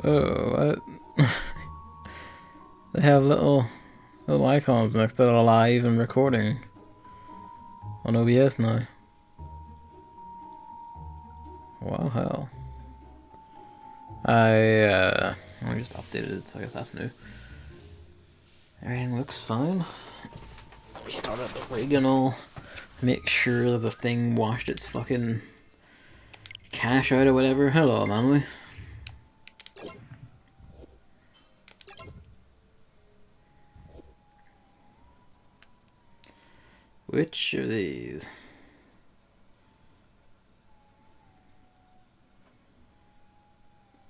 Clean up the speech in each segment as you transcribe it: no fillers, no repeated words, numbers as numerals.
Oh, what? They have little icons next to the live and recording on OBS now. Wow, hell. I just updated it, so I guess that's new. Everything looks fine. Restart up the rig and all. Make sure that the thing washed its fucking cache out or whatever. Hello, Manly. Which of these?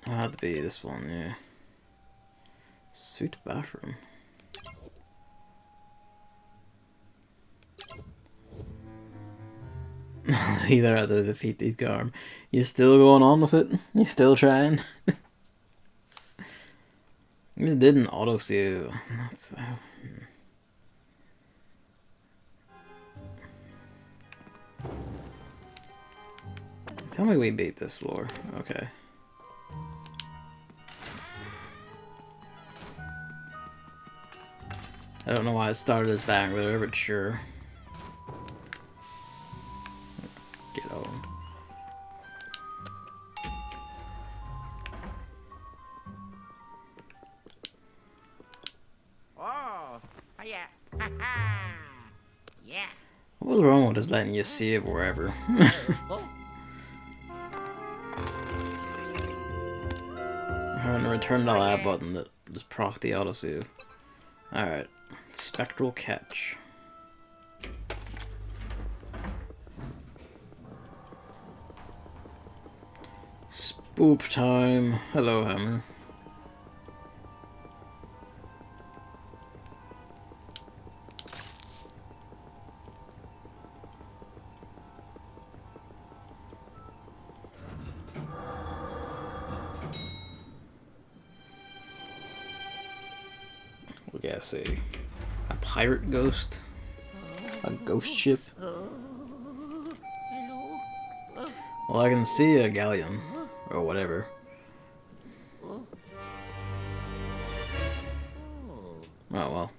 It had to be this one, yeah. Suite bathroom. Either had to defeat these Garm. You still going on with it? You still trying? You just didn't autosave. That's Tell me we beat this floor. Okay. I don't know why it started as back there, but sure. Get over. Oh, yeah. Yeah. What was wrong with just letting you save wherever? I'm gonna return the lab button that just proc the autosave. Alright. Spectral catch. Spoop time. Hello, Hammer. We gotta see. A pirate ghost? A ghost ship? Well, I can see a galleon. Or whatever. Oh well.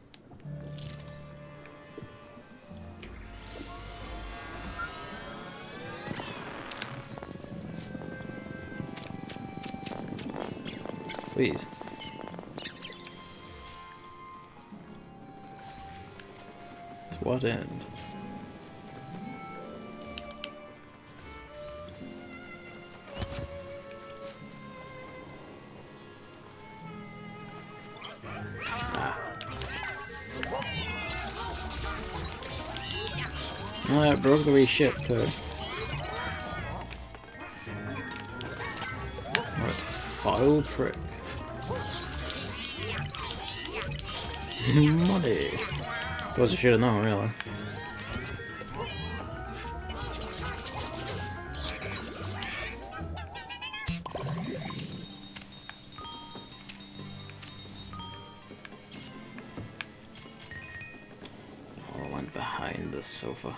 Please. To what end? Oh, it broke the wee ship too. What foul prick. Money. Suppose you should have known, really. Oh, I went behind the sofa.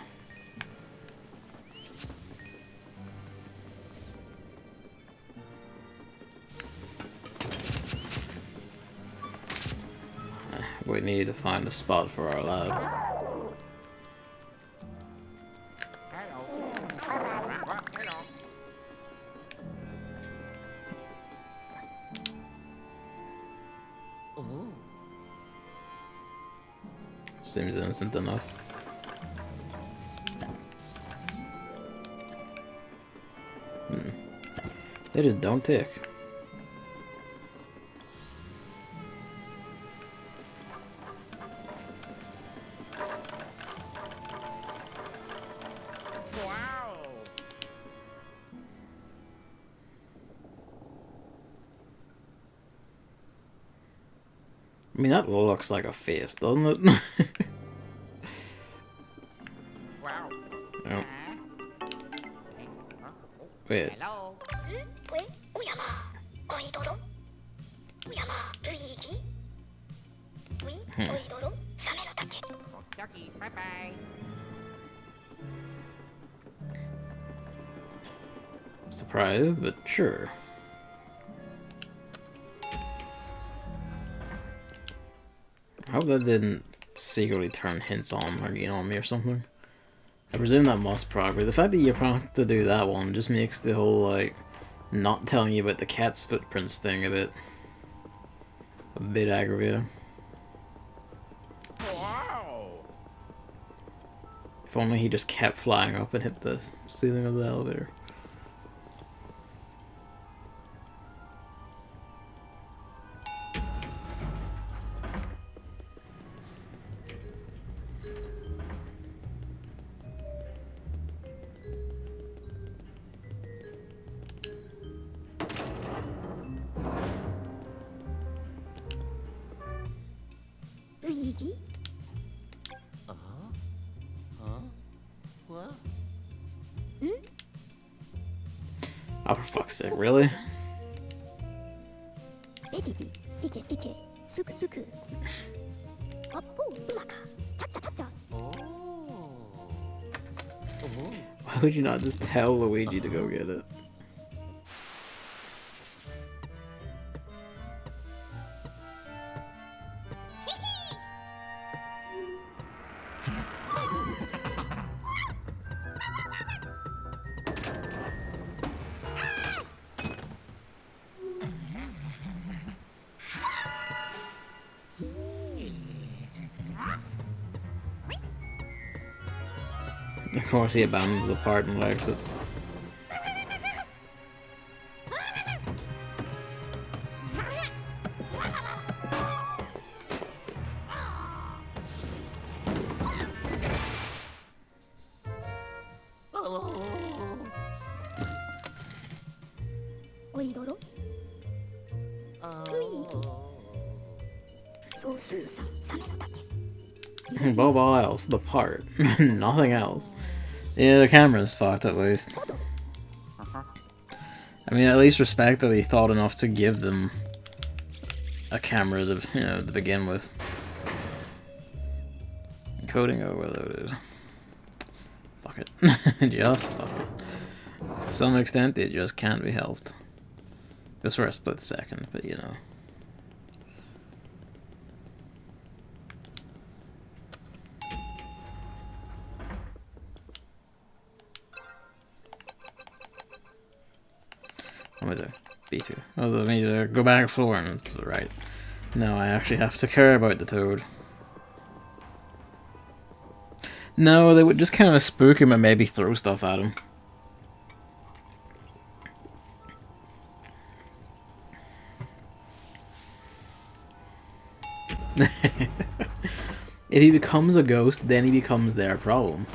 We need to find a spot for our lab. Seems innocent enough. They just don't tick. I mean, that looks like a face, doesn't it? Wow. Oh. Wait. Hello. Ducky, bye-bye. Surprised, but sure. hope that didn't secretly turn hints on again on me or something. I presume that must probably. The fact that you have to do that one just makes the whole, like, not telling you about the cat's footprints thing a bit aggravating. Wow. If only he just kept flying up and hit the ceiling of the elevator. Luigi? What? Oh, for fuck's sake, really? Veggie, Sike, Sike, Suku, Suku. Oppo, Umaka, Cha, Cha, Cha, Why would you not just tell Luigi to go get it? Of course he abandons the part and likes it. Oidoro? Luigi. Sosu-san, Same no Tachi. Above all else, the part. Nothing else. Yeah, the camera's fucked at least. I mean, at least respect that he thought enough to give them a camera to, to begin with. Encoding overloaded. Fuck it. Just fuck it. To some extent, it just can't be helped. Just for a split second, but you know. What am I doing? B2. Oh, I need to go back floor and to the right. No, I actually have to care about the toad. No, they would just kind of spook him and maybe throw stuff at him. If he becomes a ghost, then he becomes their problem.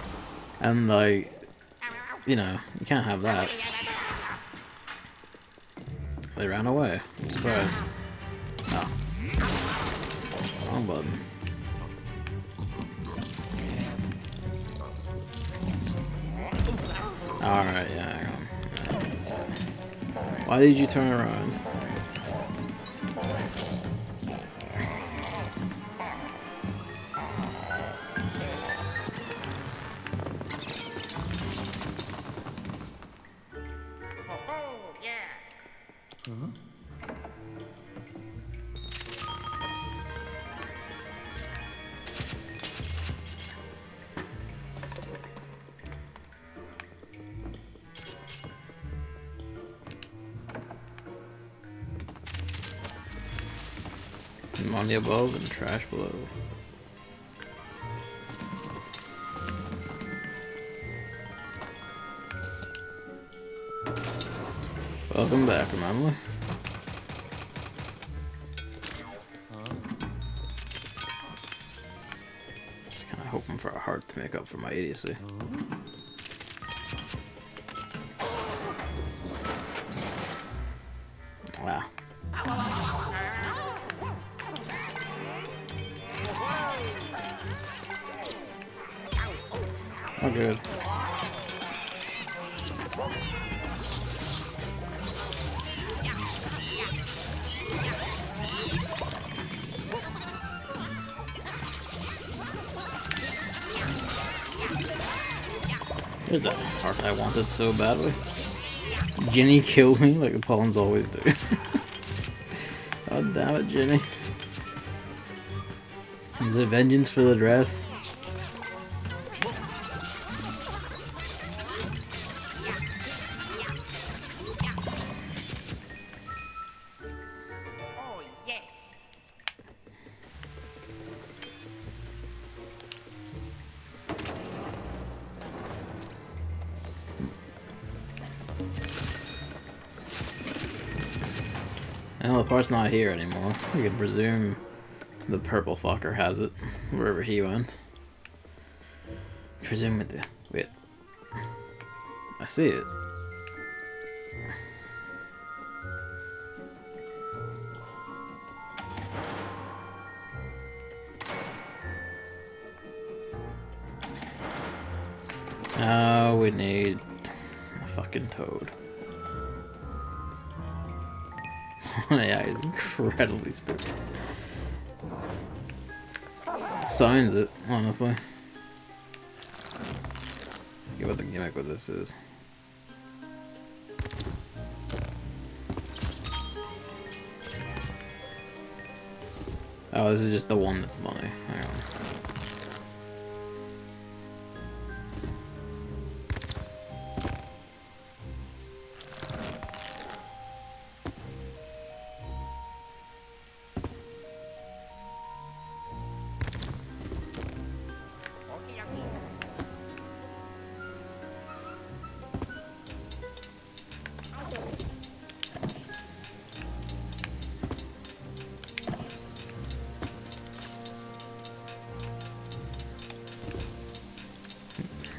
And, like, you know, you can't have that. They ran away. I'm surprised. Oh. Wrong button. Alright, yeah, hang on. Why did you turn around? Oh, yeah. Money above and trash below. Welcome back, remember? Just kinda hoping for a heart to make up for my idiocy. Wow. Oh, good. There's that heart I wanted so badly. Ginny killed me like the pawns always do. God damn it, Ginny. Is it vengeance for the dress? Oh, yes. Well, the part's not here anymore. We can presume the purple fucker has it, wherever he went. Presume it. Wait. I see it. Oh, we need a fucking toad. Yeah, he's incredibly stupid. Signs it, honestly. Forget what the gimmick with this is. Oh, this is just the one that's money. Hang on.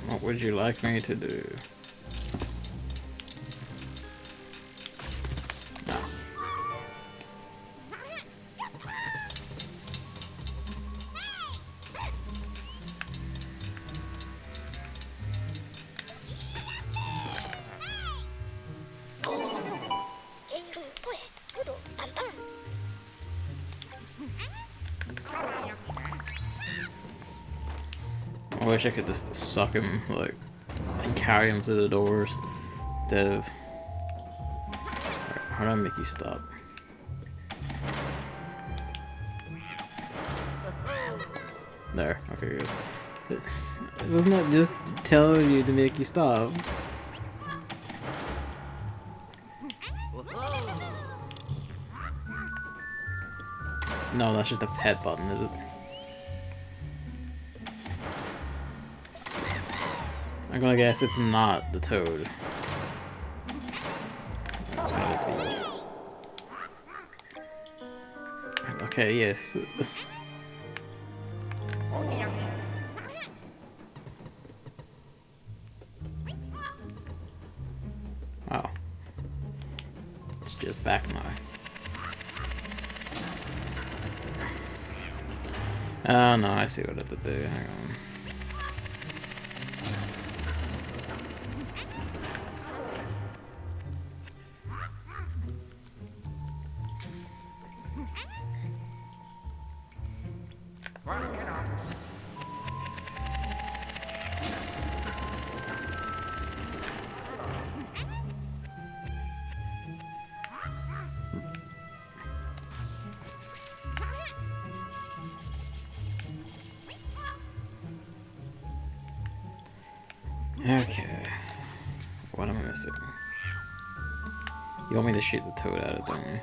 What would you like me to do? No. I wish I could just suck him, like, and carry him to the doors instead of. How do I make you stop? There. Okay, good. Wasn't that just telling you to make you stop? No, that's just a pet button, is it? I'm gonna guess it's not the toad. It's gonna be. Okay, yes. Wow. It's just back now. Oh no, I see what I have to do. Hang on. Okay. What am I missing? You want me to shoot the toad at it, don't you?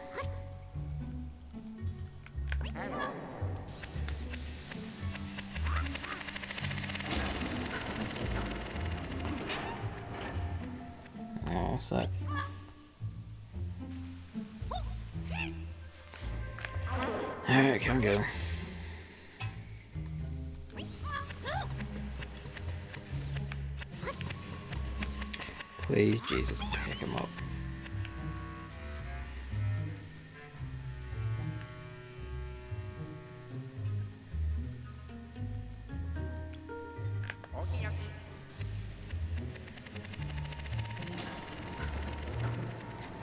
Oh, sec. Alright, come go. Please, Jesus, pick him up.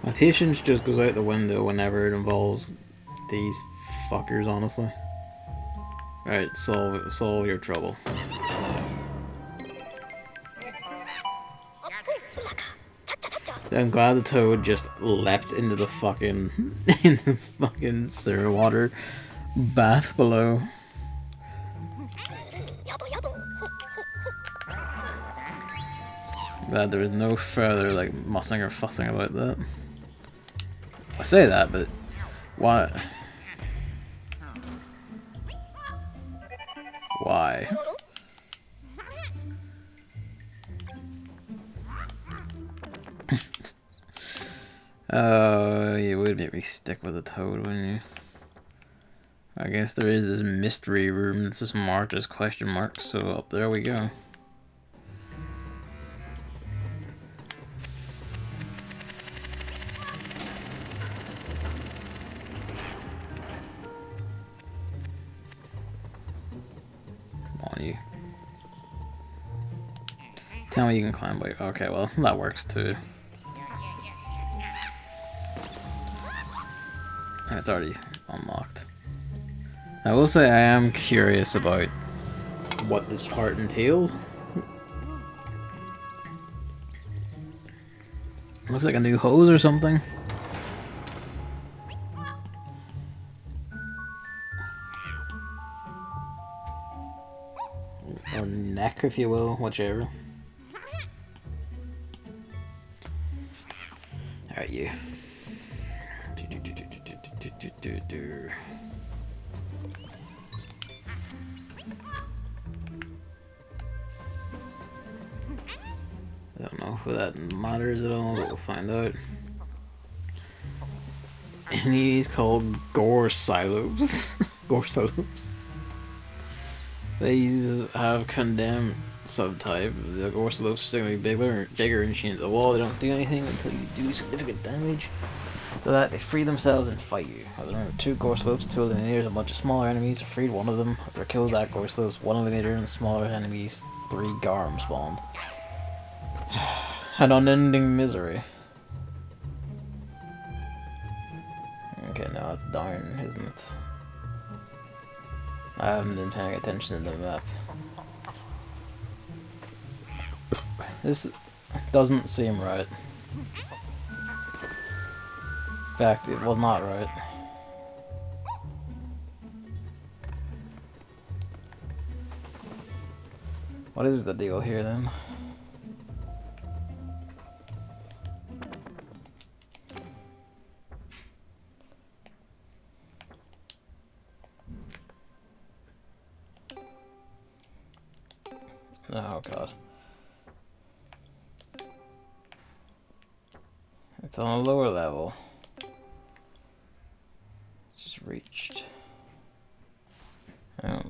My patience just goes out the window whenever it involves these fuckers, honestly. Alright, solve your trouble. I'm glad the toad just leapt into the fucking sewer water bath below. Glad there was no further like mussing or fussing about that. I say that, but why? Why? Oh, you would make me stick with a toad, wouldn't you? I guess there is this mystery room that's just marked as question marks, so up there we go. Come on, you. Tell me you can climb by. Okay, well, that works too. And it's already unlocked. I will say I am curious about what this part entails. Looks like a new hose or something. Or neck, if you will, whichever. Alright, you. I don't know if that matters at all, but we'll find out. And he's called Gorsilopes. Gorsilopes. These have condemned subtype. The Gorsilopes are significantly bigger and chained to the wall. They don't do anything until you do significant damage. After that, they free themselves and fight you. After there are 2 Gorsilopes, 2 eliminators, a bunch of smaller enemies are freed. One of them. After kills that Gorsilopes, 1 eliminator, and smaller enemies, 3 Garm spawned. An unending misery. Okay, now that's down, isn't it? I haven't been paying attention to the map. This doesn't seem right. In fact, it was not right. What is the deal here then? Oh god. It's on a lower level. Just reached. Oh.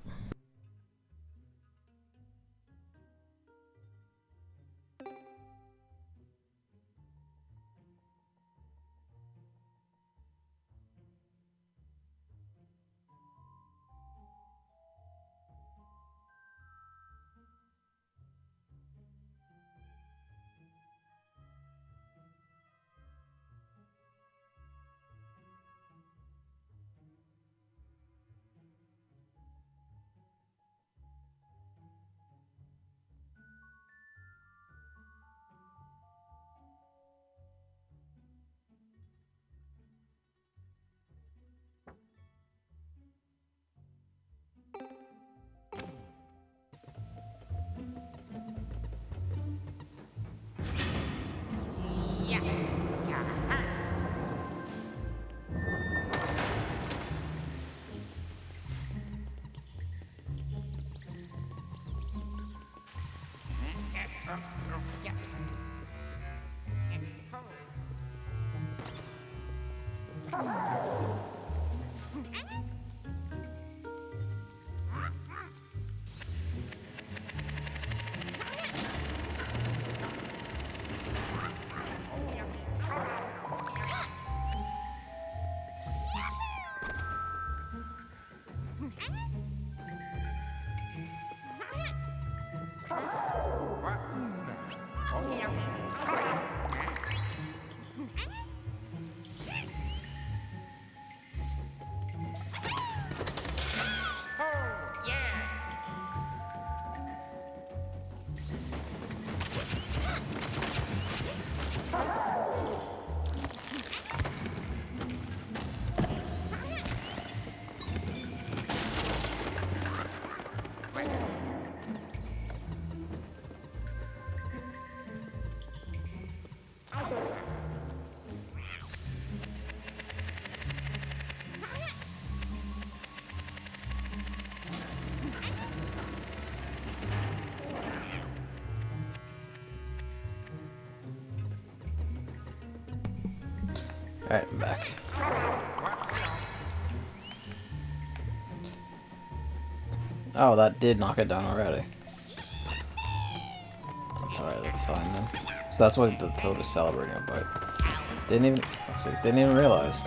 Alright, I'm back. Oh, that did knock it down already. That's alright, that's fine then. So that's what the toad is celebrating about. Didn't even realize.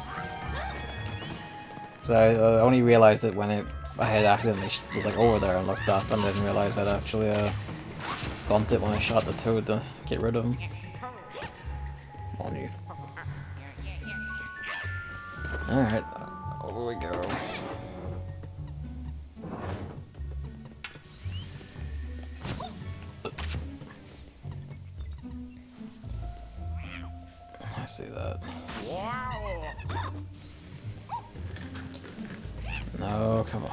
Because I only realized it when I had accidentally was like over there and looked up and didn't realize I'd actually bumped it when I shot the toad to get rid of him. On you. Alright, over we go. I see that. Wow. No, come on.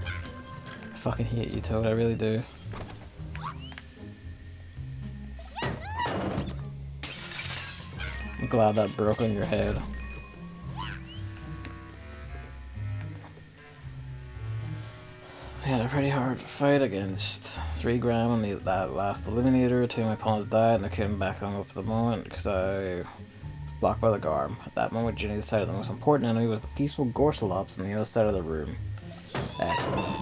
I fucking hate you, Toad, I really do. I'm glad that broke on your head. We had a pretty hard fight against 3 gram on that last eliminator. 2 of my opponents died and I couldn't back them up at the moment because I was blocked by the Garm. At that moment, Ginny decided the most important enemy was the peaceful Gorsalops on the other side of the room. Excellent.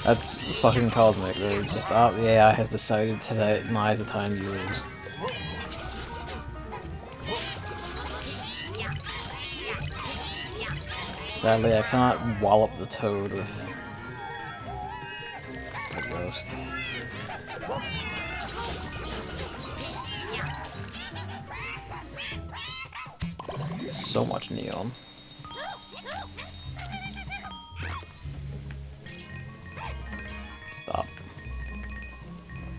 That's fucking cosmic, really. It's just, the AI has decided today, now is the time you lose. Sadly, I cannot wallop the toad with the ghost. So much neon. Stop.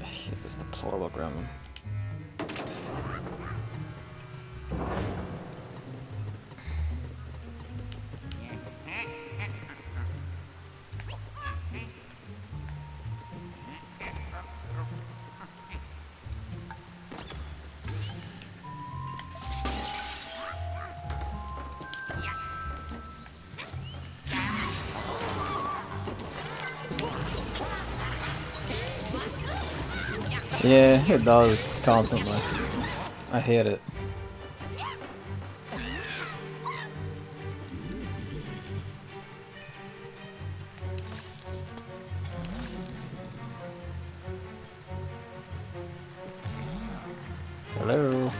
I hate this deplorable gremlin. Yeah, it does, constantly. I hate it. Hello?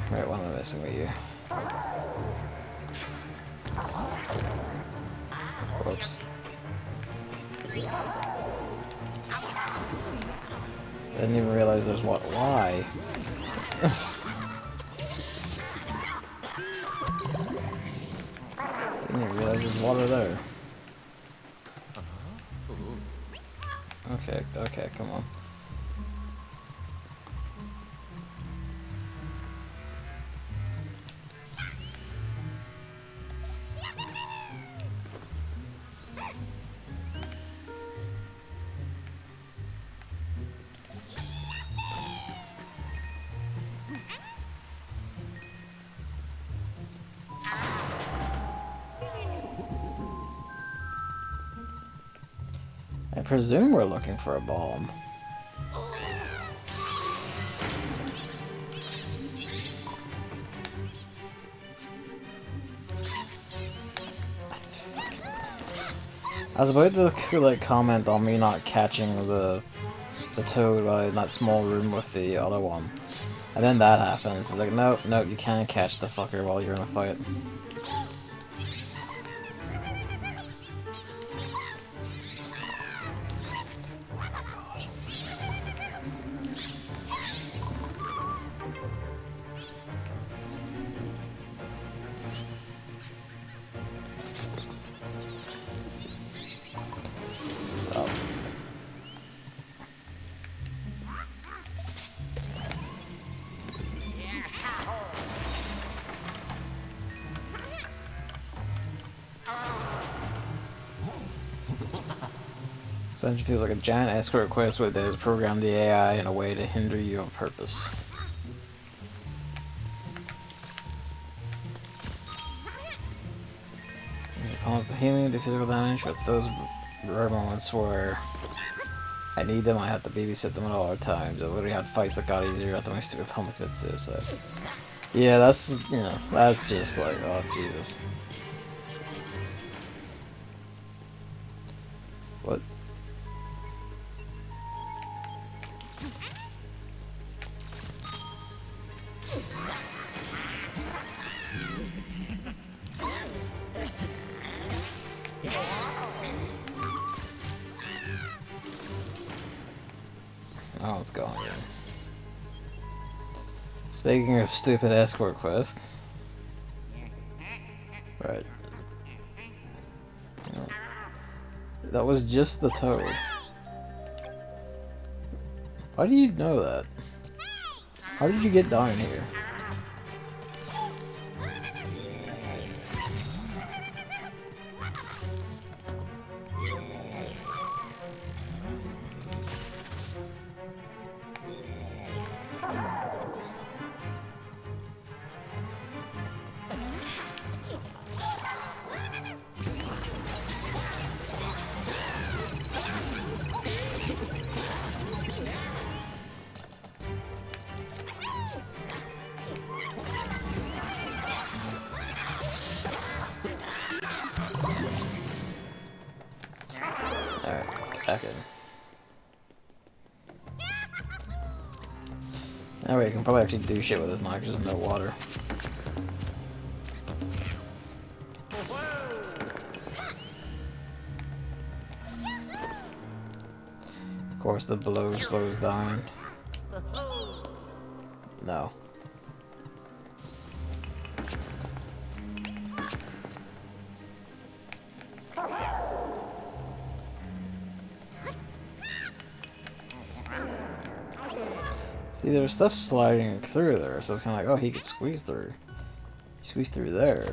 Right, what am I missing with you? Whoops. I didn't even realize there's what. Why? Didn't even realize there's water there. Okay, okay, come on. I presume we're looking for a bomb. I was about to like comment on me not catching the toad in that small room with the other one, and then that happens. It's like, nope, nope, you can't catch the fucker while you're in a fight. Stop. Dungeon feels like a giant escort quest where there's programmed the AI in a way to hinder you on purpose. It calls the healing to physical damage, but those rare moments where I need them, I have to babysit them at all times. I literally had fights that got easier after my stupid opponent commits suicide. Yeah, that's, you know, that's just like, oh, Jesus. What? Oh, it's gone again. Speaking of stupid escort quests. Right. Oh. That was just the toad. Why do you know that? How did you get down here? Alright, back in. That way you can probably actually do shit with this now because there's no water. Of course the blow slows down. No. See, there was stuff sliding through there, so it's kind of like, oh, he could squeeze through. Squeeze through there.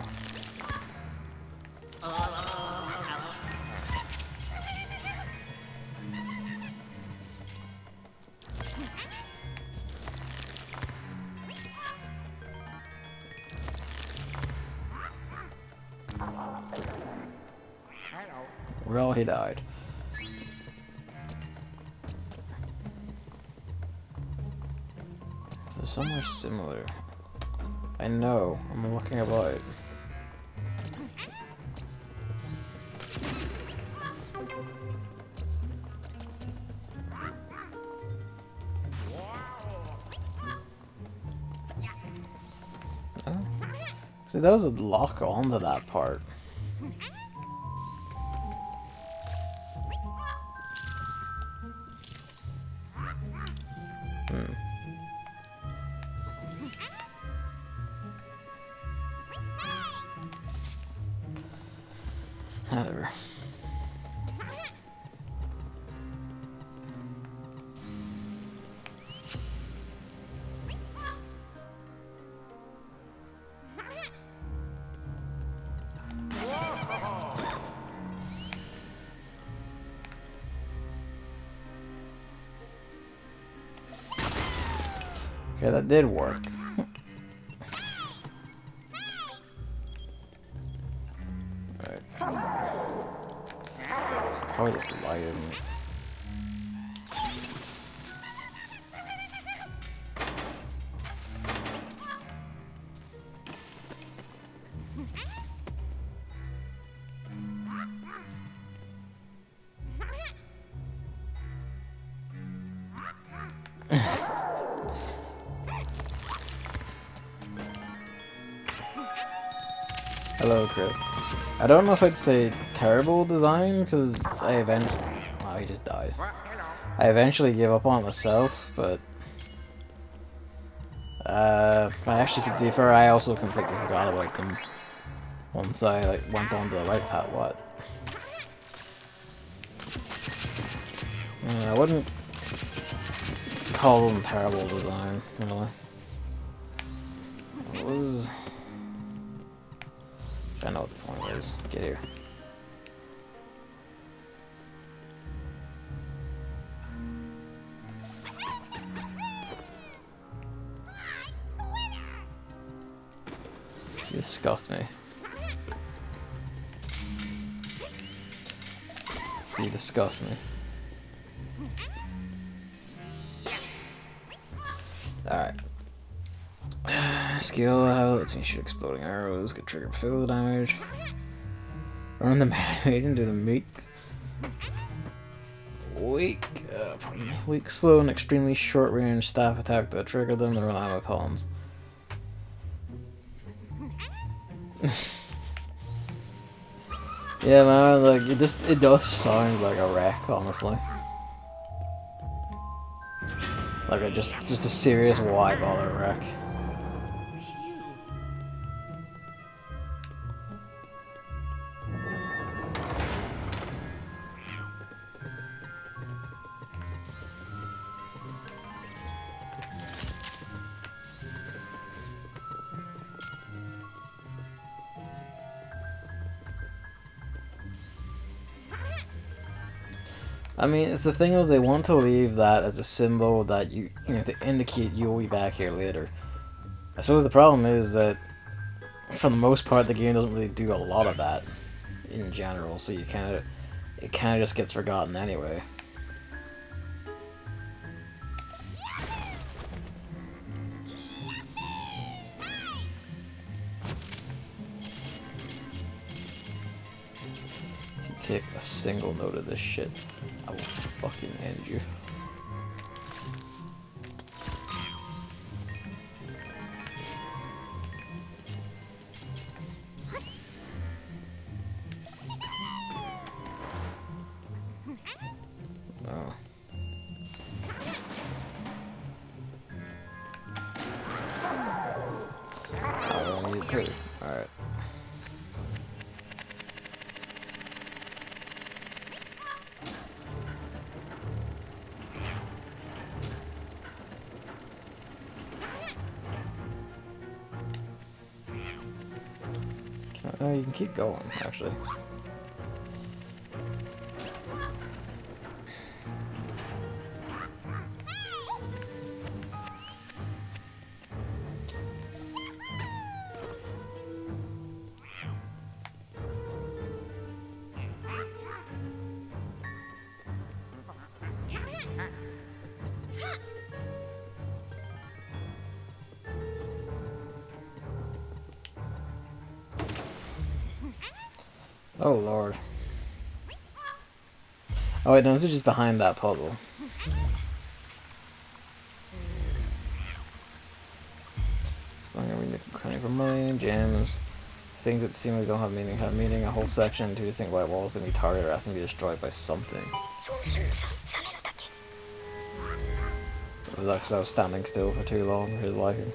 Well, he died. Is there somewhere similar? I know. I'm looking about. Oh. See, that was a lock onto that part. Whatever. Okay, that did work. It's probably just the light, isn't it? Hello, Chris. I don't know if I'd say terrible design, because I eventually... Oh, he just dies. I eventually gave up on it myself, but... I actually, to be fair, I also completely forgot about them. Once I, like, went on to the right path, what? I wouldn't call them terrible design, really. It was... I know what the point is. Get here. You disgust me. You disgust me. Alright. Skill, lets me shoot exploding arrows, get triggered physical damage. Run the melee into the meat. Weak, weak, slow, and extremely short range staff attack that trigger them and run ammo columns. Yeah, man, like it does sound like a wreck, honestly. Like just a serious why bother wreck. I mean, it's the thing of they want to leave that as a symbol that you know to indicate you'll be back here later. I suppose the problem is that for the most part the game doesn't really do a lot of that in general, so it kind of just gets forgotten anyway. If you take a single note of this shit, I will fucking end you. Oh. I don't need it too. Alright. You can keep going, actually. Oh lord. Oh wait, no, this is just behind that puzzle. Cunning for money, gems. Things that seemingly don't have meaning. A whole section, two distinct white walls that be targeted or asked to be destroyed by something. Was that because I was standing still for too long for his liking?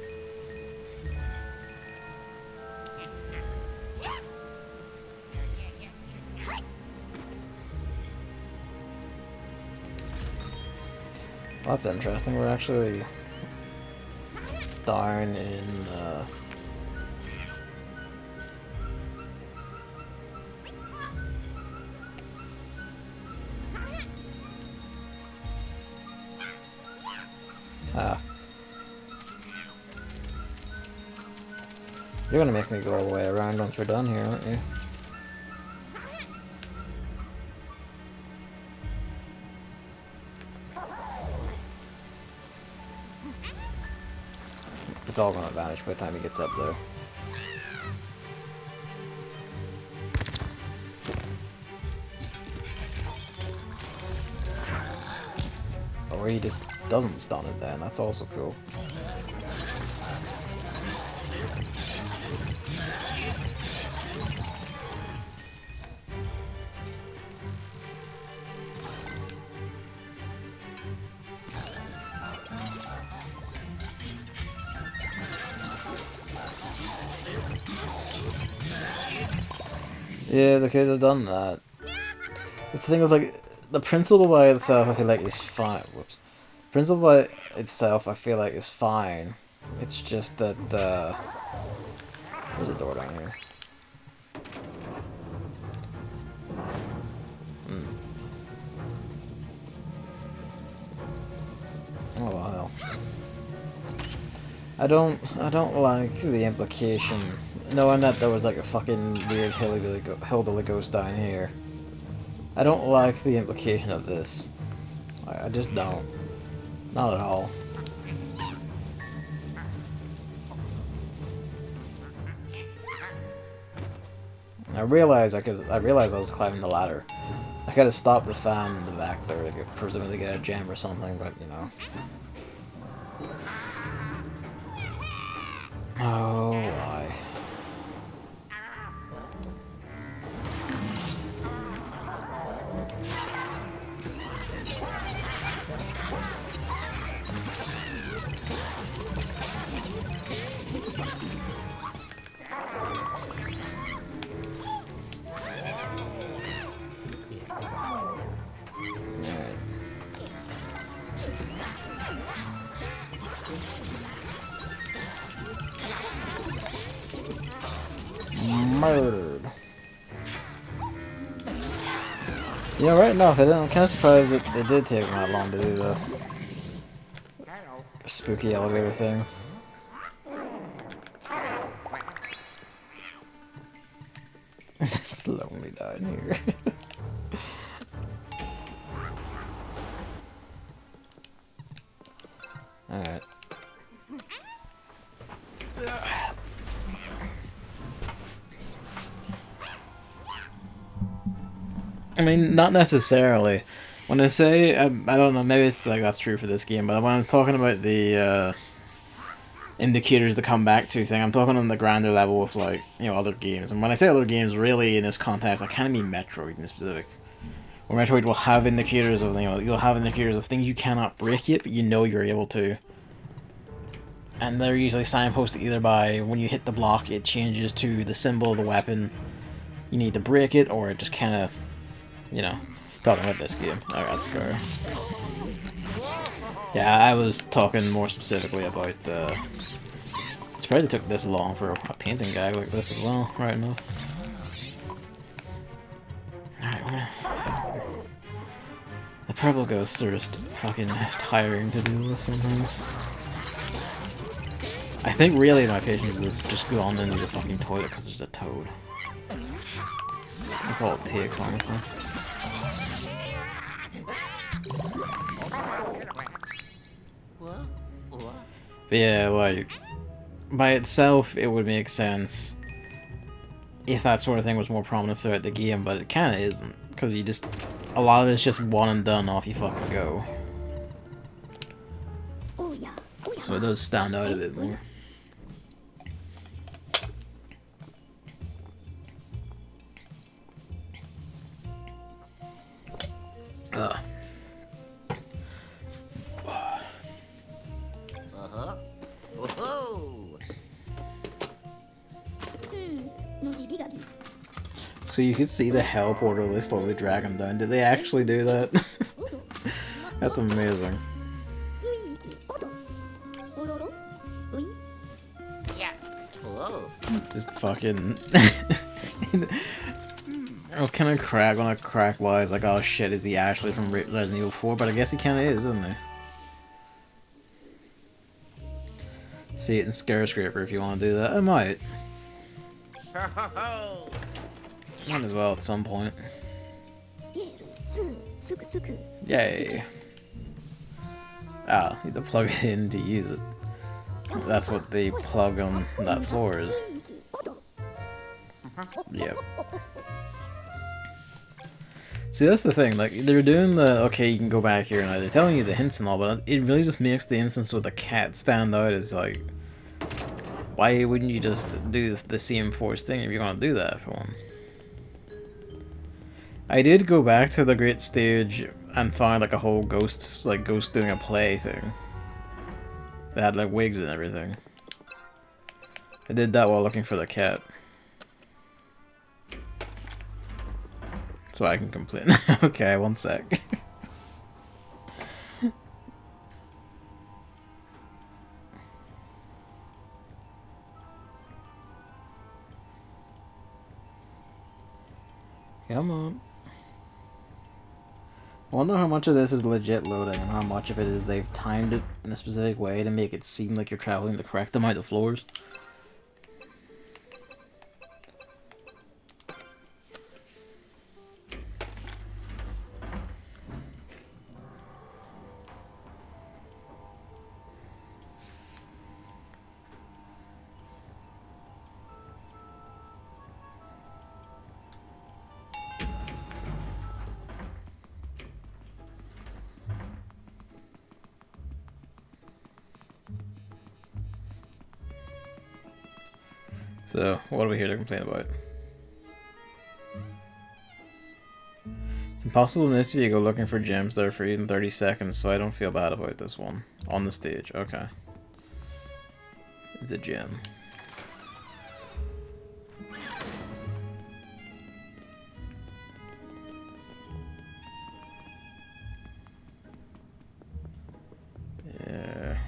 Well, that's interesting. We're actually down in You're gonna make me go all the way around once we're done here, aren't you? It's all gonna vanish by the time he gets up there. Or he just doesn't stun it then, that's also cool. Yeah, the kids have done that. The thing of like the principle by itself, I feel like is fine. Whoops. The principle by itself, I feel like is fine. It's just that there's a door down here. Oh well. I don't like the implication, knowing that there was like a fucking weird hillbilly ghost down here. I don't like the implication of this. I just don't. Not at all. I realized I was climbing the ladder. I gotta stop the fan in the back there to presumably get a gem or something, but you know. Oh, why? Murdered. Yeah, right now, I'm kind of surprised that it did take that long to do the spooky elevator thing. It's lonely down here. Alright. I mean, not necessarily. When I say, I don't know, maybe it's like that's true for this game, but when I'm talking about the indicators to come back to thing, I'm talking on the grander level with, like, you know, other games. And when I say other games, really, in this context, I kind of mean Metroid in specific. Where Metroid will have indicators of, you know, you'll have indicators of things you cannot break yet, but you know you're able to. And they're usually signposted either by, when you hit the block, it changes to the symbol of the weapon. You need to break it, or it just kind of, you know, talking about this game. Alright, let's go. Yeah, I was talking more specifically about, surprised it took this long for a painting gag like this as well, right enough. Alright, the purple ghosts are just fucking tiring to deal with sometimes. I think really my patience is just gone into the fucking toilet because there's a toad. That's all it takes, honestly. But yeah, like, by itself, it would make sense if that sort of thing was more prominent throughout the game, but it kind of isn't, because you just, a lot of it's just one and done, off you fucking go. So it does stand out a bit more. So you could see the hell portal they slowly drag him down. Did they actually do that? That's amazing. Just fucking... I was kind of gonna crack wise, like, oh shit, is he actually from Resident Evil 4? But I guess he kind of is, isn't he? See it in Scarescraper if you want to do that. I might. Might as well at some point. Yay. Ah, you have to plug it in to use it. That's what the plug on that floor is. Yep. See, that's the thing, like, they're doing the, okay, you can go back here, and they're telling you the hints and all, but it really just makes the instance with the cat stand out as, like, why wouldn't you just do the same force thing if you're gonna do that for once? I did go back to the Great Stage and find, like, a whole ghost doing a play thing. They had, like, wigs and everything. I did that while looking for the cat. So I can complete. Okay, one sec. Come on. I wonder how much of this is legit loading and how much of it is they've timed it in a specific way to make it seem like you're traveling the correct amount of floors. So, what are we here to complain about? It's impossible in this video to go looking for gems that are free in 30 seconds, so I don't feel bad about this one. On the stage, okay. It's a gem. Yeah.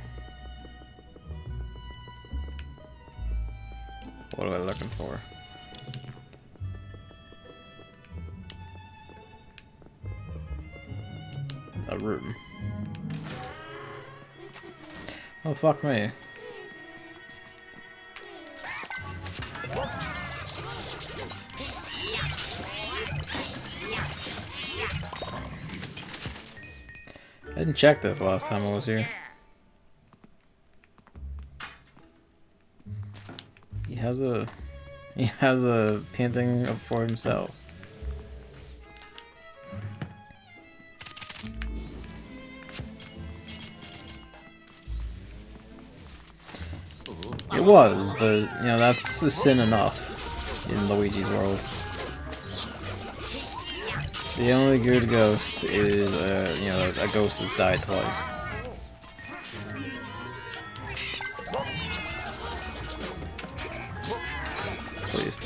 What am I looking for? A room. Oh, fuck me. I didn't check this last time I was here. He has a painting up for himself. It was, but you know that's a sin enough in Luigi's world. The only good ghost is you know, a ghost that's died twice. Please.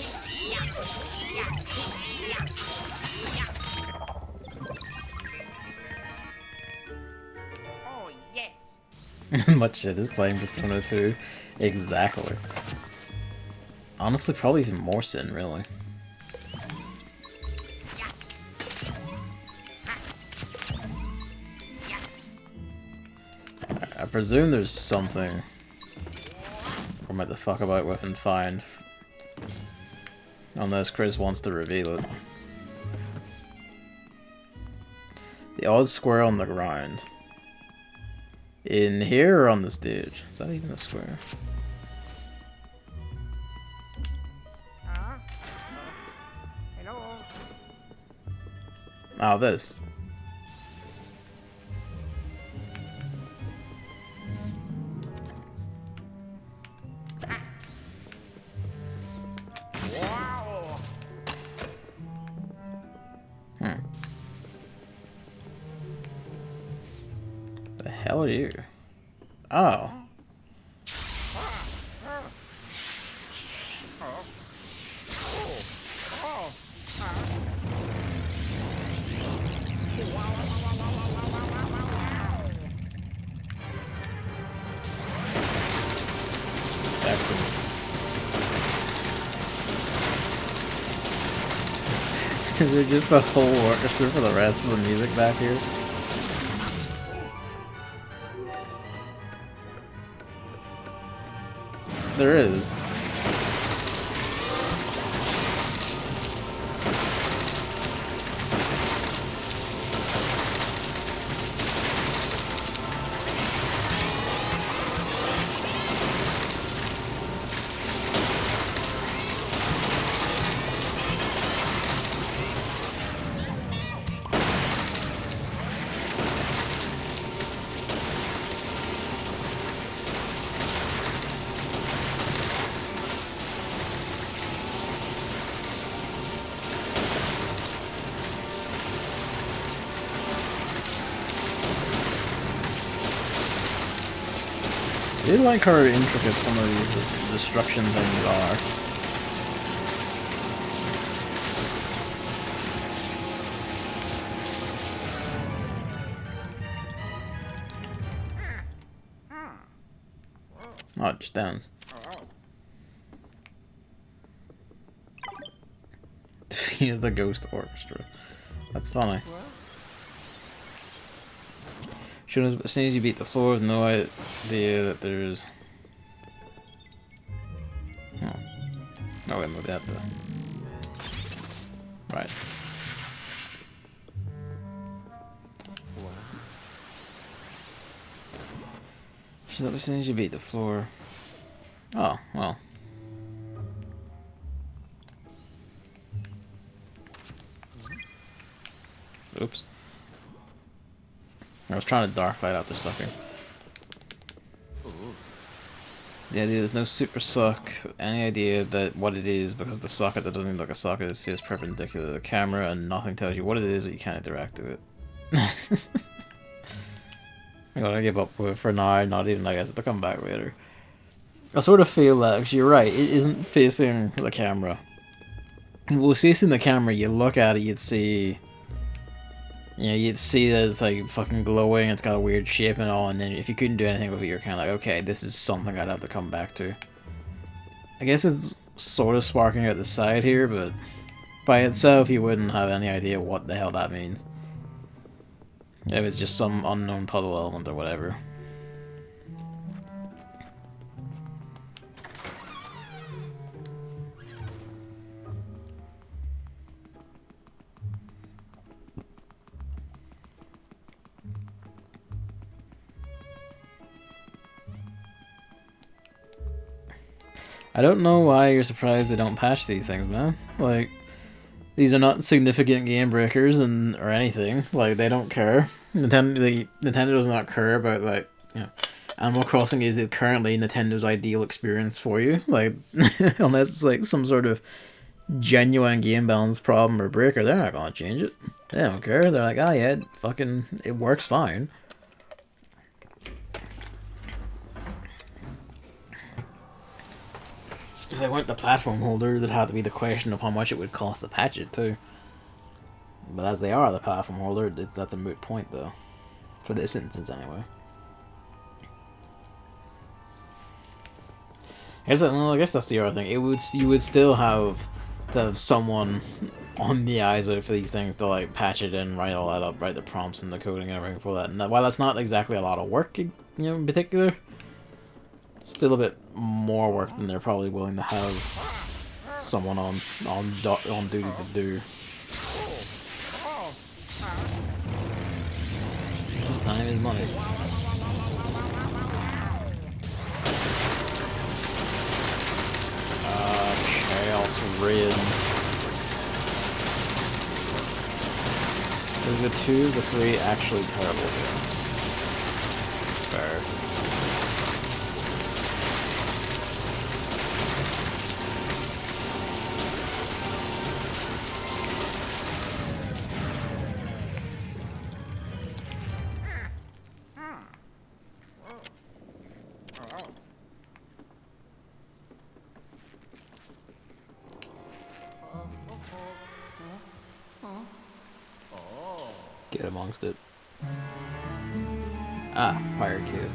Oh, yes. Much shit is playing Persona 2. Exactly. Honestly, probably even more sin, really. I presume there's something I'm at the fuck about with and find. Unless Chris wants to reveal it. The odd square on the ground. In here or on the stage? Is that even a square? Hello. Oh, this. Wow. The hell are you? Oh. Excellent. Is it just the whole orchestra for the rest of the music back here? There is. I do like how intricate some of these destruction things are. Oh, it just downs. Defeated the Ghost Orchestra. That's funny. As soon as you beat the floor with no idea that there's... Oh, no, wait, move that though. Right. So as soon as you beat the floor... Oh, well. Oops. I was trying to dark light out the sucker. The idea there's no super suck, any idea that what it is, because the socket that doesn't even look like a socket is just perpendicular to the camera and nothing tells you what it is or you can't interact with it. I'm gonna give up with it for now, not even I guess it'll come back later. I sort of feel that, because you're right, it isn't facing the camera. If it was facing the camera, you look at it, you'd see... You know, you'd see that it's like fucking glowing, it's got a weird shape and all, and then if you couldn't do anything with it, you're kind of like, okay, this is something I'd have to come back to. I guess it's sort of sparking out the side here, but by itself you wouldn't have any idea what the hell that means. If it's just some unknown puzzle element or whatever. I don't know why you're surprised they don't patch these things, man. Like, these are not significant game breakers and or anything. Like, they don't care. Nintendo does not care about, like, you know, Animal Crossing is currently Nintendo's ideal experience for you. Like, unless it's like some sort of genuine game balance problem or breaker, they're not gonna change it. They don't care. They're like, oh yeah, it works fine. If they weren't the platform holder, there'd have to be the question of how much it would cost to patch it too. But as they are the platform holder, that's a moot point though. For this instance anyway. I guess that's the other thing. You would still have to have someone on the eyes out for these things to like patch it in, write all that up, write the prompts and the coding and everything for that. And while that's not exactly a lot of work, you know, in particular, it's still a bit more work than they're probably willing to have someone on duty to do. Time is money. Chaos Rids. Those are 2 of the 3 actually terrible games. Fair. Get amongst it. Ah, Fire Cube.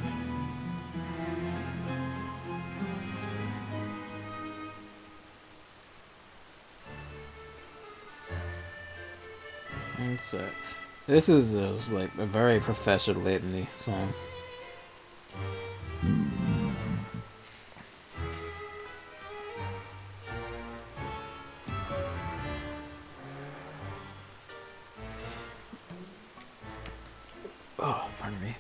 So, this is like a very Professor Layton-y song. Oh, pardon me.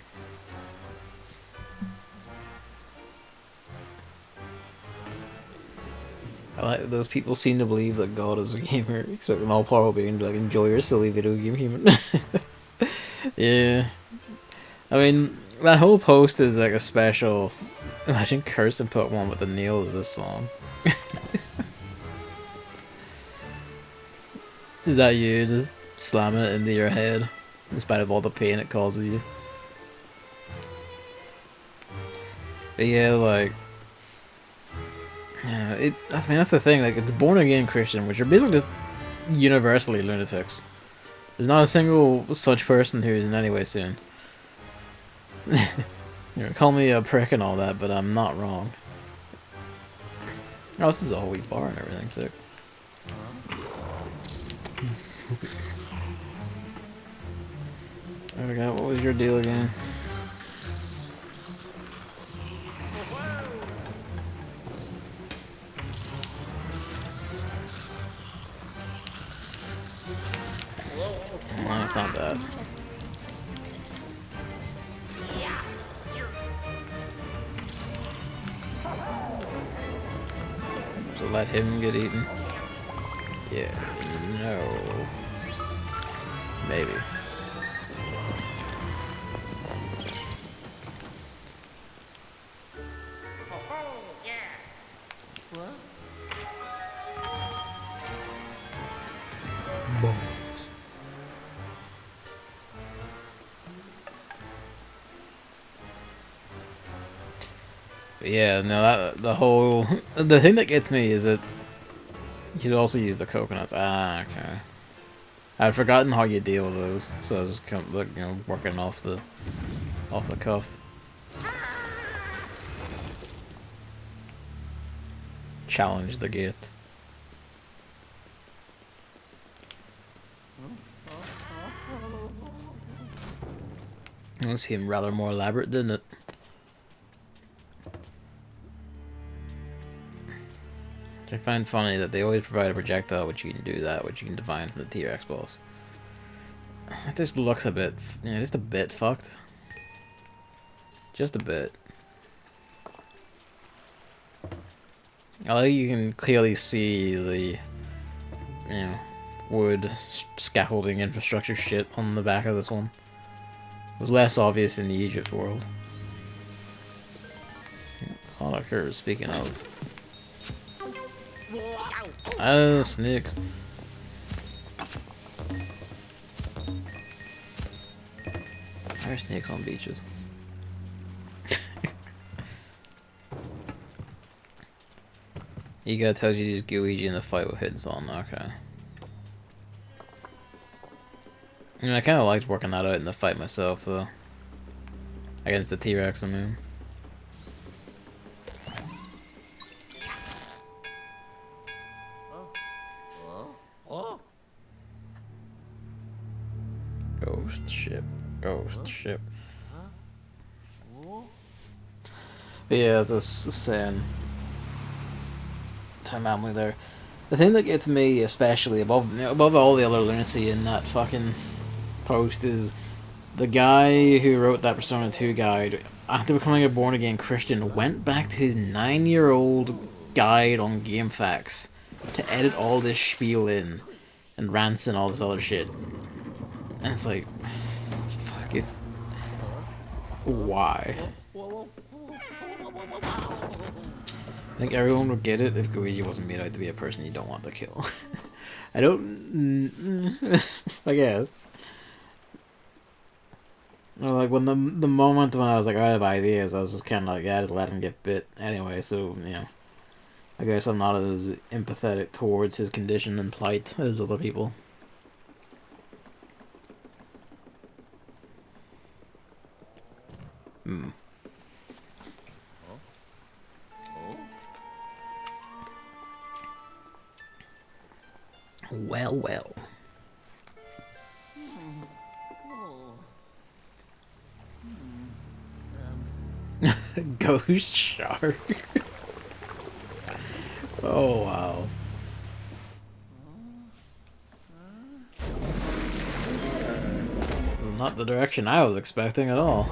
I like those people seem to believe that God is a gamer, expecting all powerful being to like enjoy your silly video game human. Yeah. I mean, that whole post is like a special. Imagine cursing Pokemon with the nail of this song. Is that you just slamming it into your head in spite of all the pain it causes you? But yeah, like, yeah, I mean that's the thing. Like, it's born again Christian, which are basically just universally lunatics. There's not a single such person who is in any way sane. You know, call me a prick and all that, but I'm not wrong. Oh, this is a whole wheat bar and everything, sick. There we go. What was your deal again? it's not that. So let him get eaten. Yeah, no. Maybe. Oh, yeah. But yeah, no, the whole the thing that gets me is that you could also use the coconuts. Ah, okay. I'd forgotten how you deal with those, so I was just kind of, like, you know, working off the cuff. Challenge the gate. It seemed rather more elaborate, didn't it? I find funny that they always provide a projectile which you can do that, which you can divine from the T-Rex boss. It just looks a bit, you know, just a bit fucked. Just a bit. Although you can clearly see the, you know, wood scaffolding infrastructure shit on the back of this one. It was less obvious in the Egypt world. Hollaker, speaking of. Oh, snakes. There are snakes on beaches. Ego tells you to use Luigi in the fight with hits on. Okay. I mean, I kind of liked working that out in the fight myself, though. Against the T-Rex, I mean. Ghost ship. Ghost ship. But yeah, this saying to Mamley there. The thing that gets me especially above all the other lunacy in that fucking post is the guy who wrote that Persona 2 guide, after becoming a born again Christian, went back to his 9-year-old guide on GameFAQs to edit all this spiel in and rants and all this other shit. And it's like, fuck it. Why? I think everyone would get it if Luigi wasn't made out to be a person you don't want to kill. I don't... I guess. Or like when the moment when I was like out of ideas, I was just kind of like, yeah, just let him get bit anyway. So you know, I guess I'm not as empathetic towards his condition and plight as other people. Hmm. Well, well. Ghost shark. Oh wow. Not the direction I was expecting at all.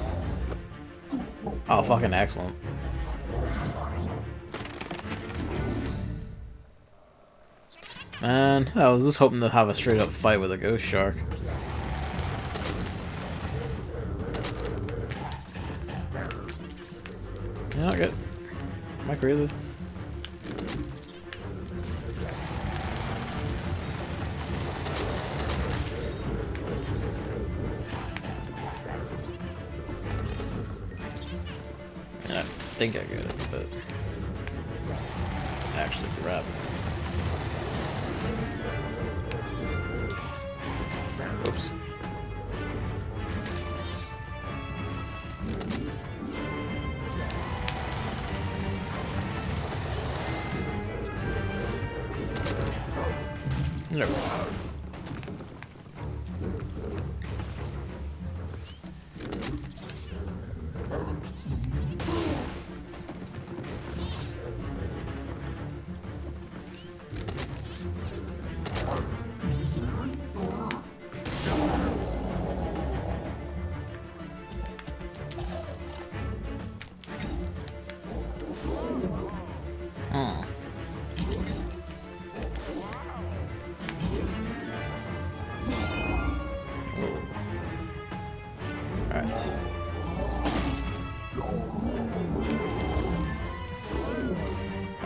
Oh, fucking excellent. Man, I was just hoping to have a straight up fight with a ghost shark. You're not good. Am I crazy? I think I get it, but actually grab it. Oops. There we go.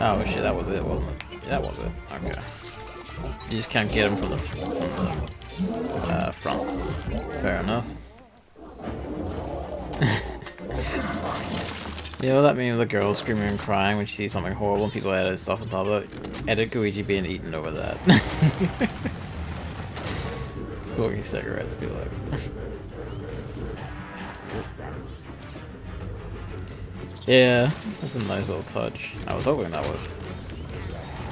Oh shit, that was it, wasn't it? Yeah, that was it. Okay. You just can't get him from the front. Fair enough. You know that meme of the girl screaming and crying when she sees something horrible and people edit stuff on top of it? Edit Luigi being eaten over that. Smoking cigarettes, be like. Yeah, that's a nice little touch. I was hoping that would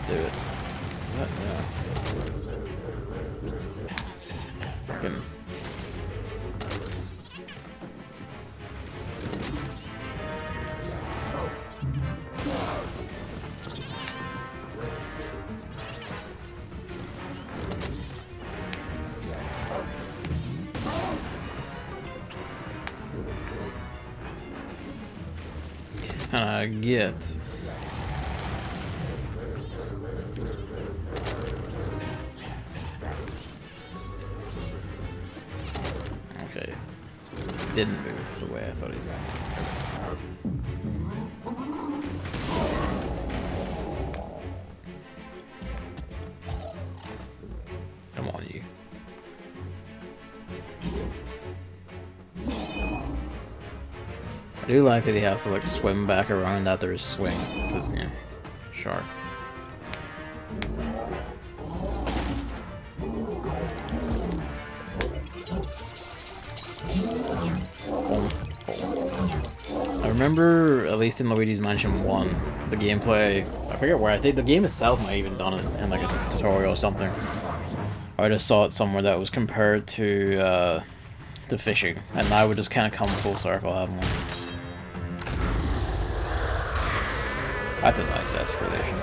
do it. But, yeah. Fucking. Get. Okay. Didn't move the way I thought he was going. Come on, you. I do like that he has to like swim back around after his swing, because, you know, shark. I remember, at least in Luigi's Mansion 1, the gameplay, I forget where, I think the game itself might have even done it in like a tutorial or something. I just saw it somewhere that was compared to fishing, and now we just kind of come full circle, haven't we? That's a nice escalation.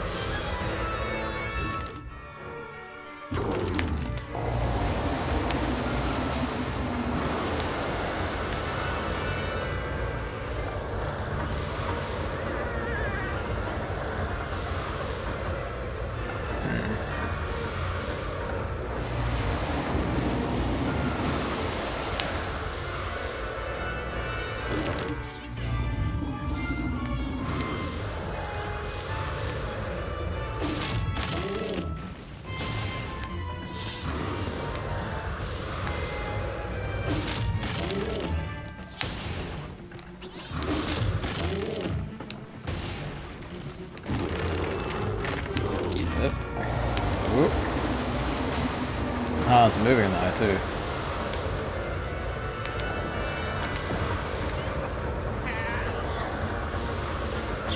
Oh, it's moving now too.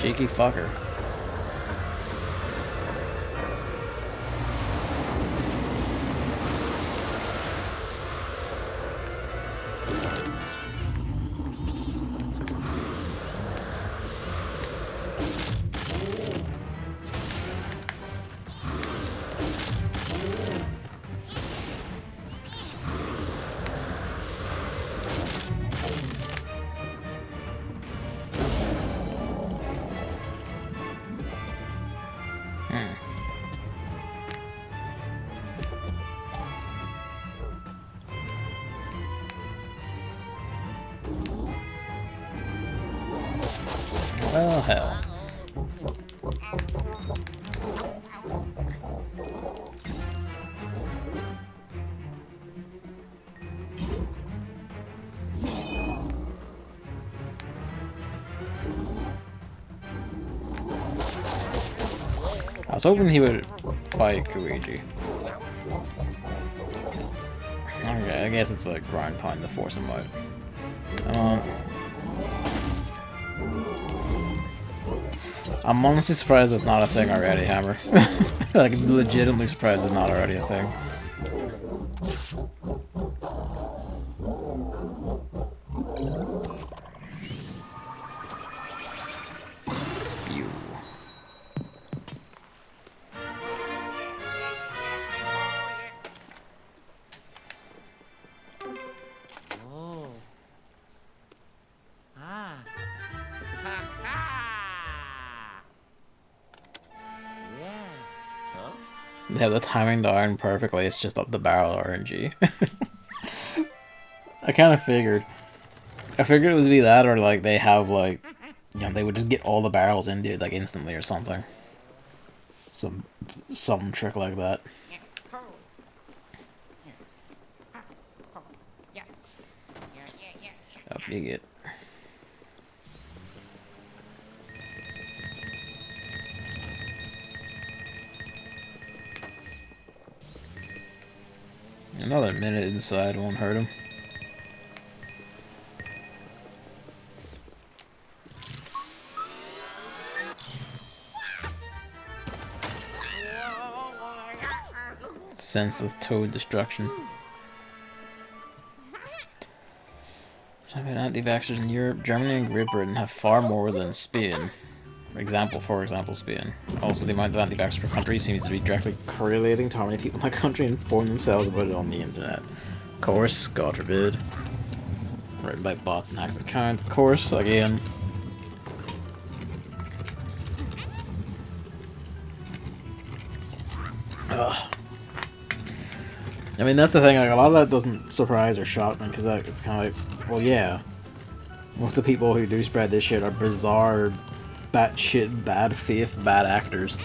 Cheeky fucker. Well, hell. I was hoping he would fight Luigi. Okay, I guess it's like grind pine to force him out. I'm honestly surprised it's not a thing already, Hammer. Like, legitimately surprised it's not already a thing. Spew. Oh. Ah. Ha ha. Yeah. Huh? They have the timing down perfectly, it's just up the barrel RNG. I kind of figured. I figured it would be that, or like they have like, you know, they would just get all the barrels into it like instantly or something. some trick like that. Up you get. Another minute inside won't hurt him. Senseless toad destruction. Some anti-vaxxers in Europe, Germany, and Great Britain have far more than Spain. For example, Spain. Also, the amount of anti-vaxxers per country seems to be directly correlating to how many people in that country inform themselves about it on the internet. Of course, God forbid. Written by bots and hacks account. Of course, again. Ugh. I mean, that's the thing, like, a lot of that doesn't surprise or shock me, because it's kind of like, well, yeah. Most of the people who do spread this shit are bizarre, batshit, bad faith, bad actors.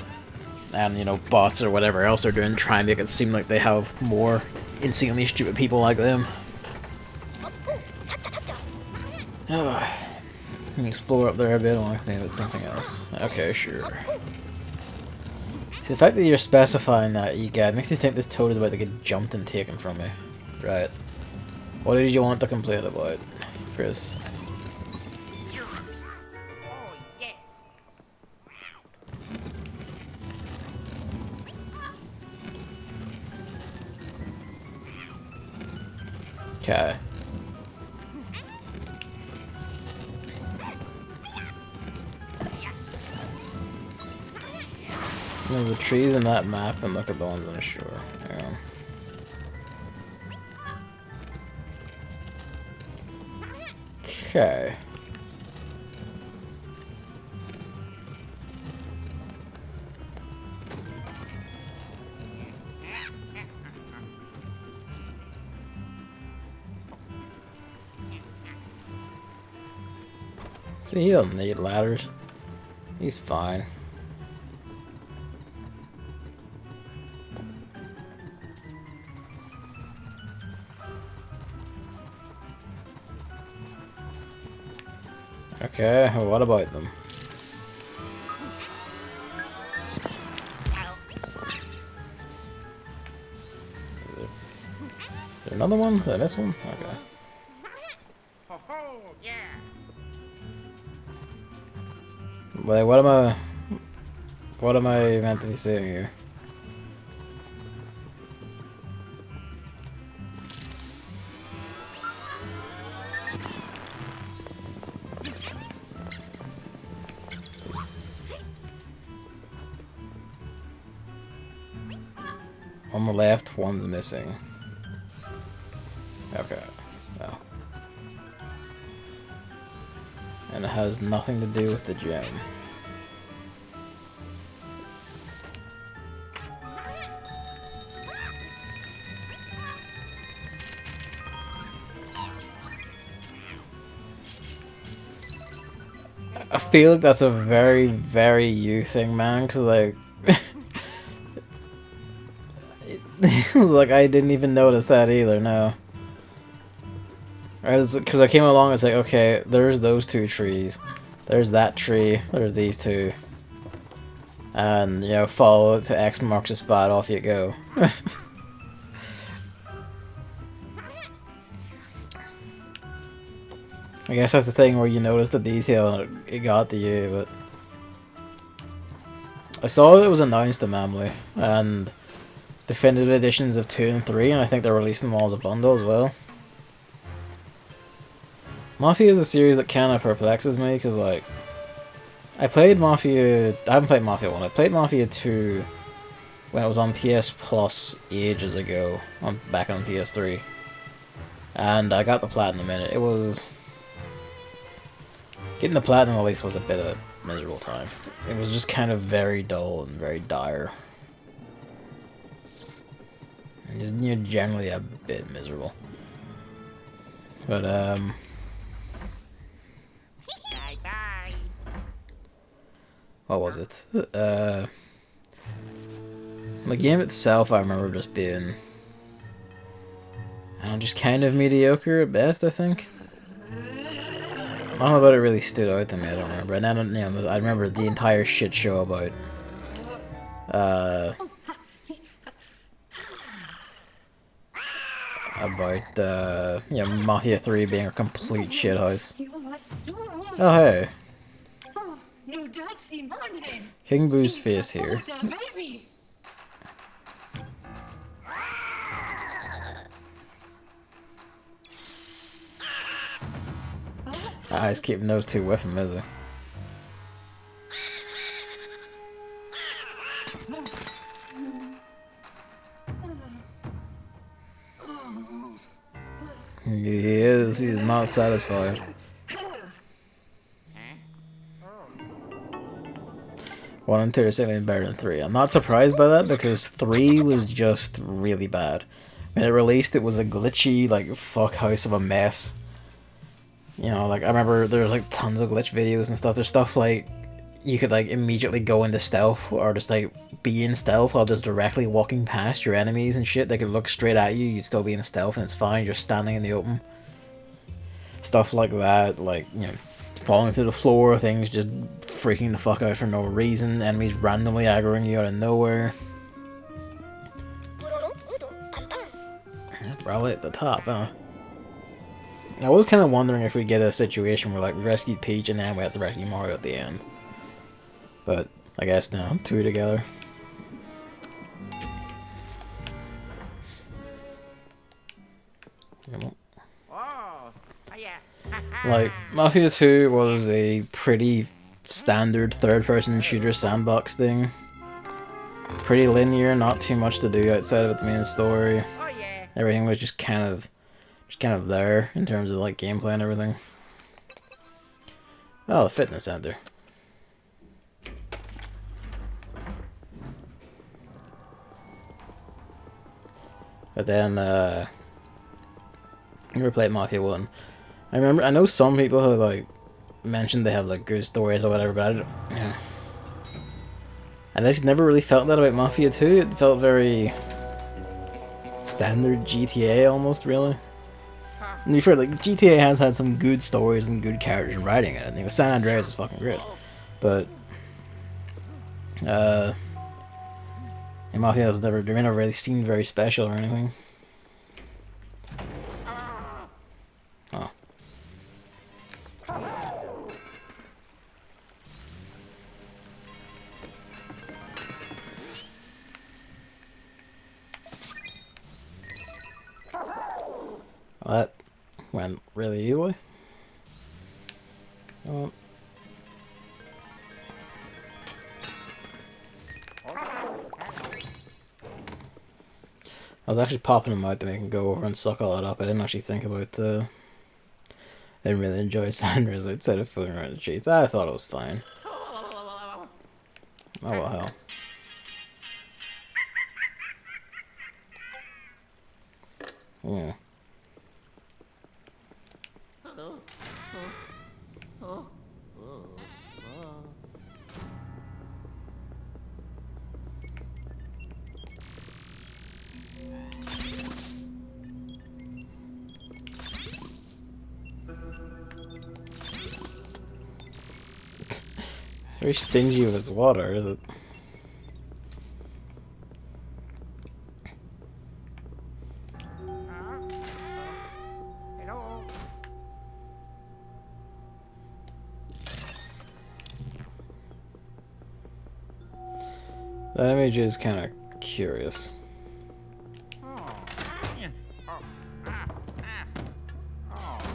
And, you know, bots or whatever else they're doing, try and make it seem like they have more insanely stupid people like them. Ugh. Explore up there a bit, or maybe it's something else. Okay, sure. See, the fact that you're specifying that, EGAD, makes you think this toad is about to get jumped and taken from me. Right. What did you want to complain about, Chris? Oh, yes. Okay. Look at the trees in that map and look at the ones on the shore. Yeah. Okay. See, he doesn't need ladders. He's fine. Okay, what about them? Is there another one? Is that this one? Okay. Ho ho, yeah. Wait, what am I meant to be saying here? On the left, one's missing. Okay. Well. And it has nothing to do with the gem. I feel like that's a very, very you thing, man, because, like... like, I didn't even notice that either, no. Because I came along and it's like, okay, there's those two trees. There's that tree. There's these two. And, you know, follow it to X marks the spot, off you go. I guess that's the thing where you notice the detail and it got to you, but... I saw it was announced to Mamley, and definitive editions of 2 and 3, and I think they're releasing them all as a bundle as well. Mafia is a series that kind of perplexes me, because, like, I played Mafia... I haven't played Mafia 1, I played Mafia 2 when it was on PS Plus ages ago, back on PS3. And I got the Platinum in it. It was... Getting the Platinum at least was a bit of a miserable time. It was just kind of very dull and very dire. And just, you know, generally a bit miserable. But, Bye bye. what was it? The game itself, I remember just being, I don't know, just kind of mediocre at best, I think. I don't know about it really stood out to me, I don't remember. And then, you know, I remember the entire shit show about, you know, Mafia 3 being a complete shithouse. Oh, hey. King Boo's face here. Ah, he's keeping those two with him, is he? He is. He is not satisfied. One and two are certainly better than three. I'm not surprised by that because three was just really bad. When it released, it was a glitchy, like, fuck house of a mess. You know, like, I remember there was, like, tons of glitch videos and stuff. There's stuff, like, you could, like, immediately go into stealth or just, like, be in stealth while just directly walking past your enemies and shit. They could look straight at you, you'd still be in stealth and it's fine, you're standing in the open. Stuff like that, like, you know, falling through the floor, things just freaking the fuck out for no reason, enemies randomly aggroing you out of nowhere. Probably at the top, huh? I was kind of wondering if we get a situation where, like, we rescued Peach and then we have to rescue Mario at the end. But, I guess now, two together. Oh, yeah. Like, Mafia 2 was a pretty standard third-person shooter sandbox thing. Pretty linear, not too much to do outside of its main story. Oh, yeah. Everything was just kind of there in terms of, like, gameplay and everything. Oh, the fitness center. But then, I never played Mafia 1. I know some people who, like, mentioned they have, like, good stories or whatever, but I don't, yeah. I just never really felt that about Mafia 2. It felt very standard GTA almost, really. And you've heard, like, GTA has had some good stories and good characters and writing in it. You know, San Andreas is fucking great. But, and Mafia has never really seemed very special or anything. Oh. Well, that went really easily. Oh. I was actually popping them out to make them go over and suck all that up. I didn't actually think about I didn't really enjoy Sandra's outside of fooling around the cheats. I thought it was fine. Oh well, hell. Yeah. It's very stingy with its water, is it? Hello. That image is kind of curious.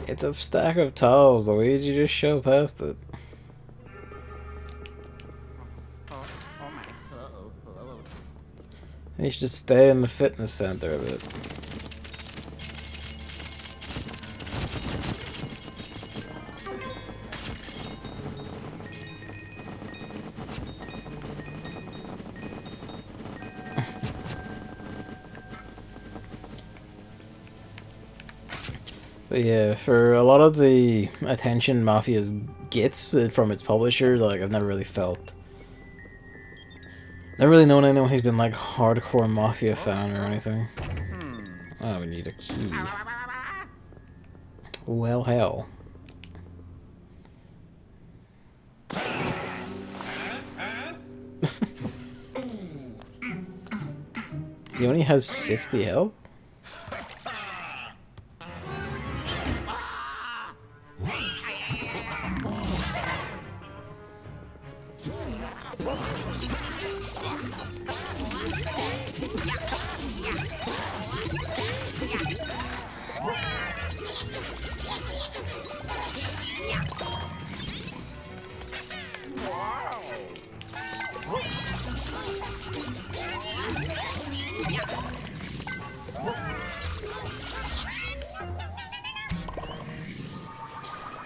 It's a stack of towels, Luigi, just shove past it. You should just stay in the fitness center a bit. But yeah, for a lot of the attention Mafia gets from its publisher, like, I've never Never really known anyone who's been like hardcore Mafia fan or anything. Oh, we need a key. Well, hell. He only has 60 health?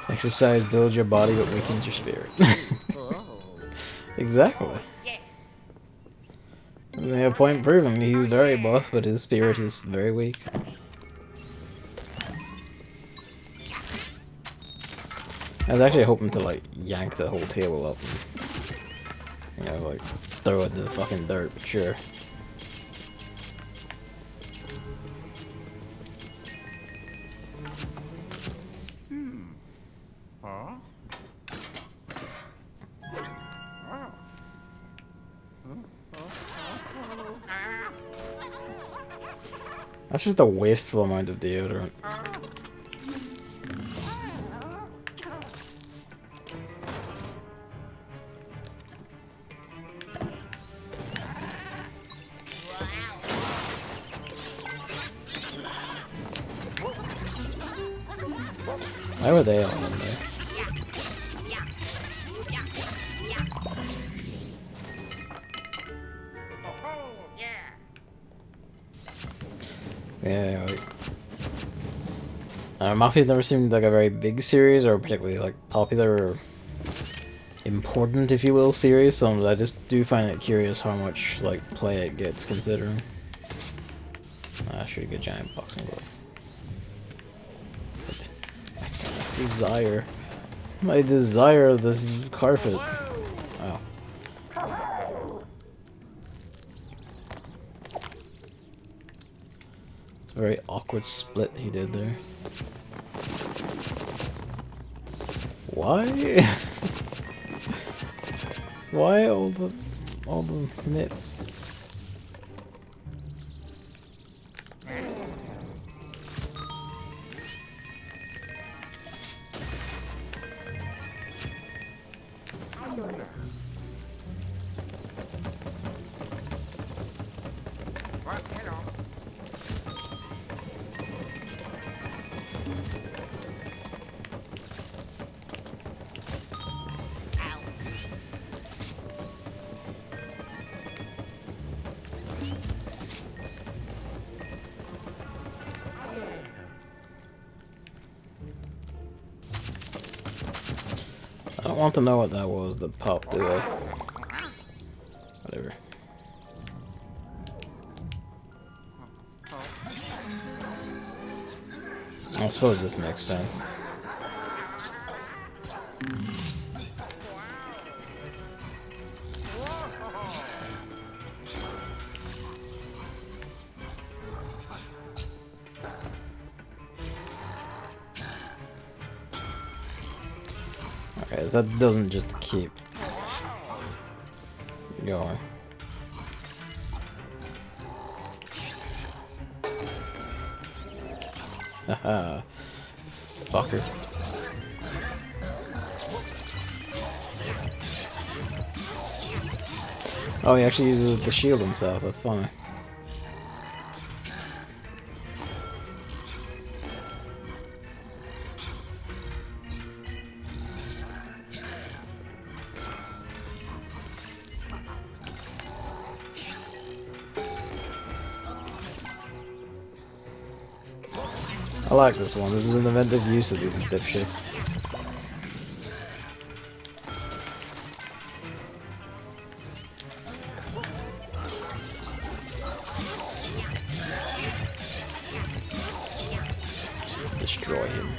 Exercise builds your body but weakens your spirit. Exactly. They have a point proving he's very buff, but his spirit is very weak. I was actually hoping to like yank the whole table up and, you know, like throw it to the fucking dirt, but sure. That's just a wasteful amount of deodorant. Why were they all in there? Yeah, like, Mafia's never seemed like a very big series or particularly like popular or important, if you will, series. So I just do find it curious how much like play it gets, considering. Ah, should get giant boxing glove. My desire this carpet. Oh. It's a very awkward split he did there. Why? Why all the mitts? I don't want to know what that was that popped, do I? Whatever. I suppose this makes sense. Okay, so that doesn't just keep going. Haha. Fucker. Oh, he actually uses it to shield himself, that's funny. I like this one. This is an inventive use of these dipshits. Just destroy him.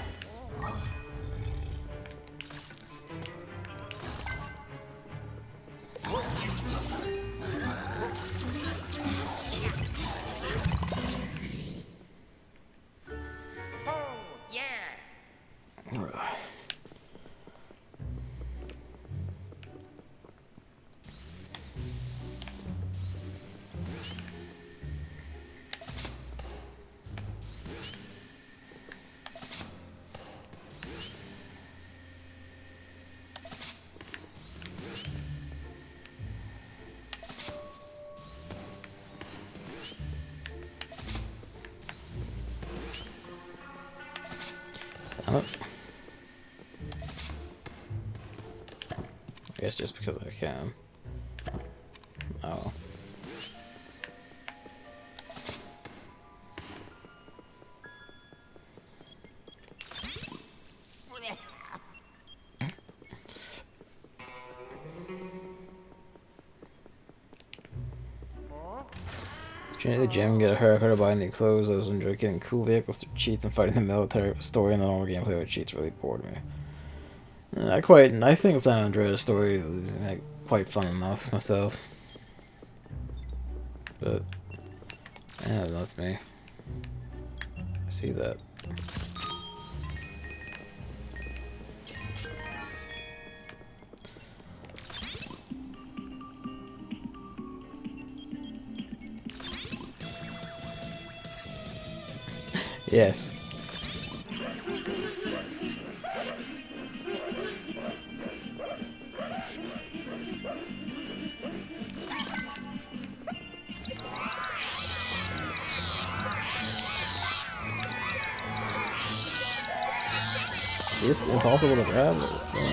I guess just because I can. Oh. Join the gym, get a haircut, or buy new clothes. I was enjoying getting cool vehicles through cheats and fighting the military. Story and the normal gameplay with cheats really bored me. I think San Andreas story is like, quite fun enough myself. But yeah, that's me. I see that. Yes. It's just impossible to grab it. What's going on?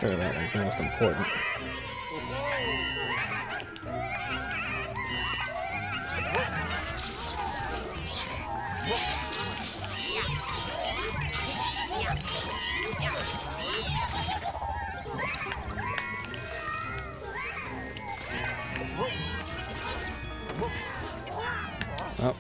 Sure, that was the most important. Oh.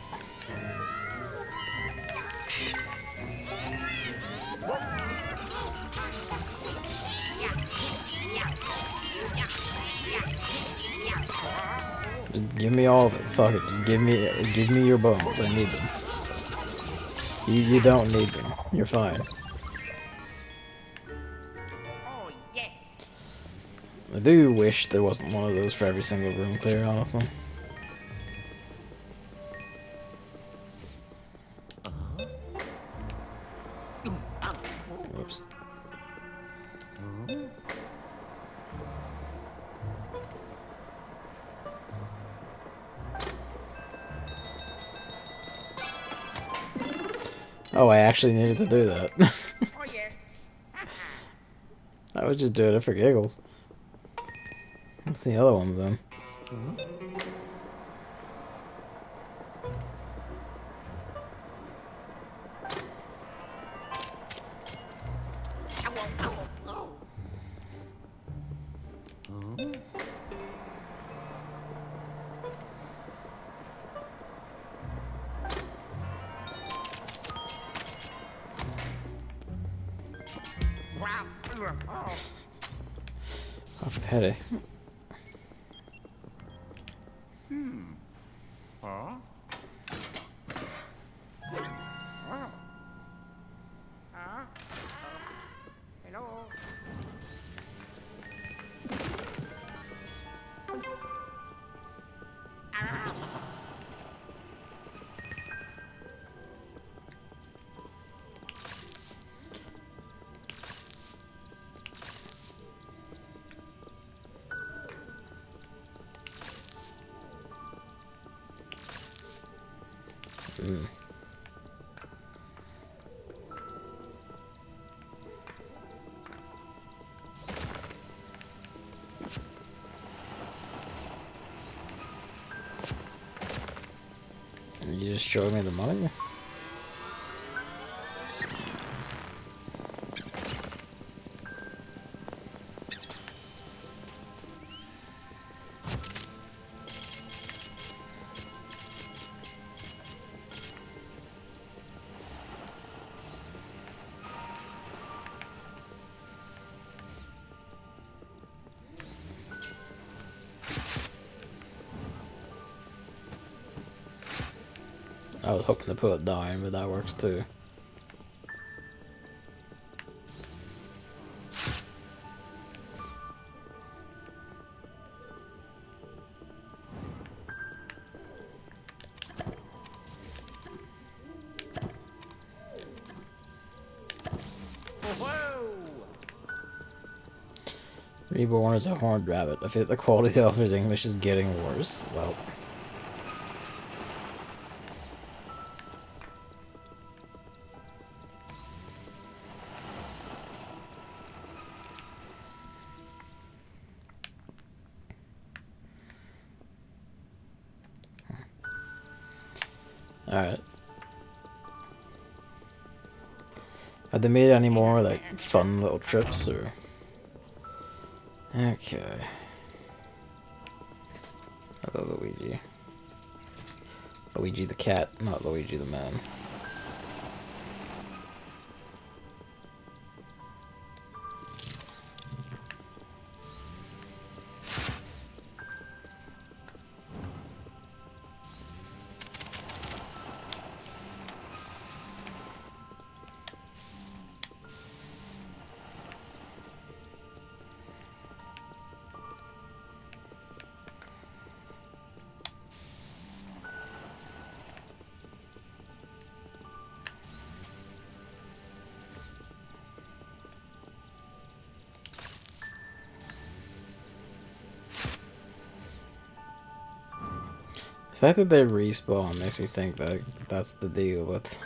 Just give me all of it. Fuck it. Just give me your bones. I need them. You don't need them. You're fine. Oh, yes. I do wish there wasn't one of those for every single room clear, honestly. Oops. Oh, I actually needed to do that. Oh, yes. I was just doing it for giggles. What's the other ones then? Oh. Oh, petty. Huh? Oh. Hello. Mm. You just showed me the money? I was hoping to put a dime, but that works too. Reborn as a horned rabbit. I feel like the quality of his English is getting worse. Well. Alright. Have they made any more, like, fun little trips, or... Okay. Hello, Luigi. Luigi the cat, not Luigi the man. The fact that they respawn makes me think that that's the deal, but...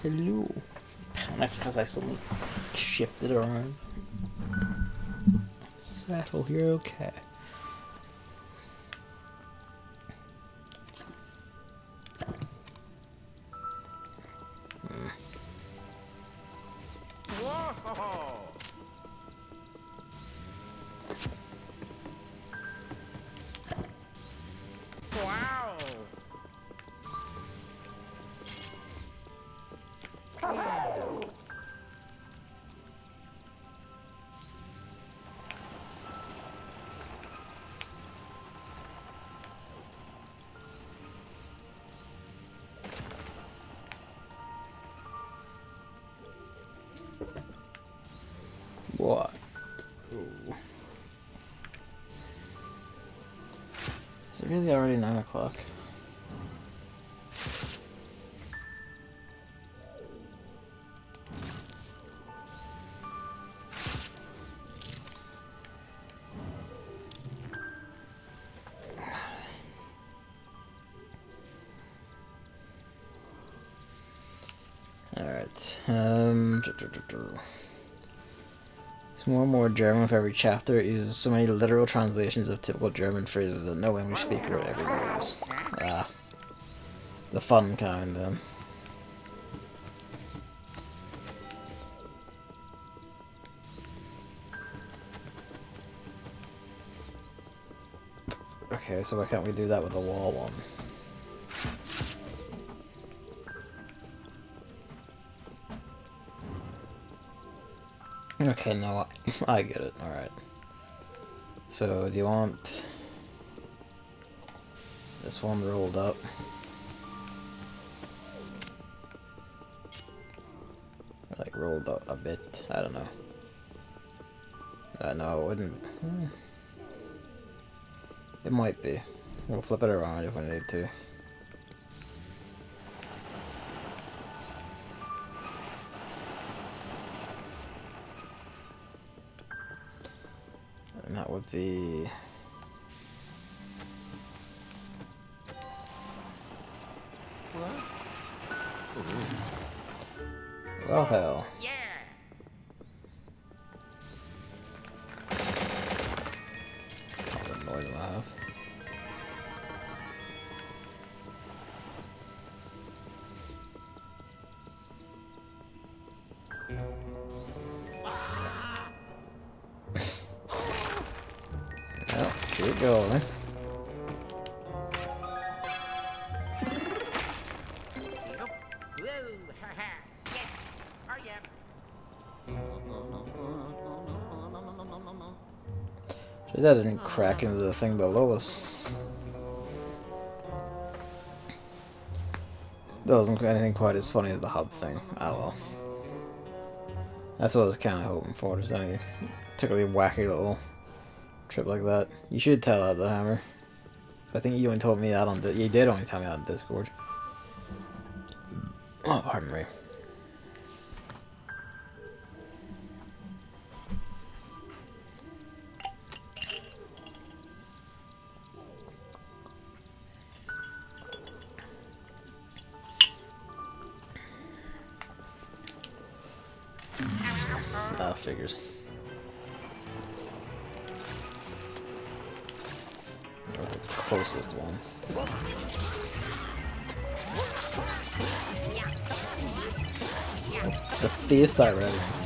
Hello. Panicked because I suddenly shifted around. Settle, you're okay. Whoa! Wow! What? Ooh. Is it really already 9 o'clock? Alright, it's more and more German with every chapter. It uses so many literal translations of typical German phrases that no English speaker would ever use. Ah. The fun kind, then. Okay, so why can't we do that with the wall ones? Okay, no, I get it. Alright. So, do you want this one rolled up? Or like rolled up a bit? I don't know. No, it wouldn't. It might be. We'll flip it around if we need to. And that would be... Well, hell. Yeah! That was a noise and a half. Well, keep going. Whoa! Haha! Yes! Hurry up! That didn't crack into the thing below us. That wasn't anything quite as funny as the hub thing. Ah well. That's what I was kind of hoping for, just any particularly wacky little trip like that. You should tell that the Hammer. I think you only told me that on you did only tell me that on Discord. Oh, pardon me. Figures. That was the closest one. The face that red one.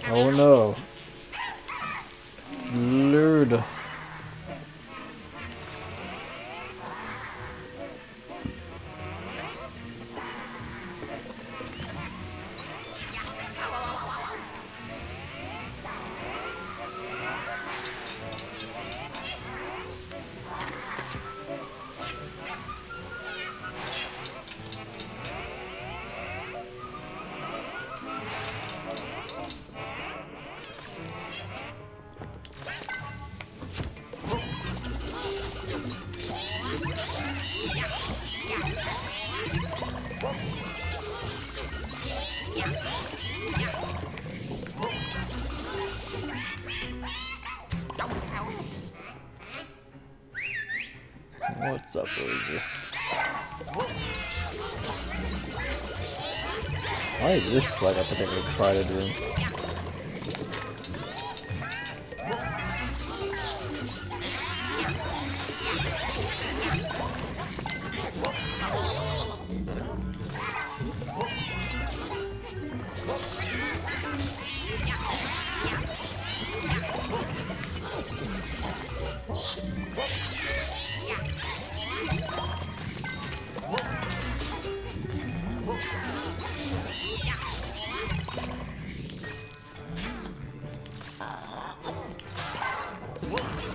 Oh no. It's lured. What's up, Luigi? Why is this like a particularly crowded room?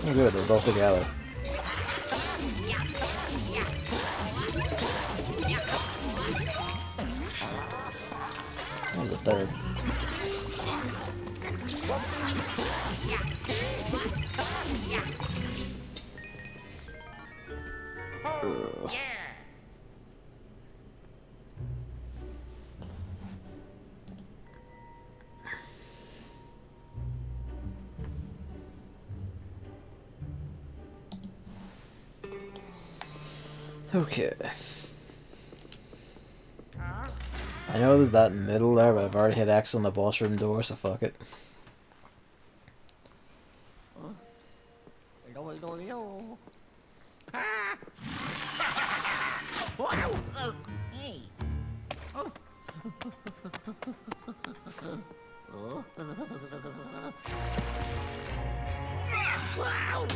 Oh, good, they're both together. That was a third. Ugh. Okay. I know there's that middle there, but I've already hit X on the boss room door, so fuck it. Hey. Wow.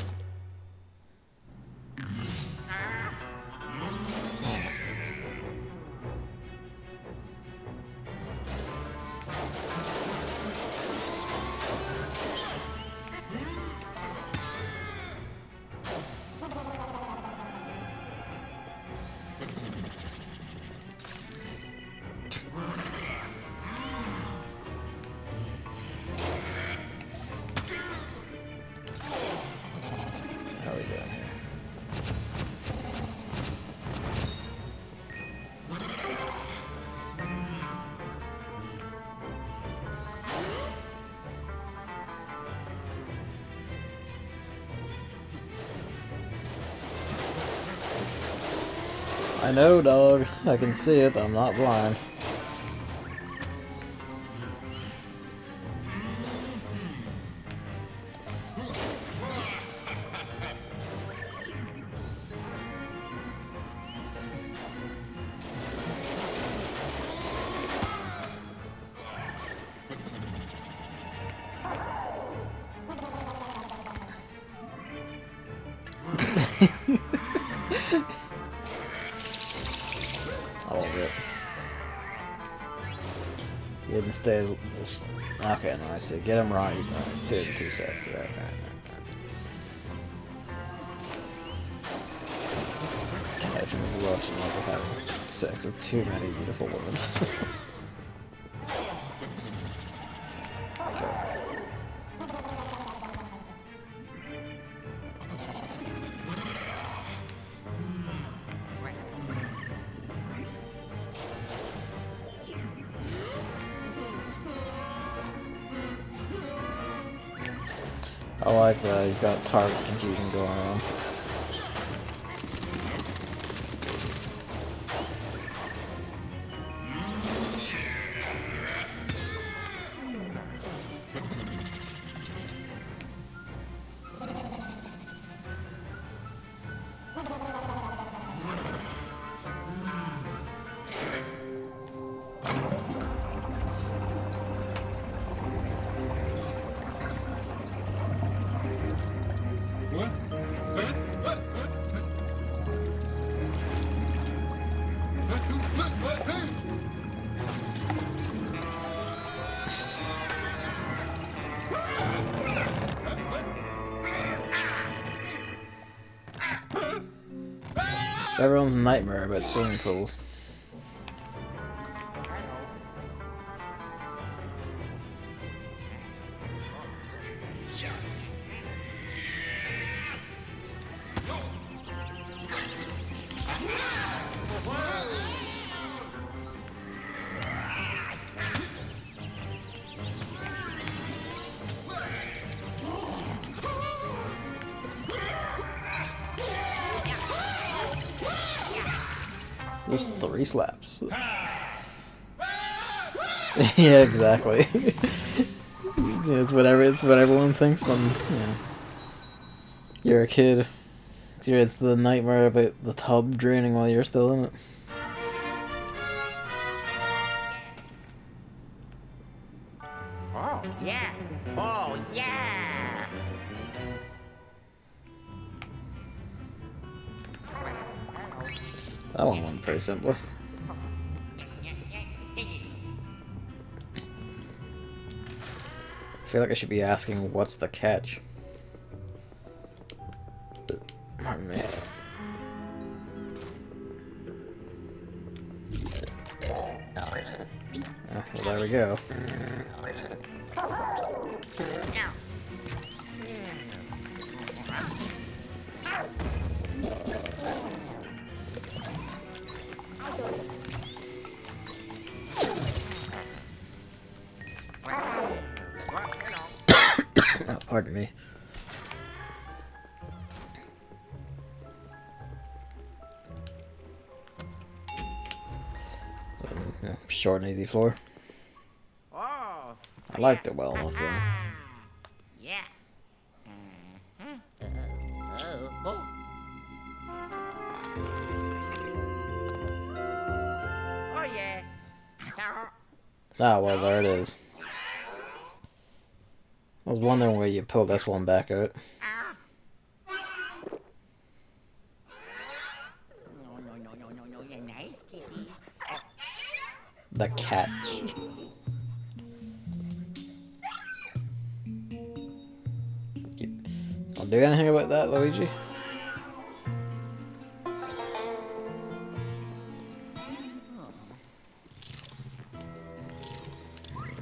How are we doing here? I know, dog. I can see it. I'm not blind. didn't stay as... Okay, no, I see. Get him right. Do it in 2 sets. Right. Typhon is watching like having sex with too many beautiful women. Okay. I like that he's got target confusion going on. It's everyone's nightmare about swimming pools. There's 3 slaps. Yeah, exactly. It's what everyone thinks when you're a kid. It's the nightmare about the tub draining while you're still in it. Oh, yeah. Oh, yeah. That one went pretty simple. I feel like I should be asking, what's the catch? Pardon me. Oh, well, there we go. Oh, pardon me. Short and easy floor. Oh. I liked it well enough though. Yeah. Oh. Oh, yeah. Ah, well, there it is. I was wondering where you pull this one back out. No, you're nice, kitty. The catch. Don't do anything about that, Luigi.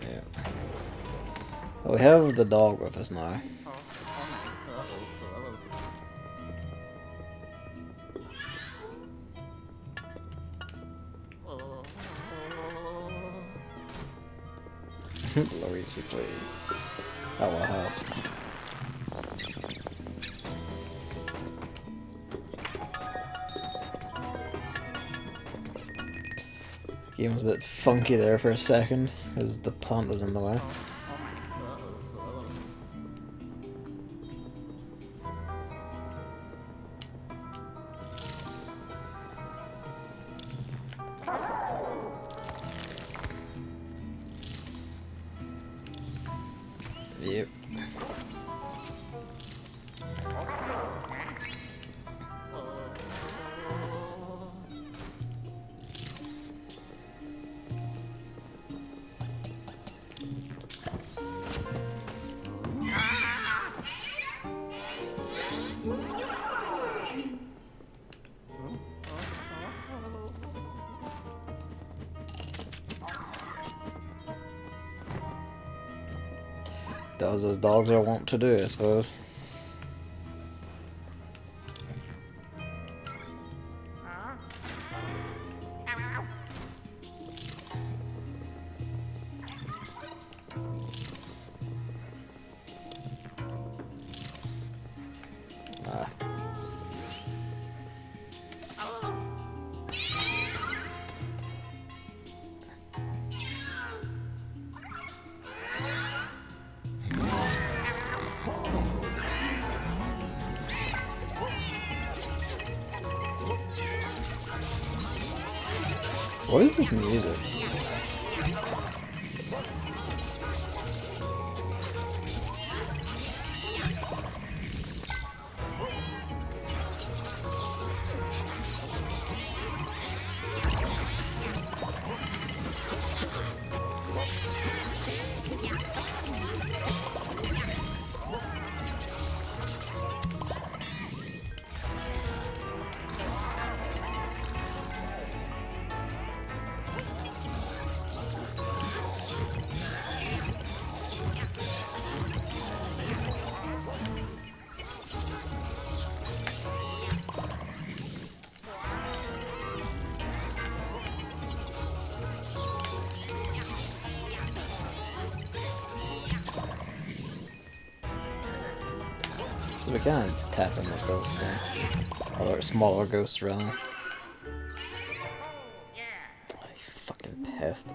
Yeah. Well, we have the dog with us now. Luigi, please. That will help. Game was a bit funky there for a second, as the plant was in the way. Yep. Does as dogs are wont to do, I suppose. Ah. What is this music? So we kind of tap in the ghost thing. Other smaller ghosts around. Oh, you fucking pest.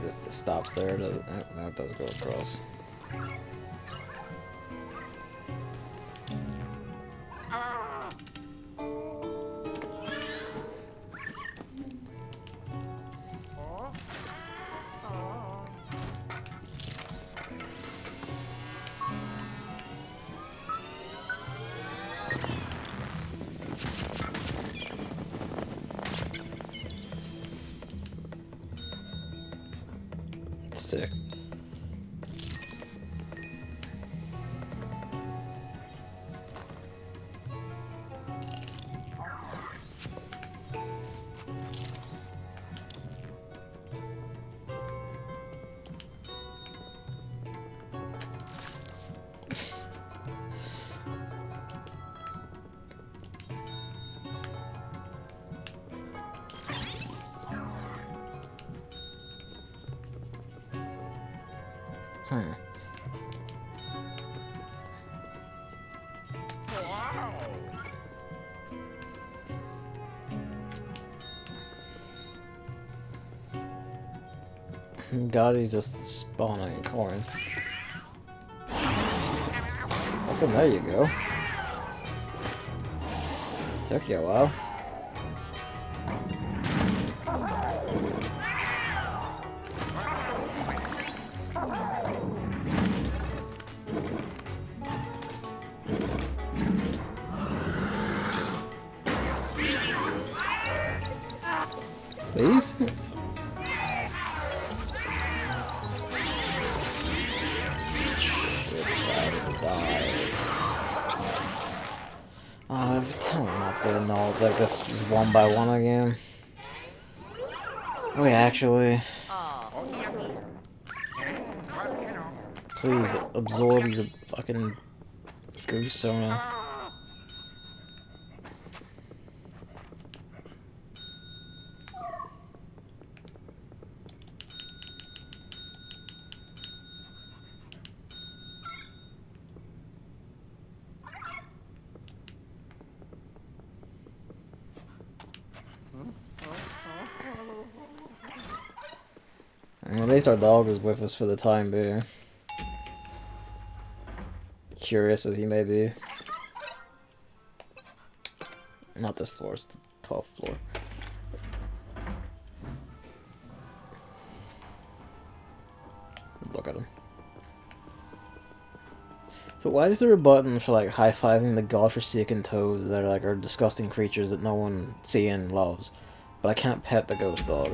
This stops there. Does it? No, it does go across. Sick. God, he's just spawning coins. Okay, there you go. Took you a while. These? I'm not doing all like this one by one again. Wait, actually, please absorb the fucking goose sona. At least our dog is with us for the time being. Curious as he may be. Not this floor, it's the 12th floor. Look at him. So why is there a button for like high-fiving the godforsaken toads that are disgusting creatures that no one seeing loves, but I can't pet the ghost dog?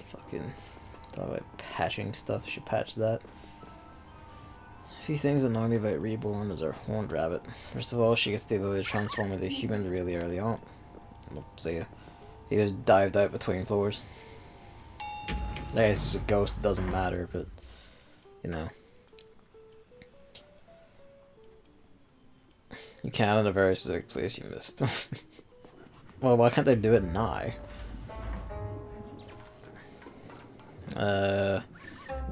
Fucking thought about patching stuff. Should patch that. A few things annoy me about Reborn is our horned rabbit. First of all, she gets the ability to transform into a human really early on. Well, see ya. He just dived out between floors. Yeah, it's just a ghost, it doesn't matter, but, you know. You can in a very specific place you missed. Well, why can't they do it now?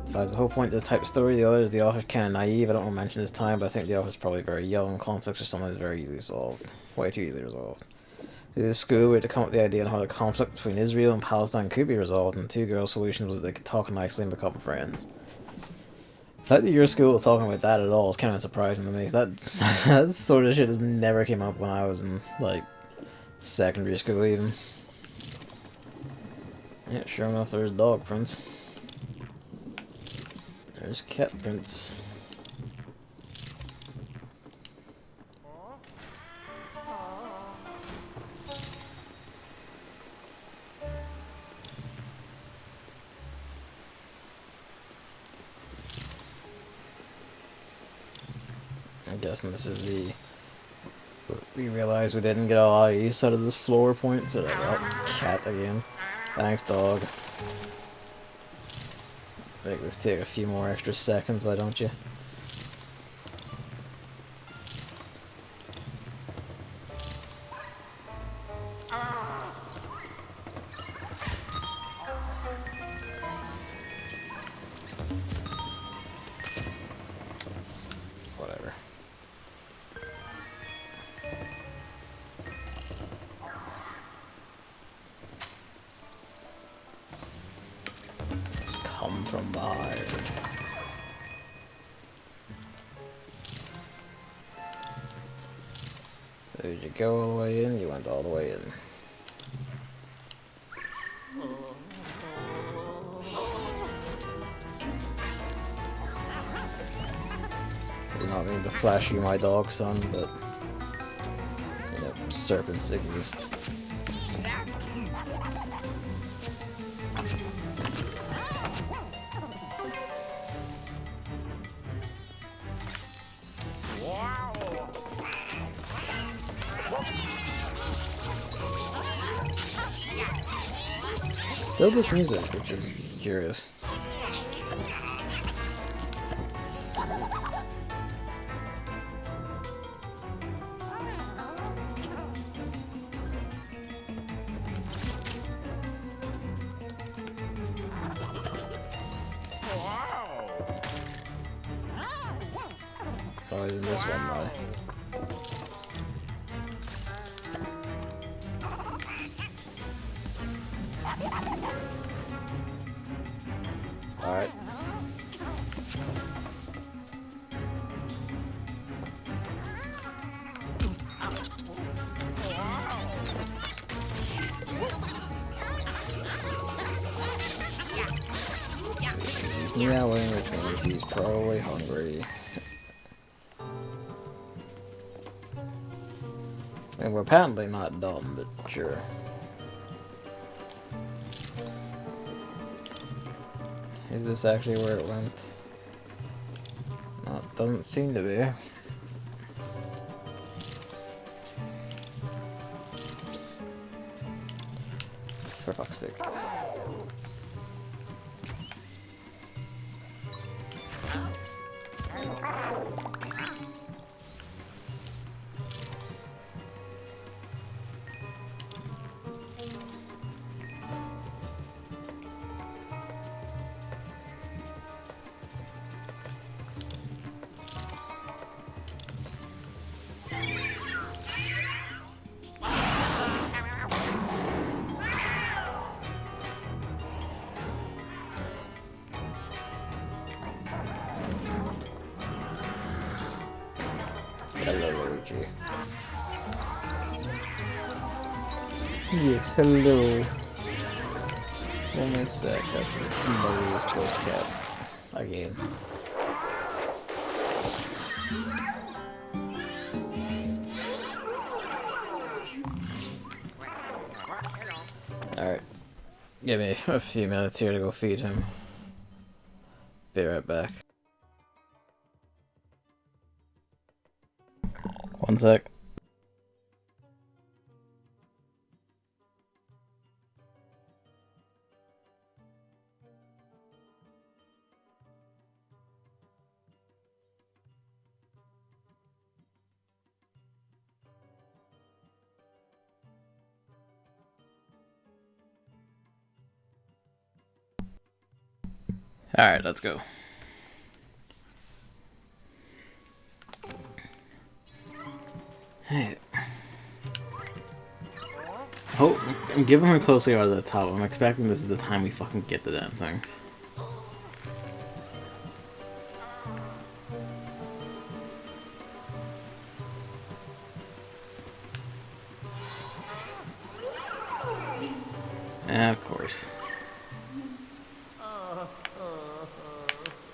If that's the whole point of this type of story, the other is the author's kind of naive. I don't want to mention this time, but I think the author's probably very young. Conflicts are sometimes very easily solved. Way too easily resolved. This school where to come up with the idea on how the conflict between Israel and Palestine could be resolved, and the two girls' solution was that they could talk nicely and become friends. The fact that your school was talking about that at all is kind of surprising to me. That sort of shit has never came up when I was in, like, secondary school even. Yeah, sure enough, there's dog prints. There's cat prints. I'm guessing this is the... We realized we didn't get a lot of use out of this floor point, so like, oh, cat again. Thanks, dog. Make this take a few more extra seconds, why don't you? Whatever. Just come from behind. So did you go all the way in? You went all the way in. I did not mean to flash you my dog, son, but you know, serpents exist. Still this music, which is curious. Always in this one, though. Alright. Meowing, which means he's probably hungry. And we're apparently not dumb, but sure. Is this actually where it went? No, it doesn't seem to be. For fuck's sake. Hello, Luigi. Yes, hello. One sec after Maria's close cat. Again. Alright. Give me a few minutes here to go feed him. Be right back. One sec. Alright, let's go. Hey. Oh, I'm giving her closely out of the top. I'm expecting this is the time we fucking get the damn thing. Of course.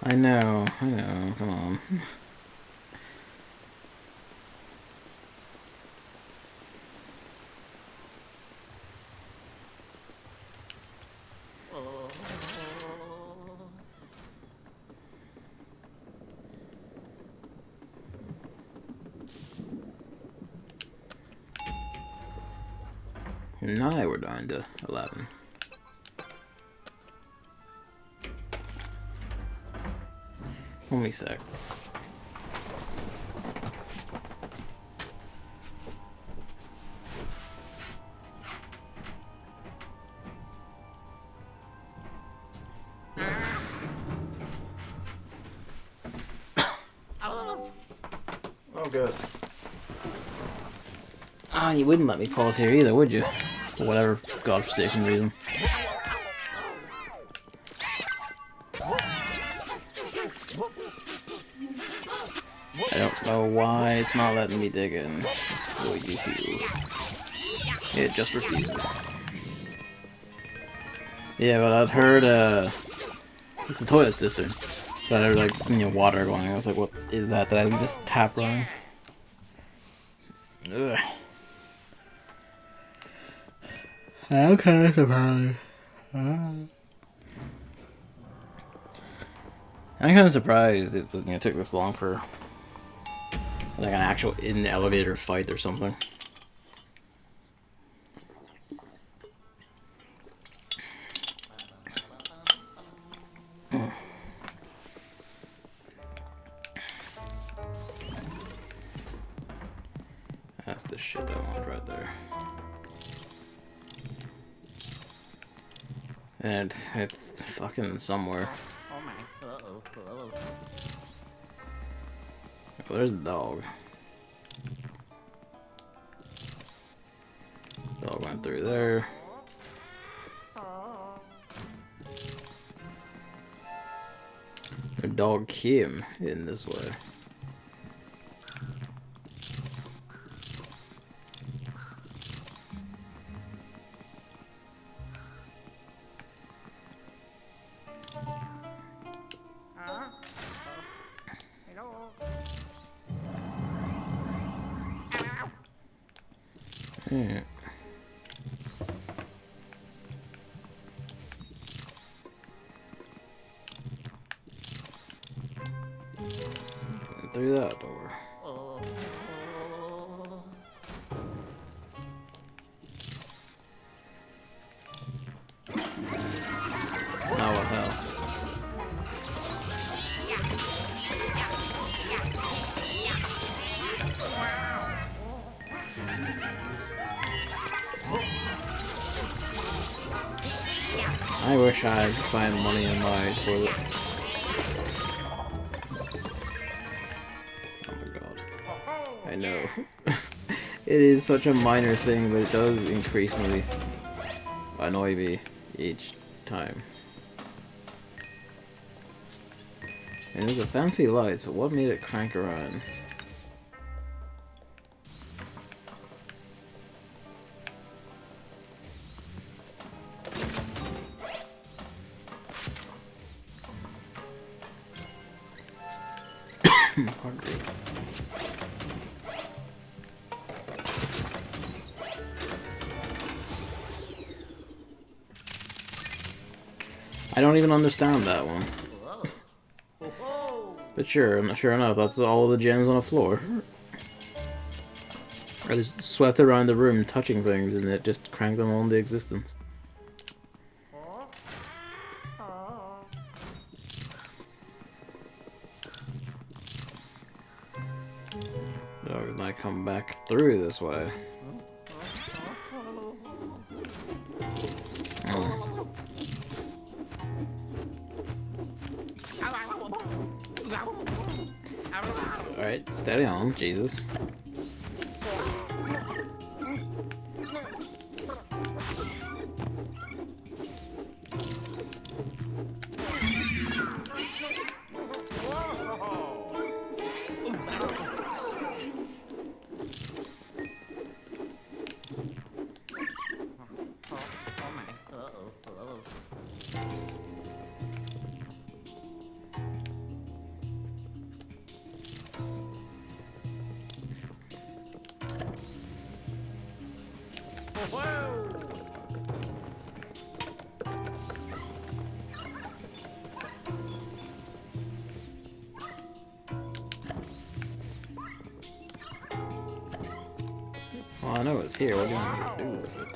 I know, come on. Now we're down to 11. Let me a sec. Oh, good. Ah, you wouldn't let me pause here either, would you? For whatever godforsaken reason. I don't know why it's not letting me dig in Luigi's heels. It just refuses. Yeah, but I'd heard, it's a toilet cistern. So I heard, like, you know, water going. I was like, what is that? Did I just tap wrong? Ugh. I'm kind of surprised. I'm kind of surprised it was, you know, took this long for like an actual in-elevator fight or something. That's the shit I want right there. And it's fucking somewhere. Oh my. Uh-oh. Uh-oh. Oh, there's the dog. Dog went through there. The dog came in this way. Yeah. Through that door. Now what hell? I wish I could find money in my toilet. Oh my god. I know. It is such a minor thing, but it does increasingly annoy me each time. And there's a fancy lights, but what made it crank around? I'm hungry. I don't even understand that one. But sure enough, that's all the gems on the floor. I just swept around the room touching things and it just cranked them all into existence. Oh, can I come back through this way? Oh. Alright, steady on, Jesus. Well, I know it's here. What do you want me to do with it?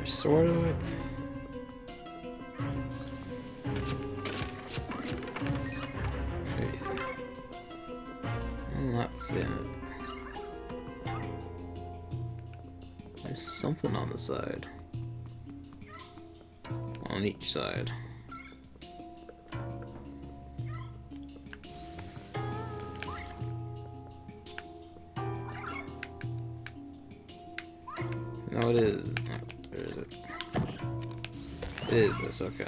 Sort of it. Okay. I'm not seeing it. There's something on the side. On each side. No, it is. Where is it? It is this, okay.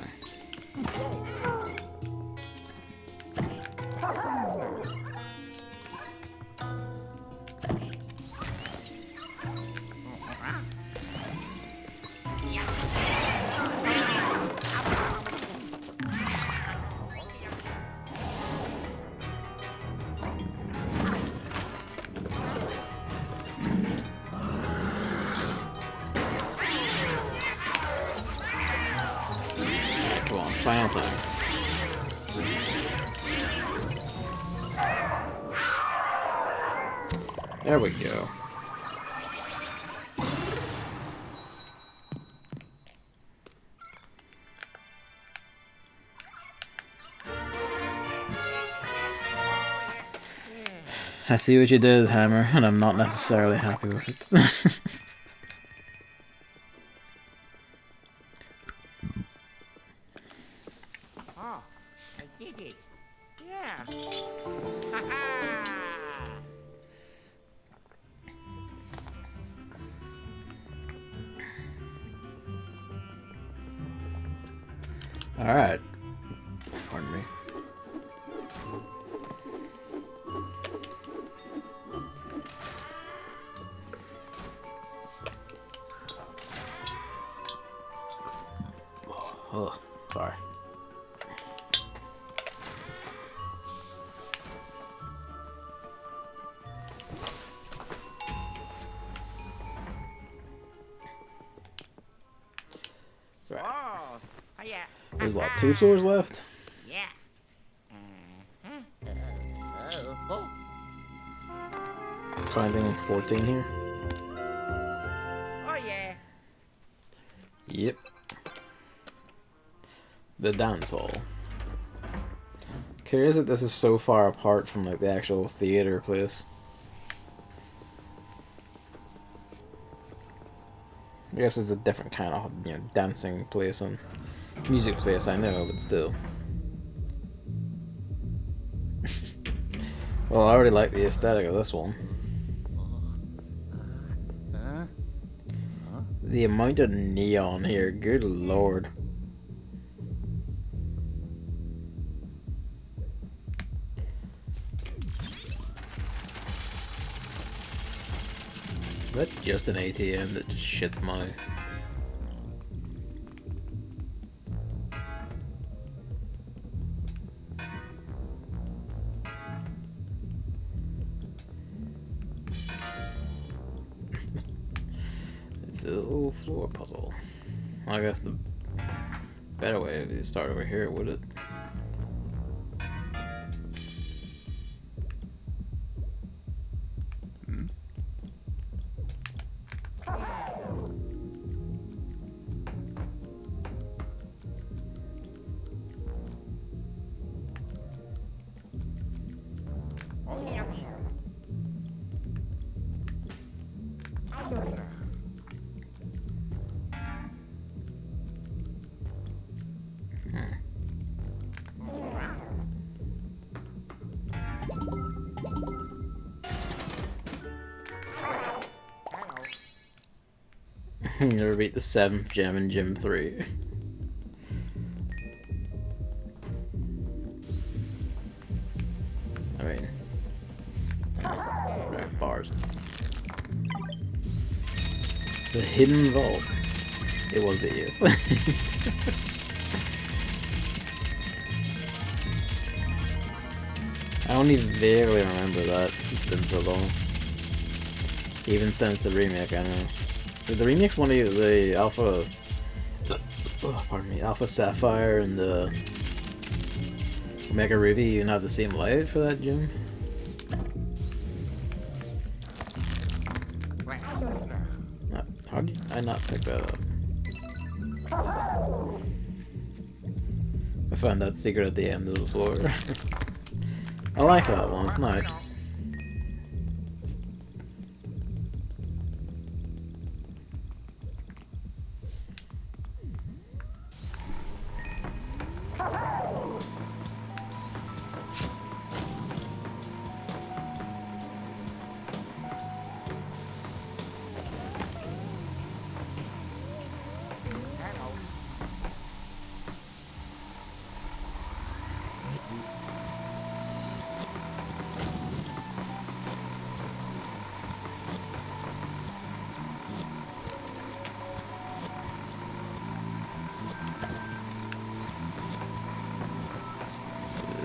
Final time. There we go. I see what you did, Hammer, and I'm not necessarily happy with it. Alright. Pardon me. Oh, sorry. Right. Oh, yeah. There's what, 2 floors left? Yeah. Oh. Finding 14 here? Oh, yeah. Yep. The dance hall. Curious that this is so far apart from like the actual theater place. I guess it's a different kind of, you know, dancing place and music place, I know, but still. Well, I already like the aesthetic of this one. The amount of neon here, good lord. Is that just an ATM that just shits money? It's a little floor puzzle. I guess the better way would be to start over here, would it? You never beat the 7th gem in Gym 3. I mean... right, bars. The hidden vault. It was the youth. I only vaguely remember that. It's been so long. Even since the remake, I know. Did the remake's one of the Alpha... oh, pardon me. Alpha Sapphire and the Omega Ruby even have the same light for that gym? How did I not pick that up? I found that secret at the end of the floor. I like that one, it's nice.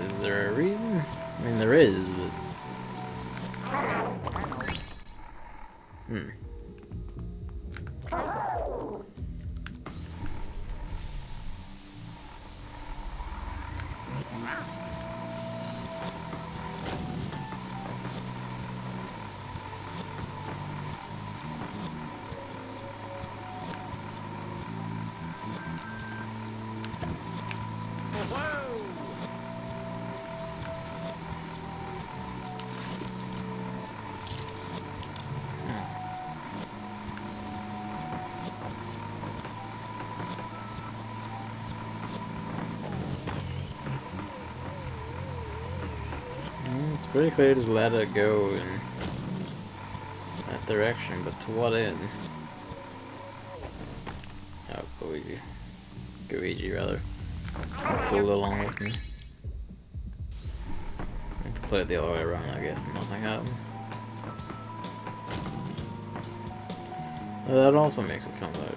Is there a reason? I mean, there is, but... It's pretty clear to just let it go in that direction, but to what end? Oh, Luigi. Luigi, rather. Pull along with me. I can play it the other way around, I guess, and nothing happens. That also makes it come out.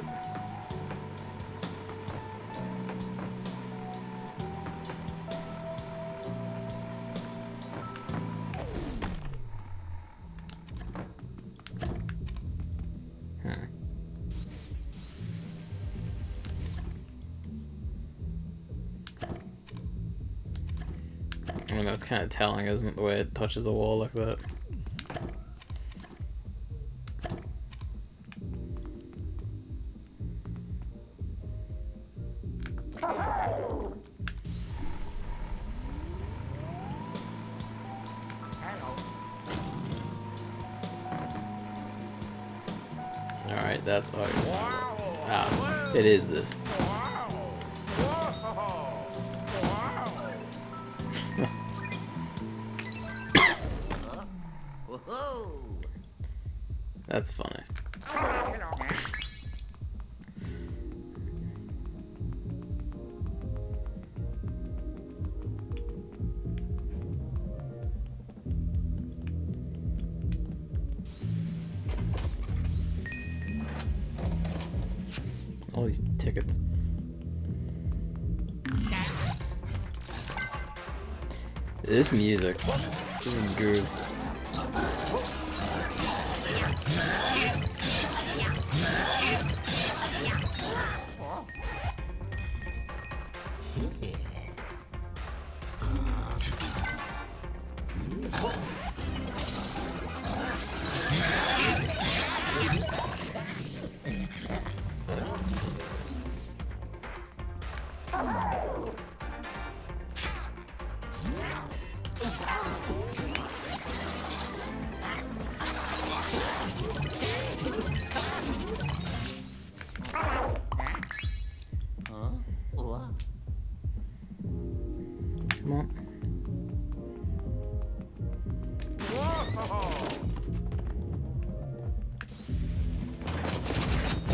I mean, that's kind of telling, isn't it, the way it touches the wall like that? Alright, that's alright. Ah, it is this. Whoa. That's funny. Hello. All these tickets. This music. This is good. What? Come on.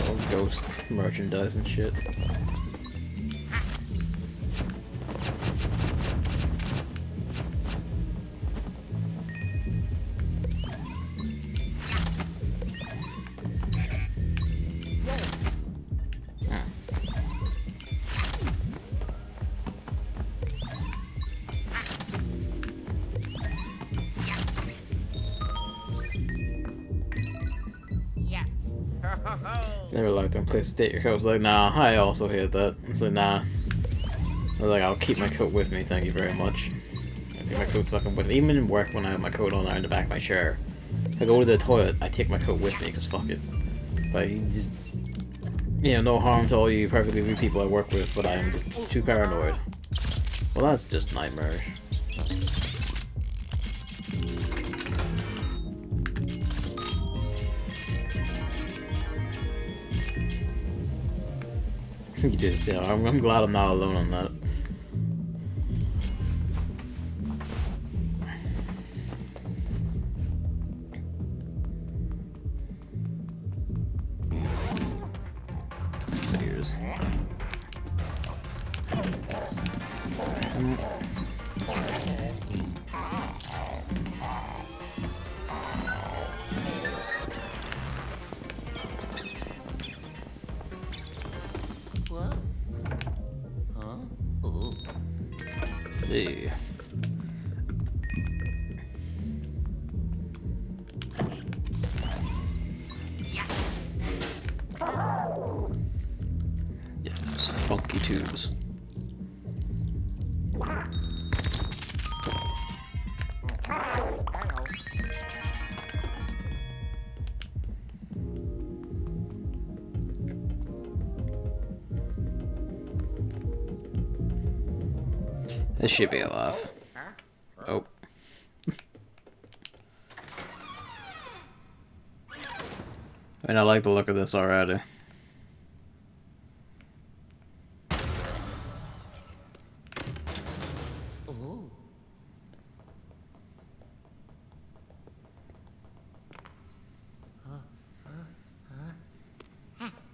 All ghost merchandise and shit. Yeah. Never liked them play state your coat. I was like, nah, I also hate that. It's like, nah. I was like, I'll keep my coat with me, thank you very much. I think my coat's fucking with me. Even in work when I have my coat on there in the back of my chair. If I go to the toilet, I take my coat with me, because fuck it. Like, just, you know, no harm to all you perfectly good people I work with, but I am just too paranoid. Well, that's just nightmarish. You did see, I'm glad I'm not alone on that. Figures. What? Huh? Oh. Hey. Yeah, those funky tubes. Hello. This should be a laugh. Oh. I mean, I like the look of this already. Oh.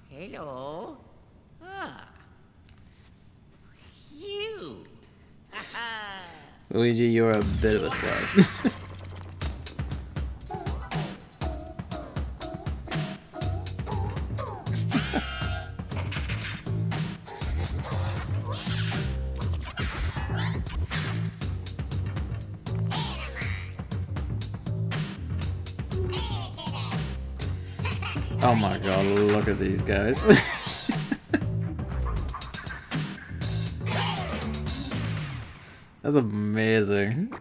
Hello. Ah. You. Luigi, you're a bit of a twat. Oh my god, look at these guys. That's amazing.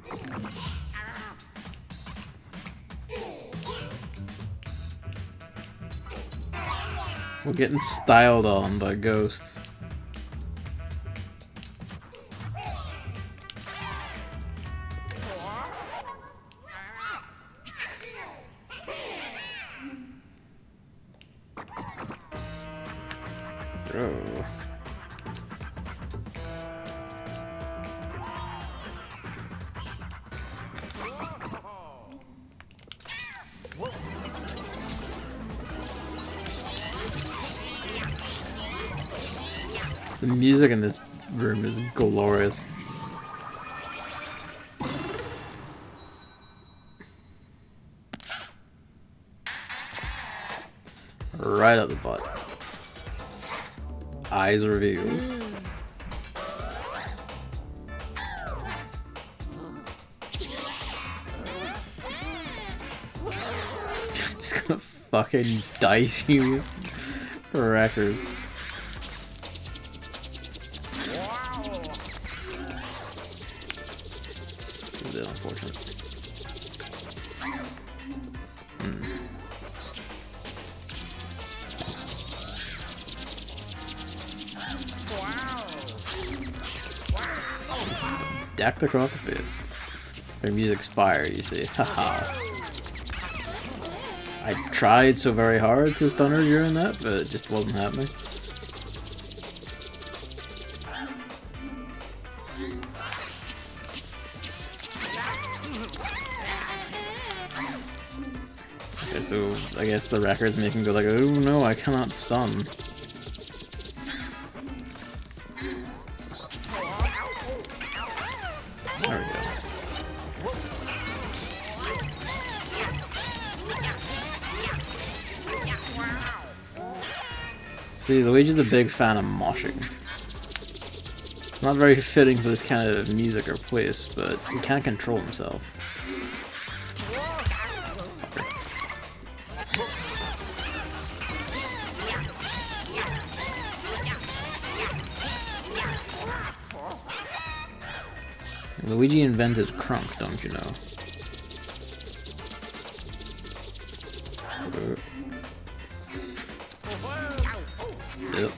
We're getting styled on by ghosts. Bro. The music in this room is glorious. Right at the butt. Eyes revealed. Just gonna fucking dice you with records. This is unfortunate. Decked across the face. Their music's fire, you see. Haha. I tried so very hard to stun her during that, but it just wasn't happening. Okay, so I guess the records make him go like, oh no, I cannot stun. There we go. See, Luigi's a big fan of moshing. It's not very fitting for this kind of music or place, but he can't control himself. Luigi invented crunk, don't you know? Yep.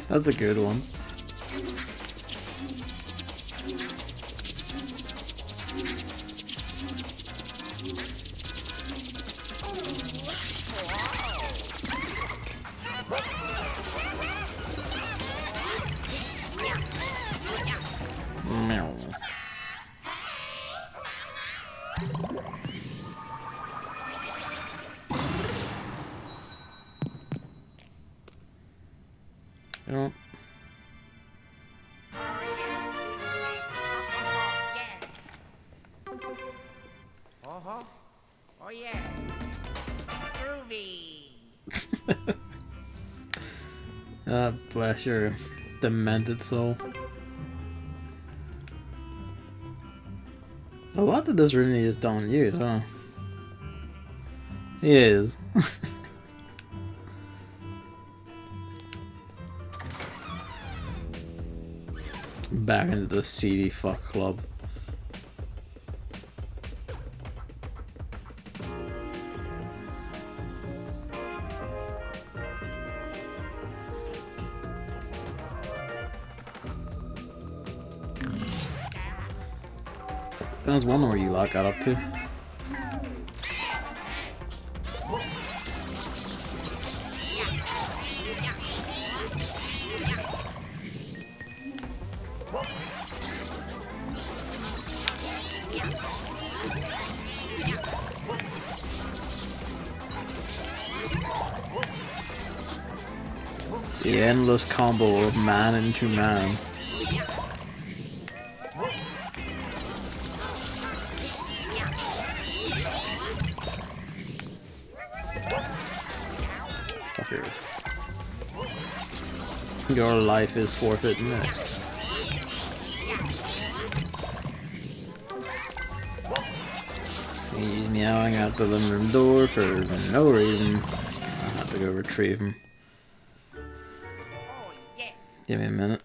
That's a good one. Meow. You know, Uh-huh. Oh yeah. Groovy. bless your demented soul. A lot of this room they just don't use, huh? He is. Back into the seedy fuck club. I was wondering where you lot got up to. The endless combo of man into man. Fucker. Your life is forfeit next. He's meowing out the living room door for no reason. I'll have to go retrieve him. Oh yes. Give me a minute.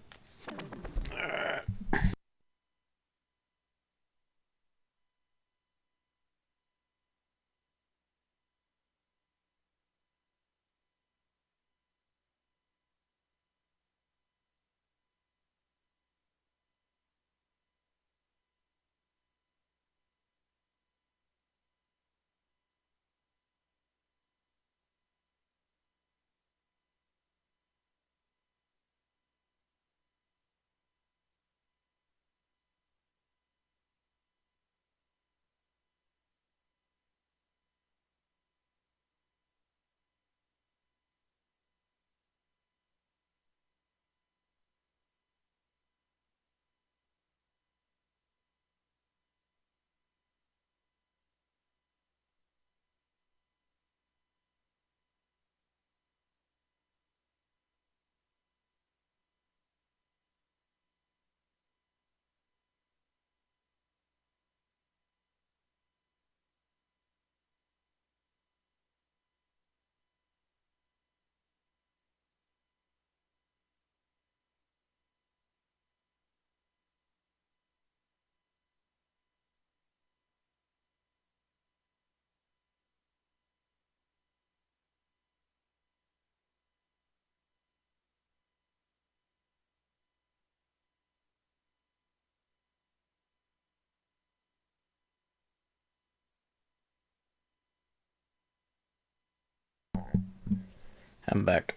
I'm back.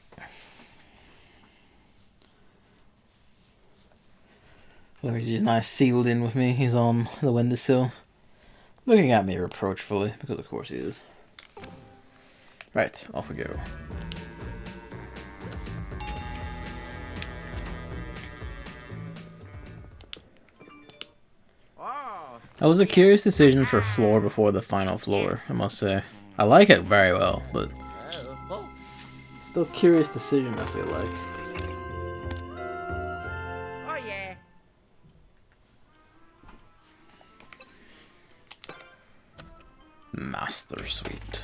Luigi's nice sealed in with me. He's on the windowsill, looking at me reproachfully, because of course he is. Right, off we go. Oh, That was a curious decision for floor before the final floor, I must say. I like it very well, but still curious decision, I feel like. oh yeah. Master Suite.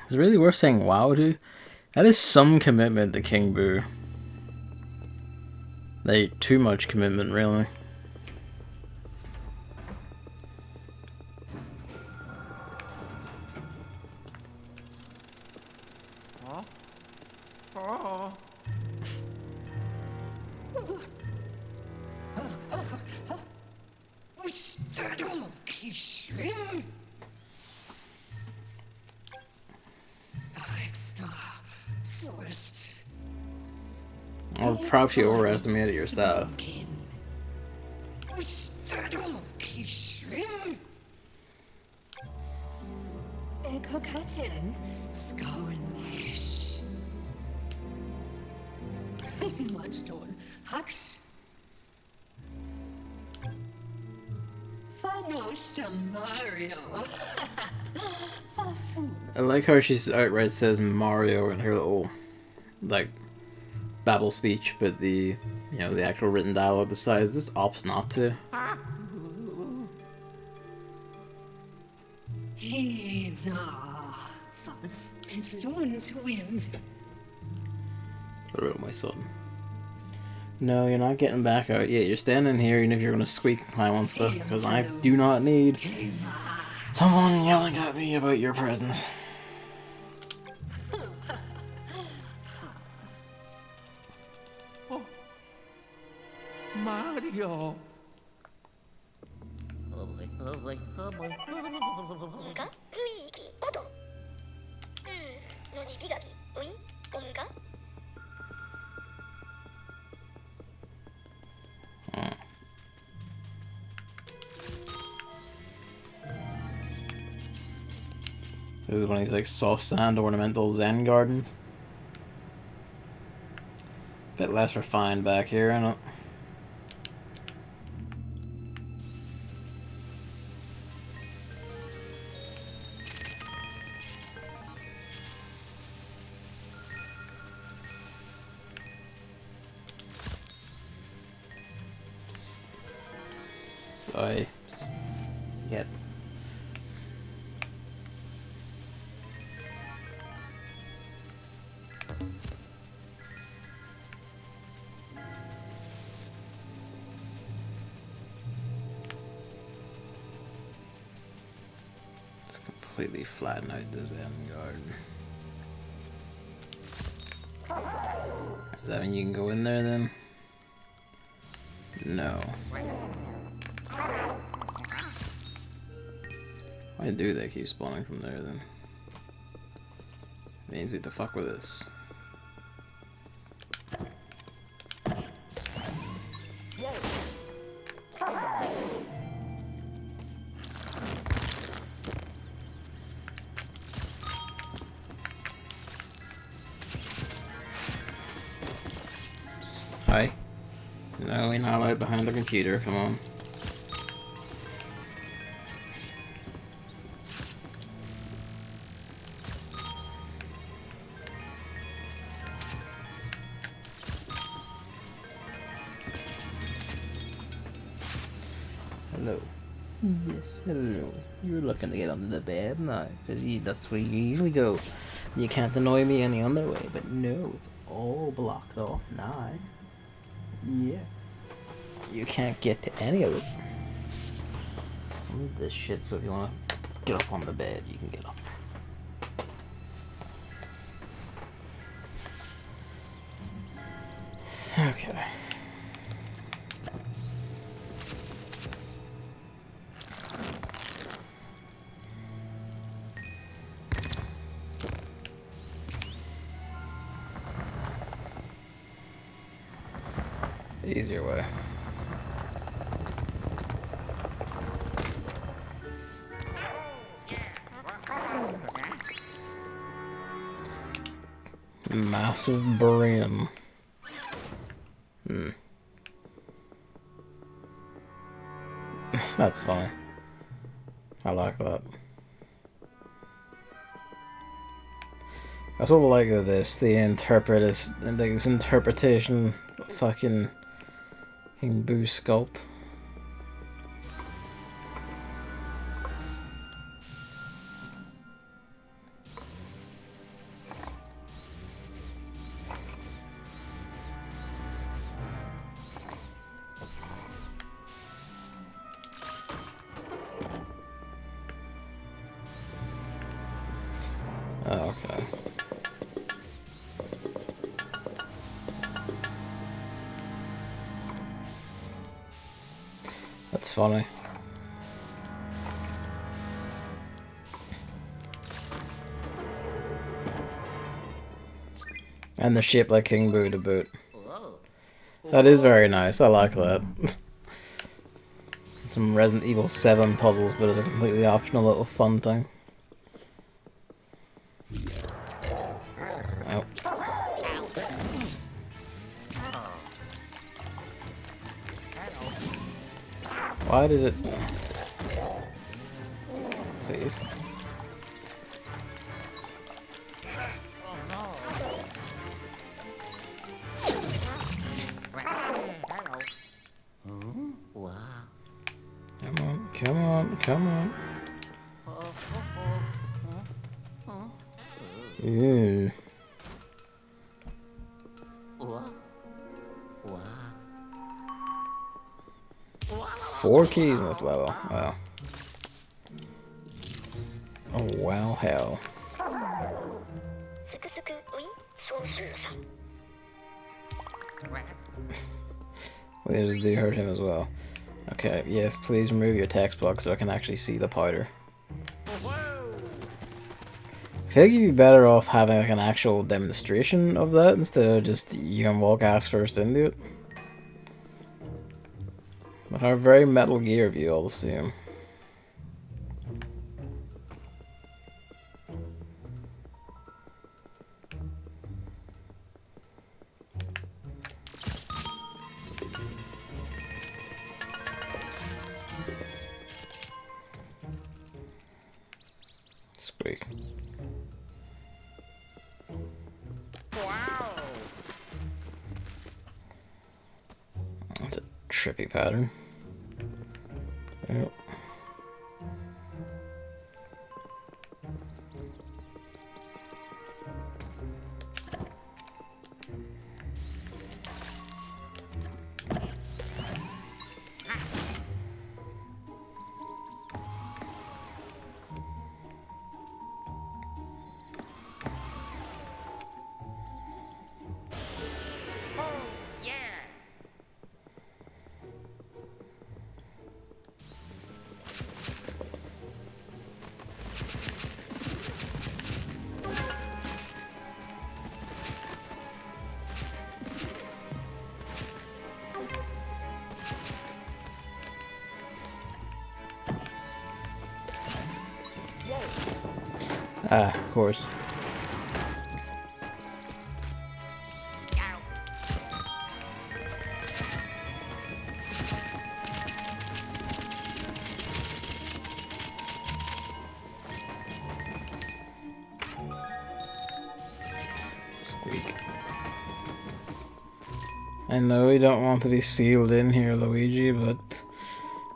Is it really worth saying wow to? That is some commitment to King Boo. Like, too much commitment, really. Oh. I'm proud you overestimated your staff. I like how she outright says Mario in her little, like, babble speech, but the, you know, the actual written dialogue decides this opts not to. What about my son? No, you're not getting back out yet. You're standing here even if you're gonna squeak and climb on stuff, because I do not need someone yelling at me about your presence. Mario. 뭔가? 루이기 나도. 너니 비가기 우이 뭔가? This is one of these like soft sand ornamental Zen gardens. Bit less refined back here, I know. I get. Let's completely flatten out this end garden. Does that mean you can go in there then? No. Why do they keep spawning from there then? Means we have to fuck with this. Hi. No, we're not allowed behind the computer, come on. Hello. Yes, hello. You're looking to get under the bed now, because that's where you usually go. You can't annoy me any other way, but no, it's all blocked off now. Yeah. You can't get to any of it. I need this shit, so if you want to get up on the bed, you can get up. Okay. Easier way. Massive brain. That's funny. I like that. I sort of like this, the this interpretation of fucking Boo sculpt. Oh, okay. That's funny. And they're shaped like King Boo to boot. That is very nice, I like that. Some Resident Evil 7 puzzles, but it's a completely optional little fun thing. Oh. Why did it... Please. Come on, come on, come on. Ew. 4 keys in this level. Wow. Oh wow, hell. Lasers do hurt him as well. Okay, yes, please remove your text box so I can actually see the powder. I feel like you'd be better off having like an actual demonstration of that instead of just you can walk ass first into it. But a very Metal Gear view all the same. Squeak. Wow. That's a trippy pattern. Yep. Ah, of course. Squeak. I know you don't want to be sealed in here, Luigi, but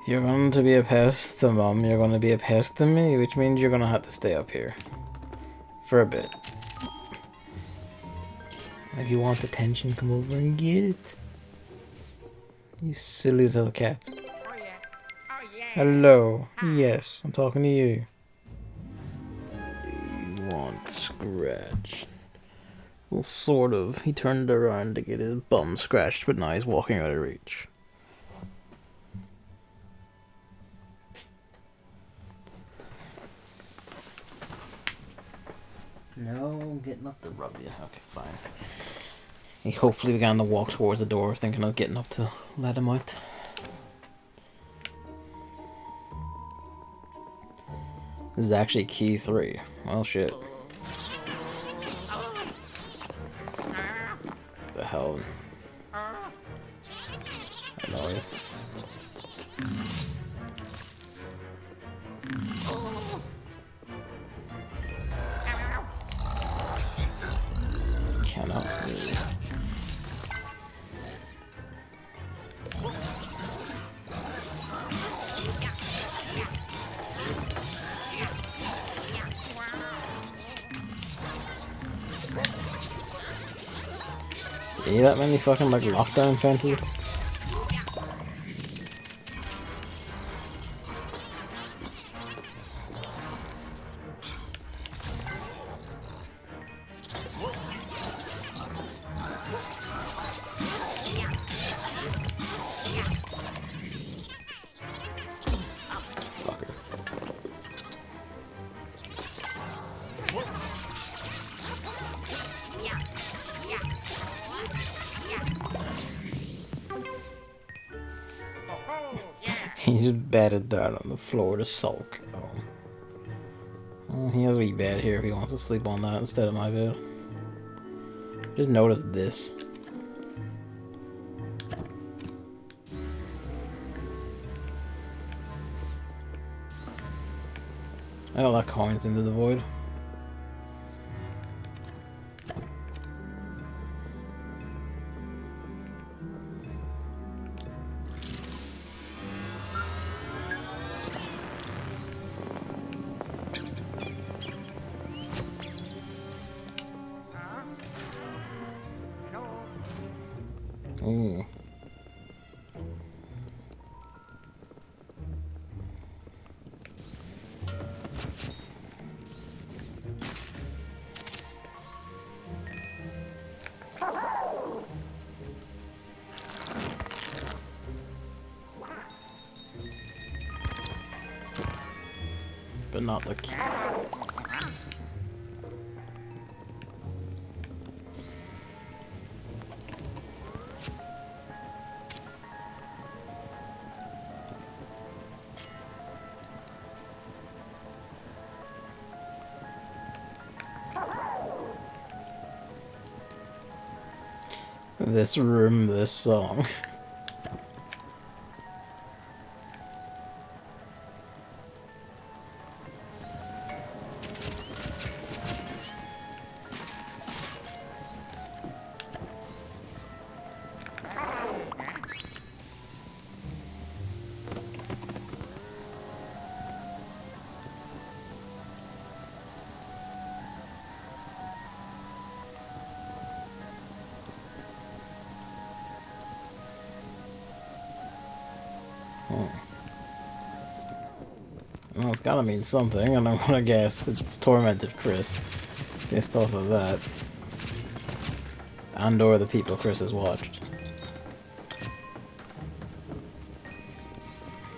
You're going to be a pest to Mom, you're going to be a pest to me, which means you're going to have to stay up here. For a bit. If you want attention, come over and get it. You silly little cat. Oh yeah. Oh yeah. Hello. Yes, I'm talking to you. You want scratch? Well, sort of. He turned around to get his bum scratched, but now he's walking out of reach. No, getting up to rub you. Okay, fine. He hopefully began to walk towards the door, thinking I was getting up to let him out. This is actually key 3. Well, shit. What the hell? That noise. Cannot move. See that many fucking like lockdown fences? He just bedded down on the floor to sulk. Oh. Well, he has a wee bed here if he wants to sleep on that instead of my bed. Just notice this. Oh, that coin's into the void. Ooh. But not the key. This room, this song. Well, it's gotta mean something, and I'm gonna guess it's tormented Chris. Based off of that. And or the people Chris has watched.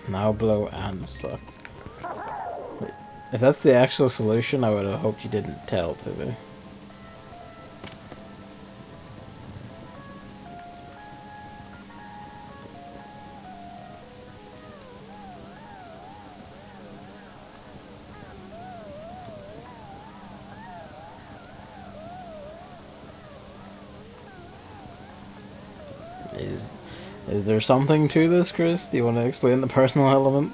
Now blow and suck. If that's the actual solution, I would have hoped you didn't tell to me. Is there something to this, Chris? Do you want to explain the personal element?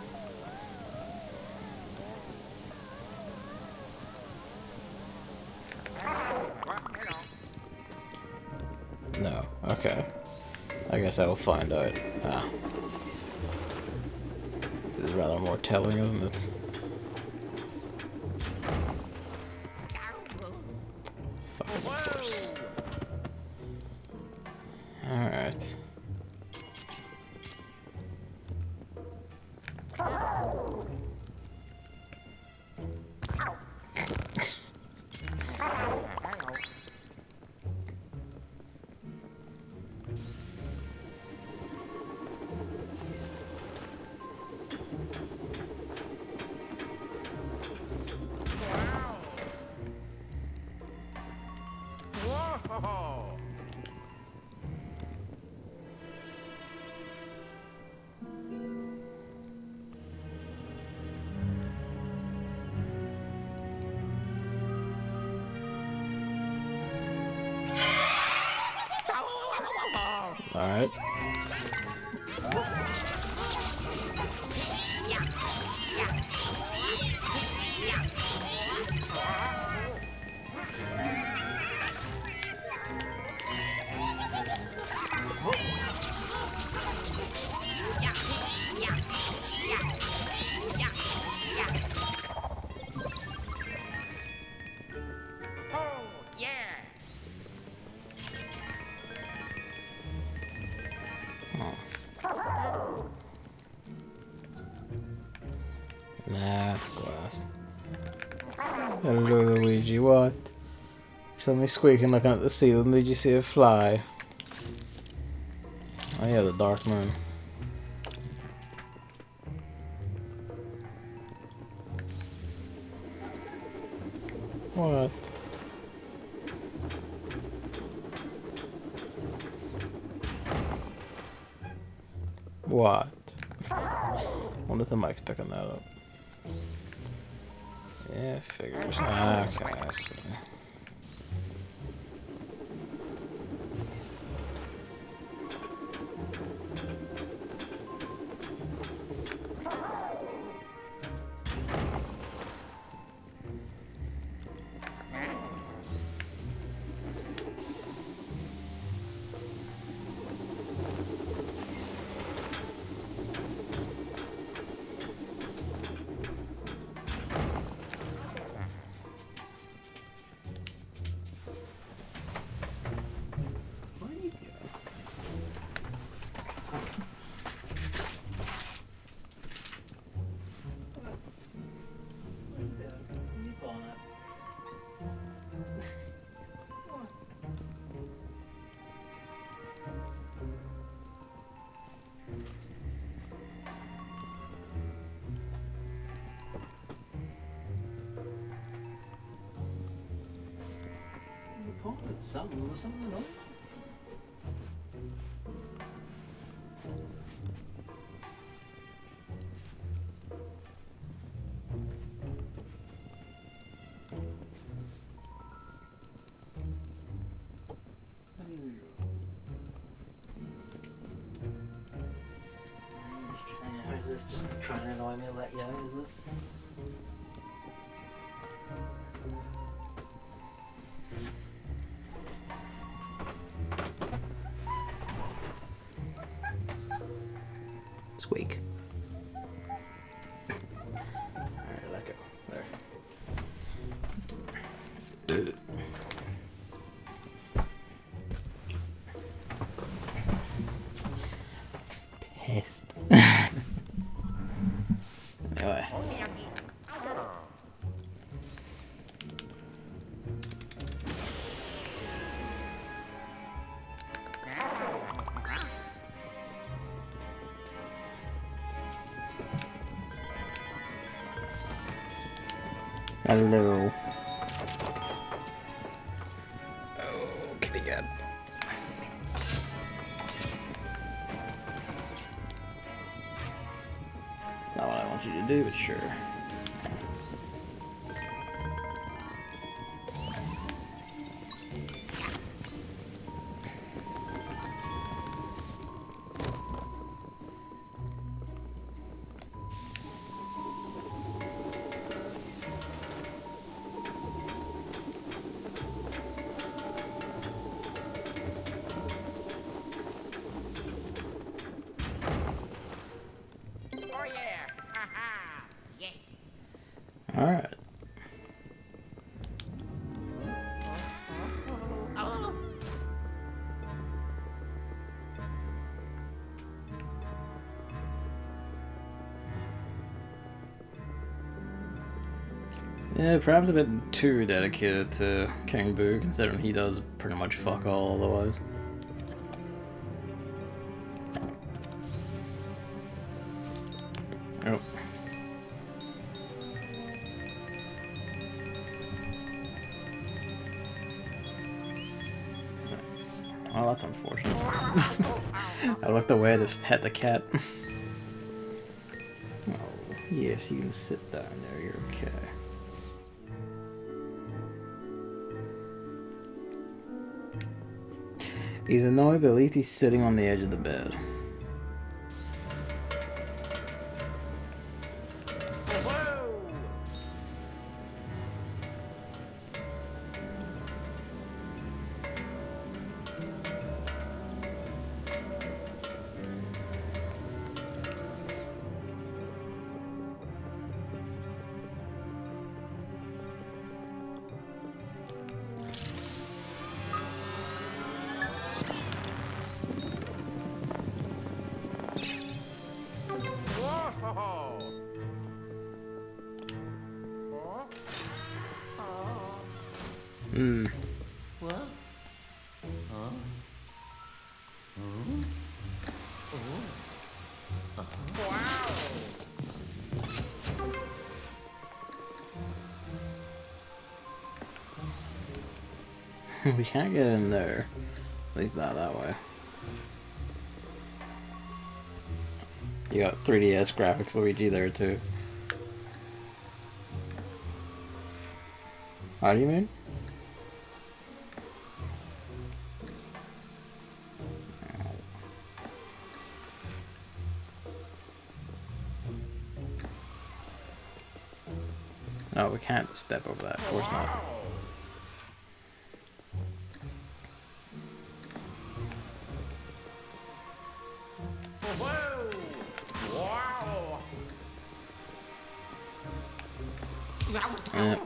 No. Okay. I guess I will find out. Ah. rather more telling, isn't it? Fucking of course. Alright. Alright. Oh, yeah. That's glass. Hello, Luigi. What? Suddenly squeaking, looking at the ceiling. Did you see a fly? Oh yeah, the dark moon. What? What? Wonder if the mic's picking that up. Yeah, figures. Okay, I see. Something on. Is this just trying to annoy me like yeah, is it? Squeak. Alright, let go. There. Pissed. Anyway. Hello. Oh, kitty cat. Not what I want you to do, but sure. Oh, yeah. Alright. Yeah, perhaps a bit too dedicated to King Boo, considering he does pretty much fuck all otherwise. Oh. Oh, that's unfortunate. I looked away to pet the cat. Oh, yes, you can sit down there, you're okay. He's annoyed, but at least he's sitting on the edge of the bed. Hmm. What? Huh? We can't get in there. At least not that way. You got 3DS graphics Luigi there too. How do you mean? No, we can't step over that. Of course not.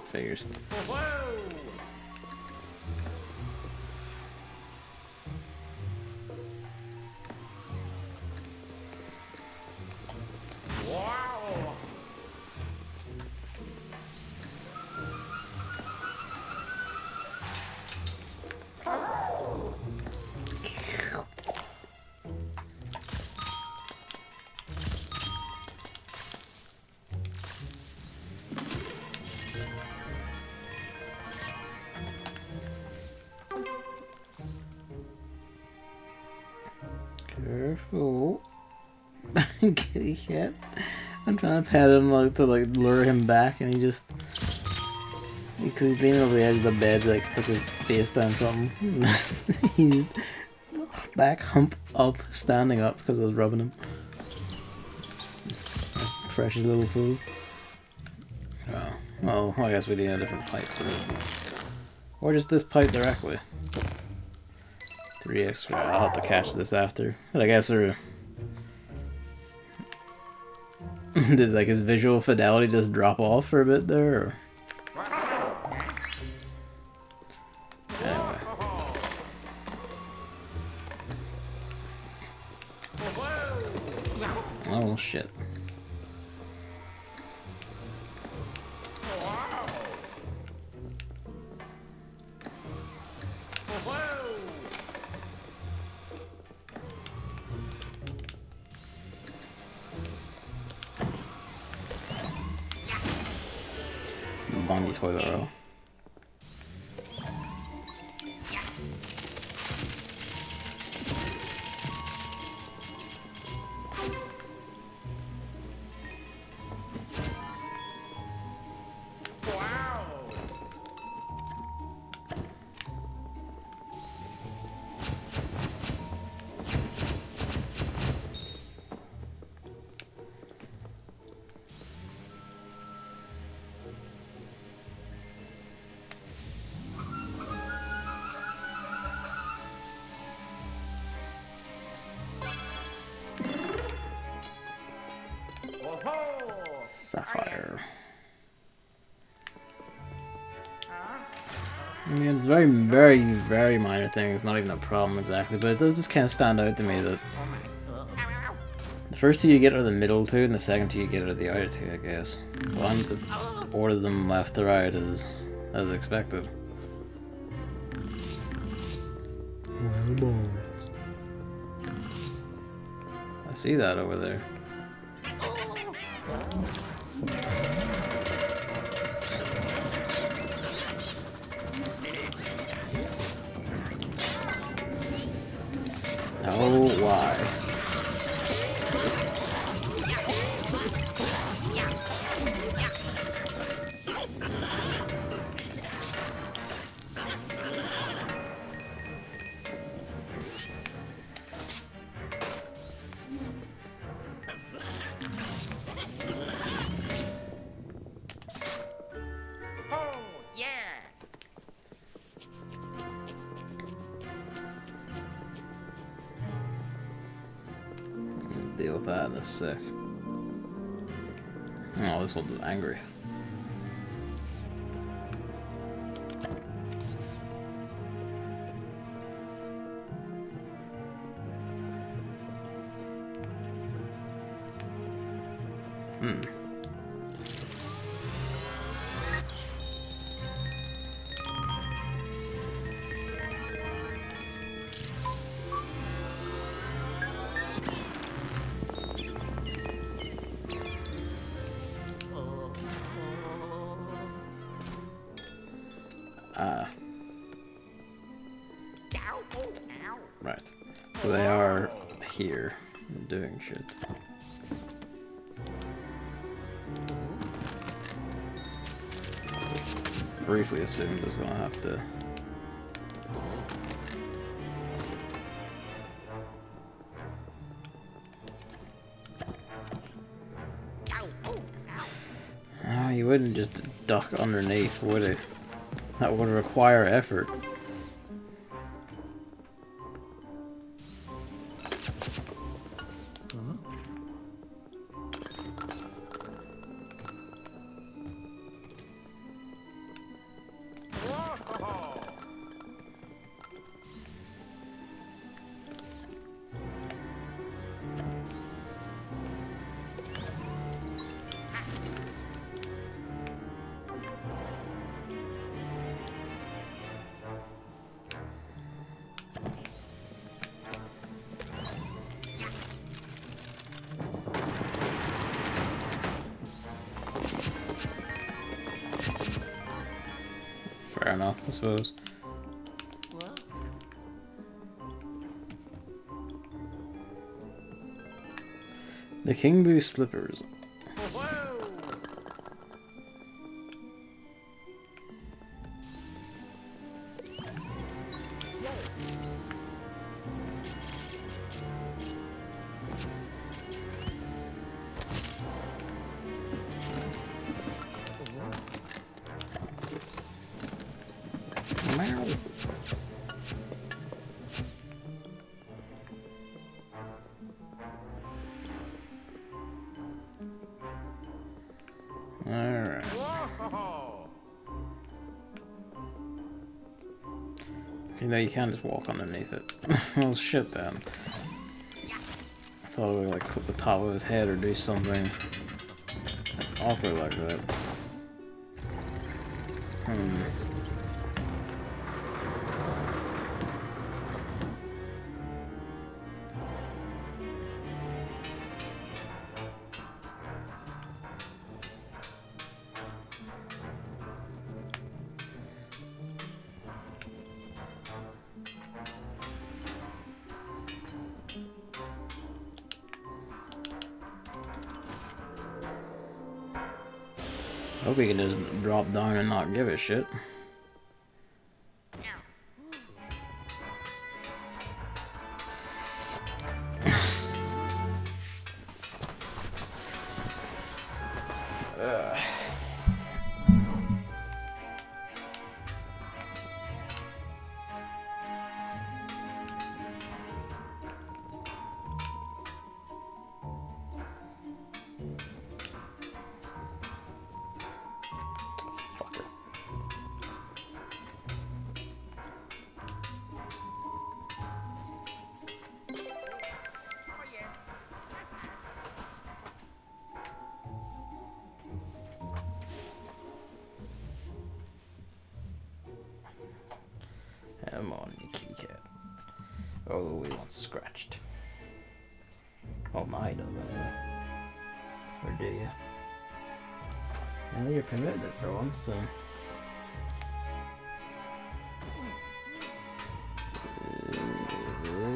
Figures. Careful. Kitty cat. I'm trying to pet him like to lure him back, and he just because he's leaning over the edge of the bed, like stick his face down something. He's back hump up, standing up because I was rubbing him. Precious little fool. Oh, well, I guess we need a different pipe for this, or just this pipe directly. 3 extra. I'll have to catch this after. But I guess they're. Did like his visual fidelity just drop off for a bit there? Or? Anyway. Oh shit. Bondy toilet roll. I mean, it's very, very, very minor things, not even a problem exactly, but it does just kind of stand out to me that the first two you get are the middle two, and the second two you get are the outer two, I guess. Well, I'm just order them left to right as expected. Well, boy. I see that over there. Oh, why? Deal with that in a sec. Oh, this one's angry. Right. So they are here doing shit. Briefly assumed I was gonna have to. Ah, you wouldn't just duck underneath, would it? That would require effort. Fair enough, I suppose. What? The King Boo slippers. Alright. You know, you can't just walk underneath it. Well, shit then. I thought I would like clip the top of his head or do something awkward like that. Hope he can just drop down and not give a shit. Come on, you kitty cat. Oh, we want scratched. Oh, my doesn't. Or do you? Well, you're permitted it for once, so.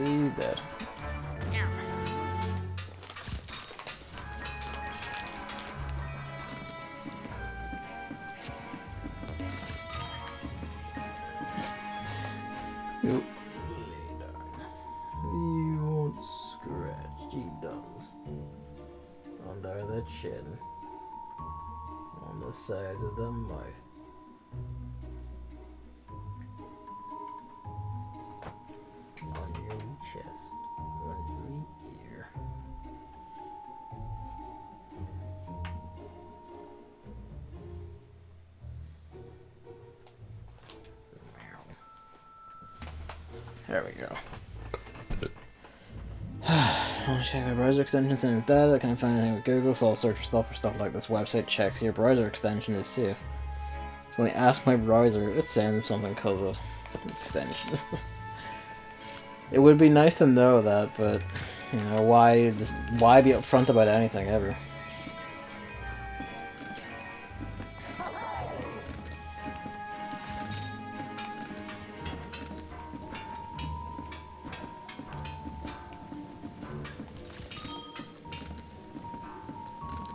He's dead. Nope. You won't scratch, he does. Under the chin. On the sides of the mouth. On your chest. On your ear. There we go. I want to check my browser extension since it's dead. I can't find anything with Google, so I'll search for stuff like this website checks your browser extension is safe. So when I ask my browser, it sends something because of extension. It would be nice to know that, but you know, why be upfront about anything ever?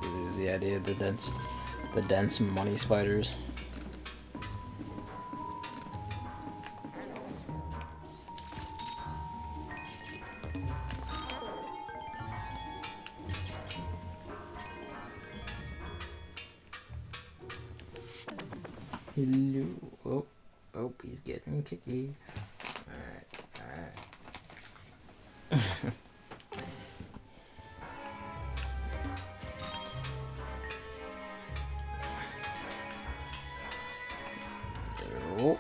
This is the idea of the dense money spiders. Hello. Oh, oh, he's getting kicky. Alright, alright. Oh.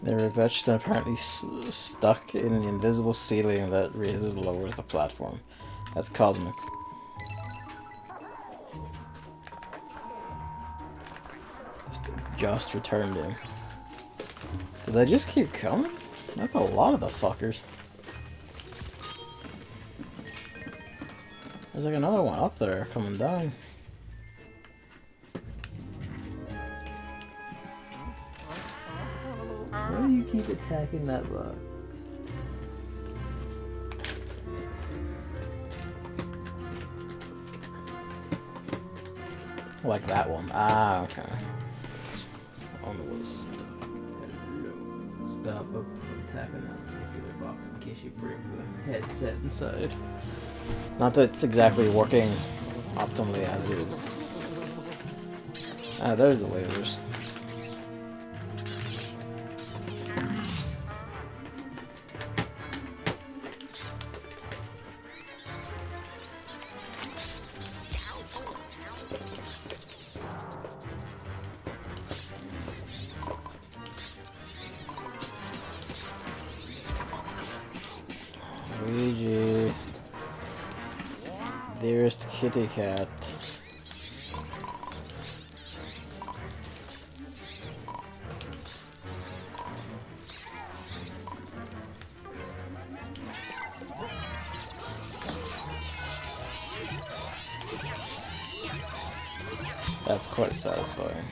They were vetched and apparently stuck in the invisible ceiling that raises and lowers the platform. That's cosmic. Just returned in. Did they just keep coming? That's a lot of the fuckers. There's like another one up there coming down. Why do you keep attacking that box? Like that one. Ah, okay. On the list. Stop up attacking that particular box in case you break the headset inside. Not that it's exactly working optimally as is. Ah, there's the waivers. Luigi, dearest kitty cat. That's quite satisfying.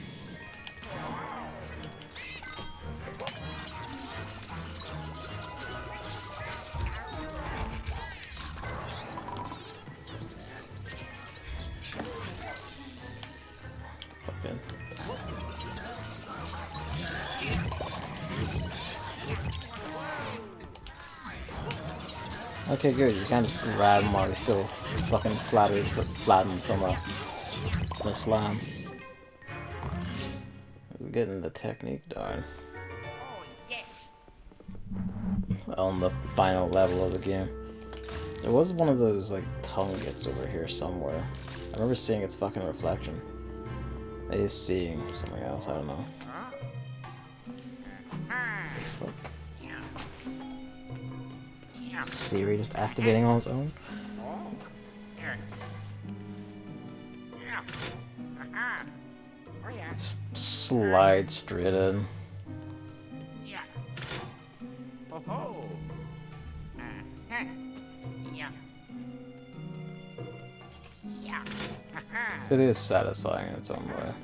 Okay, good. You can't just grab him while he's still fucking flattened from a slam. Getting the technique down. On the final level of the game. There was one of those, like, tongue bits over here somewhere. I remember seeing its fucking reflection. He's seeing something else, I don't know. Siri just activating on its own? Slide straight in. It is satisfying in its own way.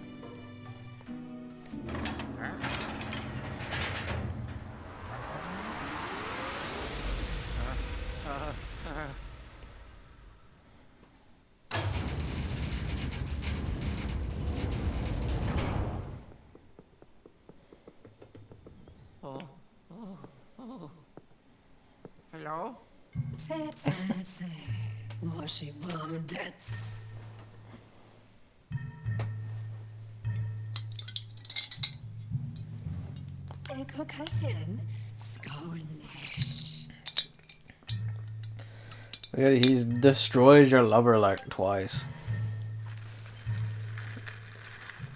Hello? Sätze, washi bomdets. Eko katen, skålnish. He's destroyed your lover like twice.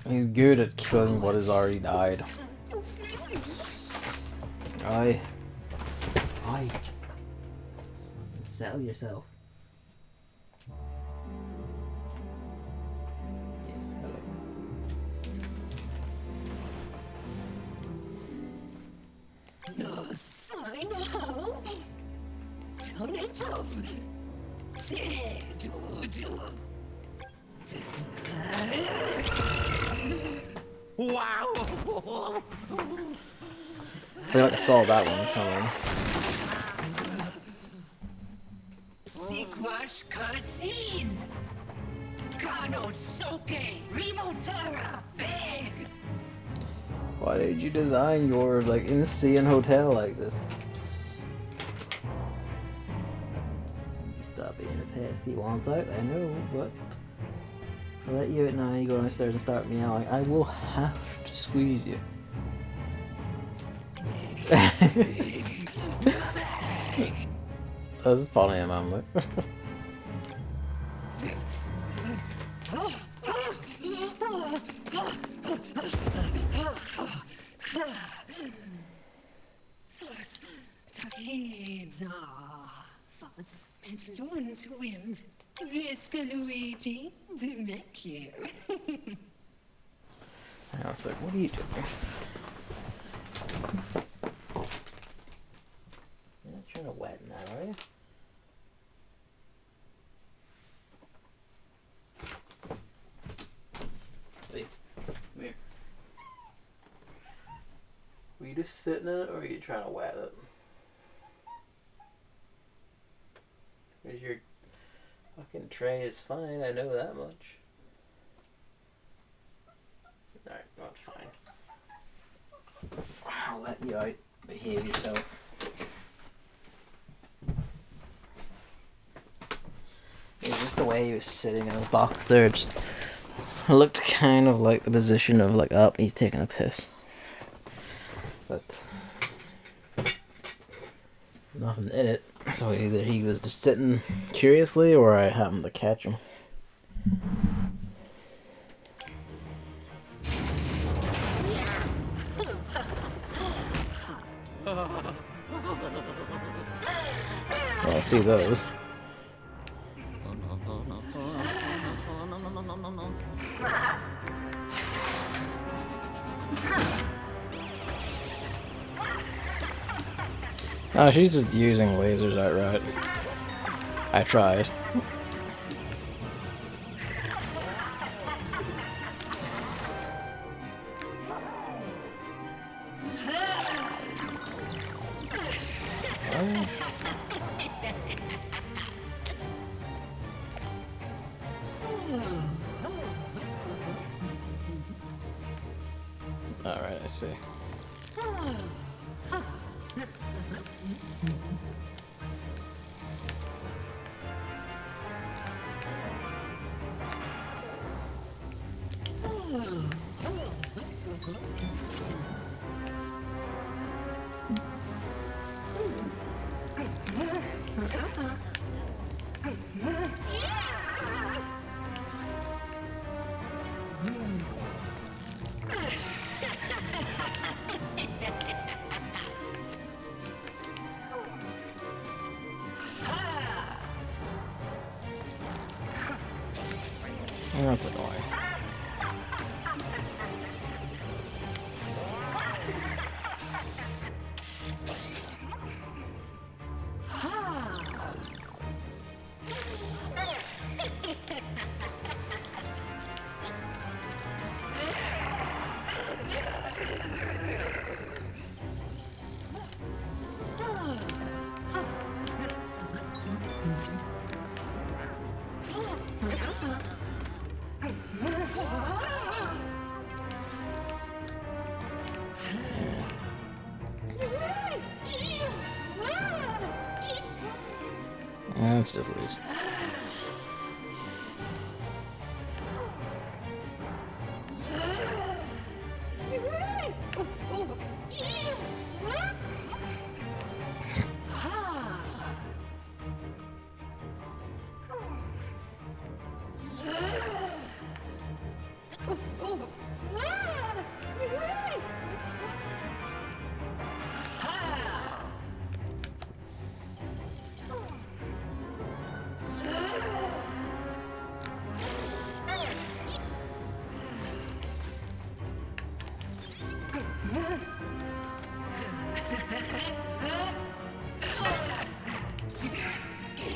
He's good at killing what has already died. Aye. Aye. Settle yourself. Yes, hello. No sign of Tonentov. Wow! I feel like I saw that one coming. Sikwash Katin. Kano Soke Rimotara Big. Why did you design your like insane hotel like this? Stop being a pest. He wants out, I know, but if I let you out now, you go downstairs and start meowing, I will have to squeeze you. That's funny, man. Look. And learn to win. Viska Luigi, du mycket. I was like, what are you doing? You're not trying to wet that, are you? Wait, come here. Were you just sitting in it, or are you trying to wet it? Because your fucking tray is fine, I know that much. Alright, not fine. I'll let you out. Behave yourself. It's just the way he was sitting in the box there. Just looked kind of like the position of like, oh, he's taking a piss. But nothing in it. So either he was just sitting curiously or I happened to catch him. Well, I see those. Oh, she's just using lasers outright. I tried. Alright, I see. That's annoying. Let's just lose.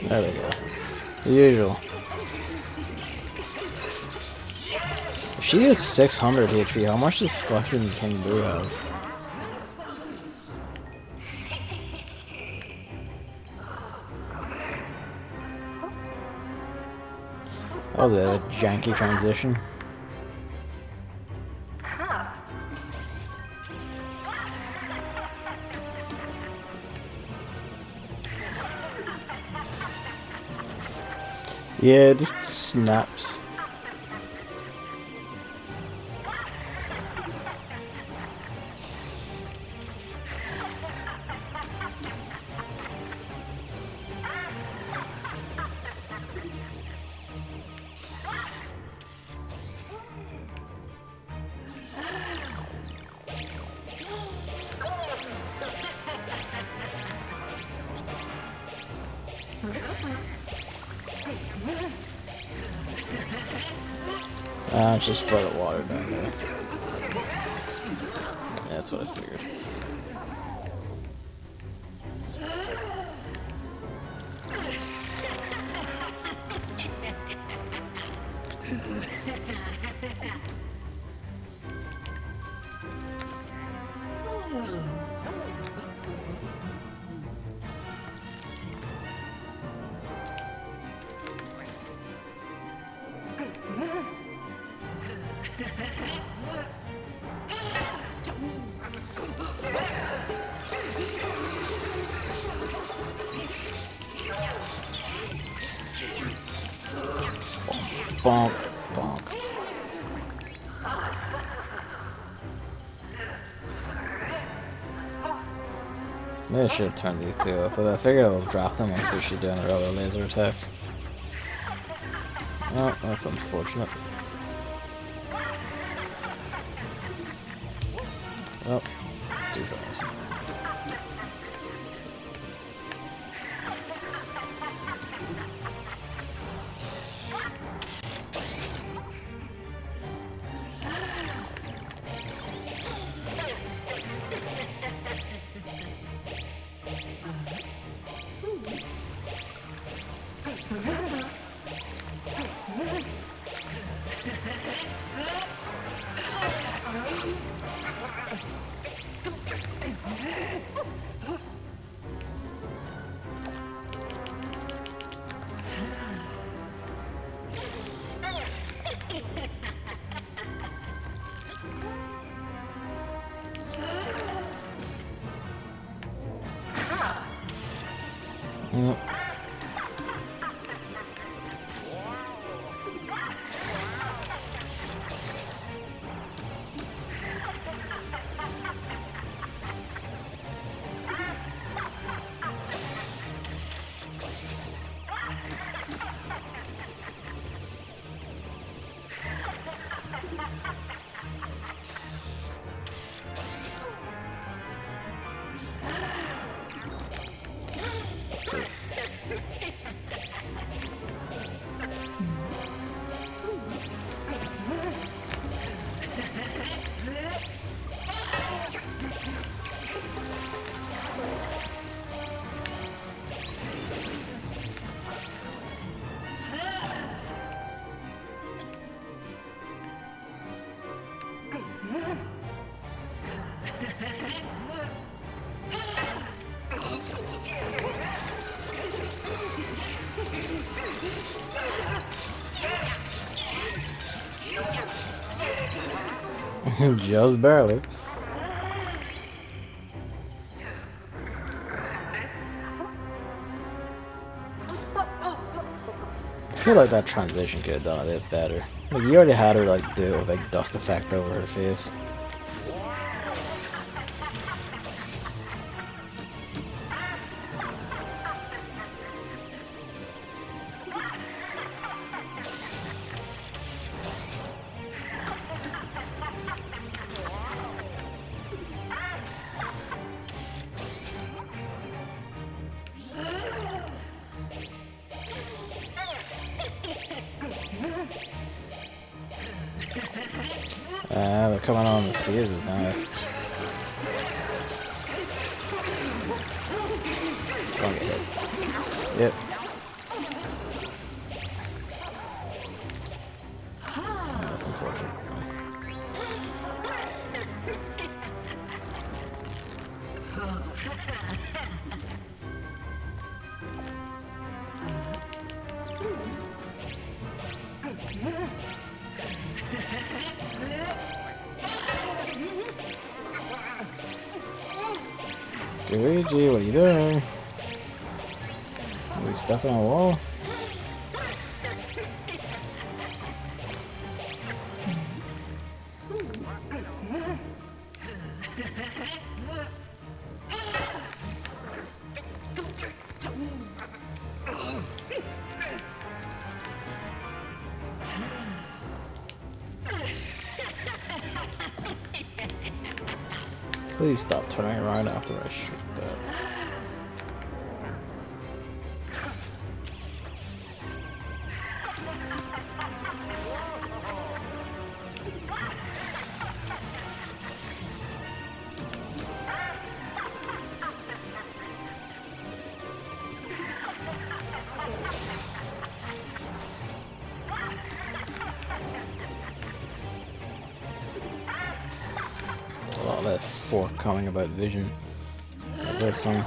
There we go. The usual. If she is 600 HP, how much does fucking King Boo have? That was a janky transition. Yeah, it just snaps. Just flood the water down there. Yeah, that's what I figured. Bonk, bonk. Maybe I should turn these two up, but I figure I'll drop them once she's doing her other laser attack. Oh, that's unfortunate. Oh, too fast. Yep. Just barely. I feel like that transition could have done a bit better. Like, you already had her like do a big dust effect over her face. They're coming on the fuses now. Don't get hit. Yep. Oh, that's unfortunate. Luigi, what are you doing? Are we stuck on a wall? Please stop turning around after I shoot that. A lot of that forthcoming about vision. There's some.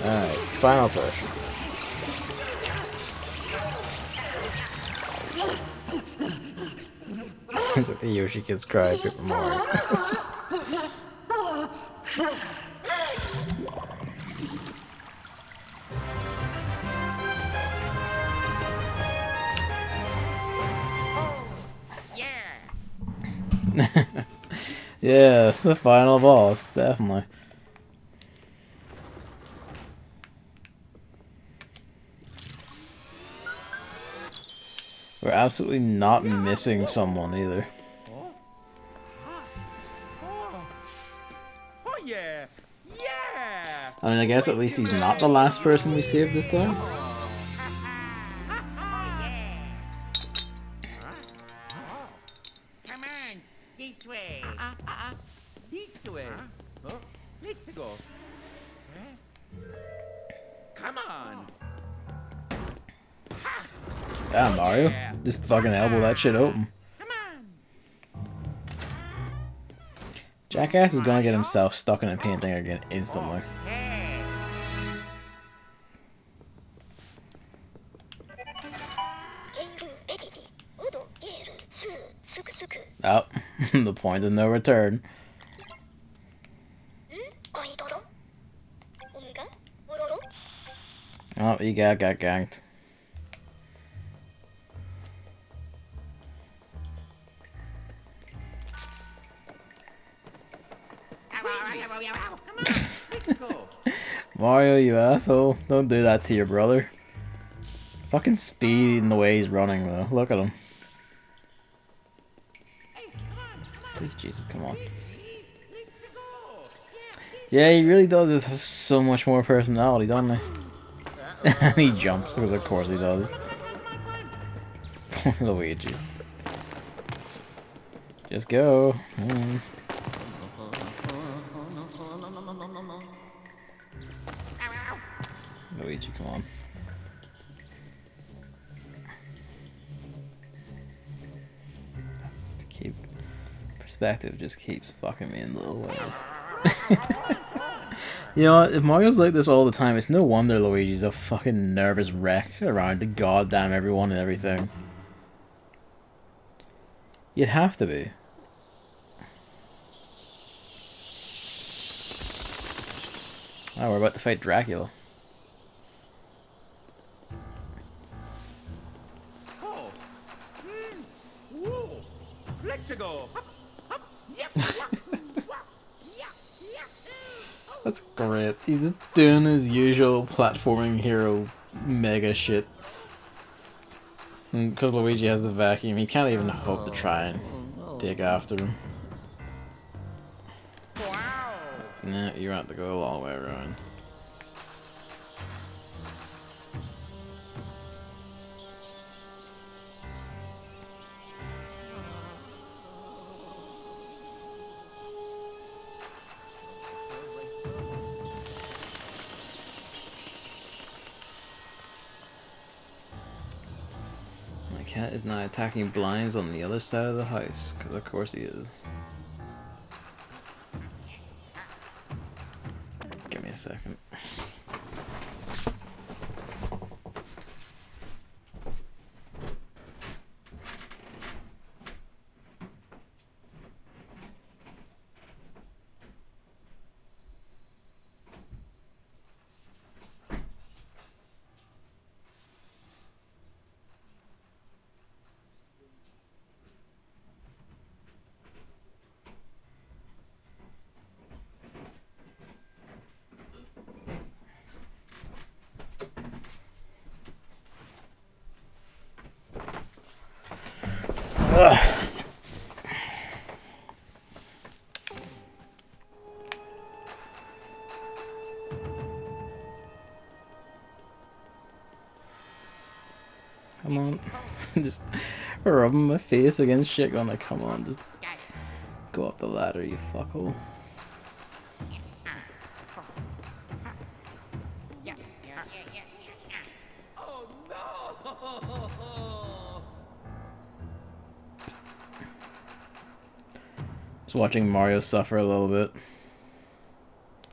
Alright, final push. Sounds like the Yoshi Kids cry Paper Mario. Yeah, the final boss, definitely. We're absolutely not missing someone either. Oh yeah! Yeah! I mean, I guess at least he's not the last person we saved this time. Come on, this way. This way. Oh, let's go. Come on. Damn, Mario. Just fucking elbow that shit open. Come on. Jackass is gonna get himself stuck in a painting again instantly. Hey. Oh, the point of no return. Oh, you got ganked. Mario, you asshole. Don't do that to your brother. Fucking speed in the way he's running, though. Look at him. Please, Jesus, come on. Yeah, he really does have so much more personality, doesn't he? And he jumps, because of course he does. Poor Luigi. Just go. Luigi, come on. Keep perspective just keeps fucking me in little ways. You know what? If Mario's like this all the time, it's no wonder Luigi's a fucking nervous wreck around the goddamn everyone and everything. You'd have to be. Oh, we're about to fight Dracula. Oh. Whoa. Let's go. Yep. That's great. He's doing his usual platforming hero mega shit. Because Luigi has the vacuum, he can't even hope to try and dig after him. Wow. Nah, you have to go all the way around. My cat is now attacking blinds on the other side of the house, because of course he is. Give me a second. Come on. Just rubbing my face against shit going like, come on, just go up the ladder, you fuckhole. Oh no! Just watching Mario suffer a little bit.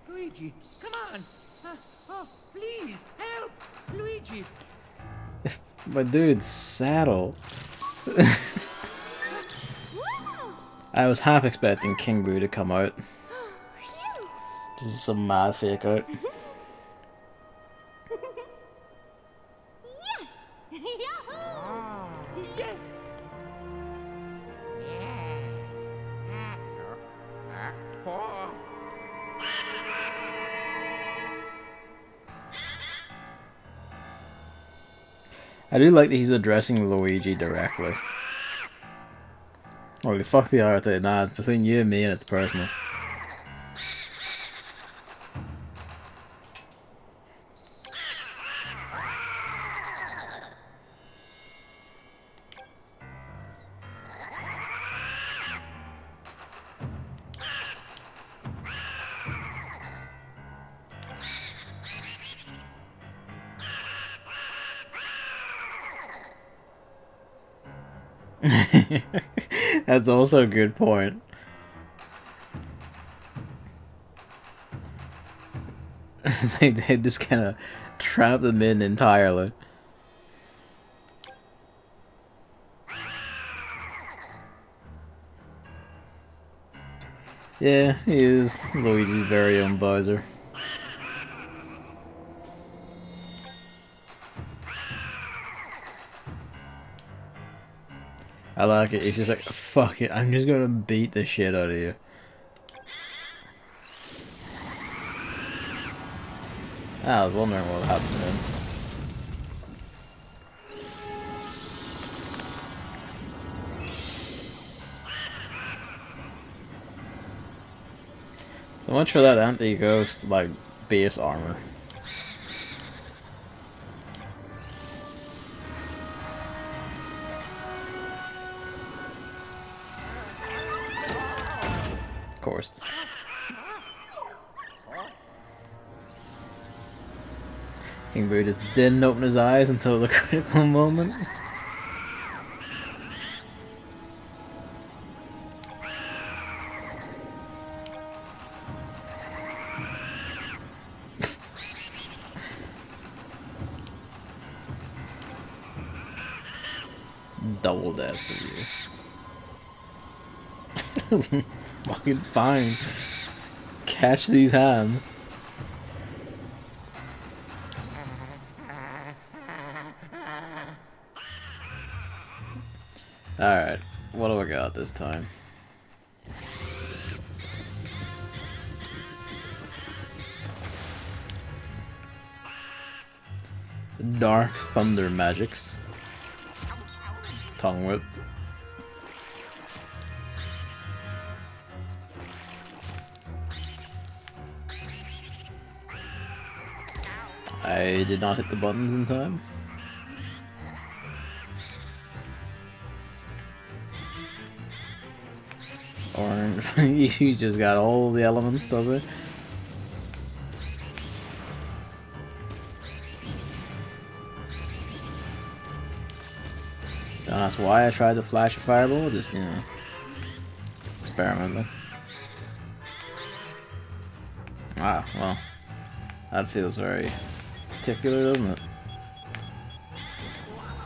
Luigi, come on! Oh, please, help! Luigi! My dude's saddle. I was half expecting King Boo to come out. This is some mad fake out. Yes! Yahoo! Yes! I do like that he's addressing Luigi directly. Holy fuck the art there. Nah, it's between you and me and it's personal. That's also a good point. they just kind of trap them in entirely. Yeah, he is Luigi's very own Bowser. I like it. He's just like, fuck it, I'm just gonna beat the shit out of you. I was wondering what happened to him. So much for that anti-ghost, like, base armor. Of course. King Boo just didn't open his eyes until the critical moment. double death for you. Fucking fine. Catch these hands. Alright, what do I got this time? Dark Thunder Magics. Tongue Whip. I did not hit the buttons in time. Orange. He just got all the elements, does it? Don't ask why I tried to flash a fireball, just, you know, experimenting. Ah, well, that feels very particular, doesn't it?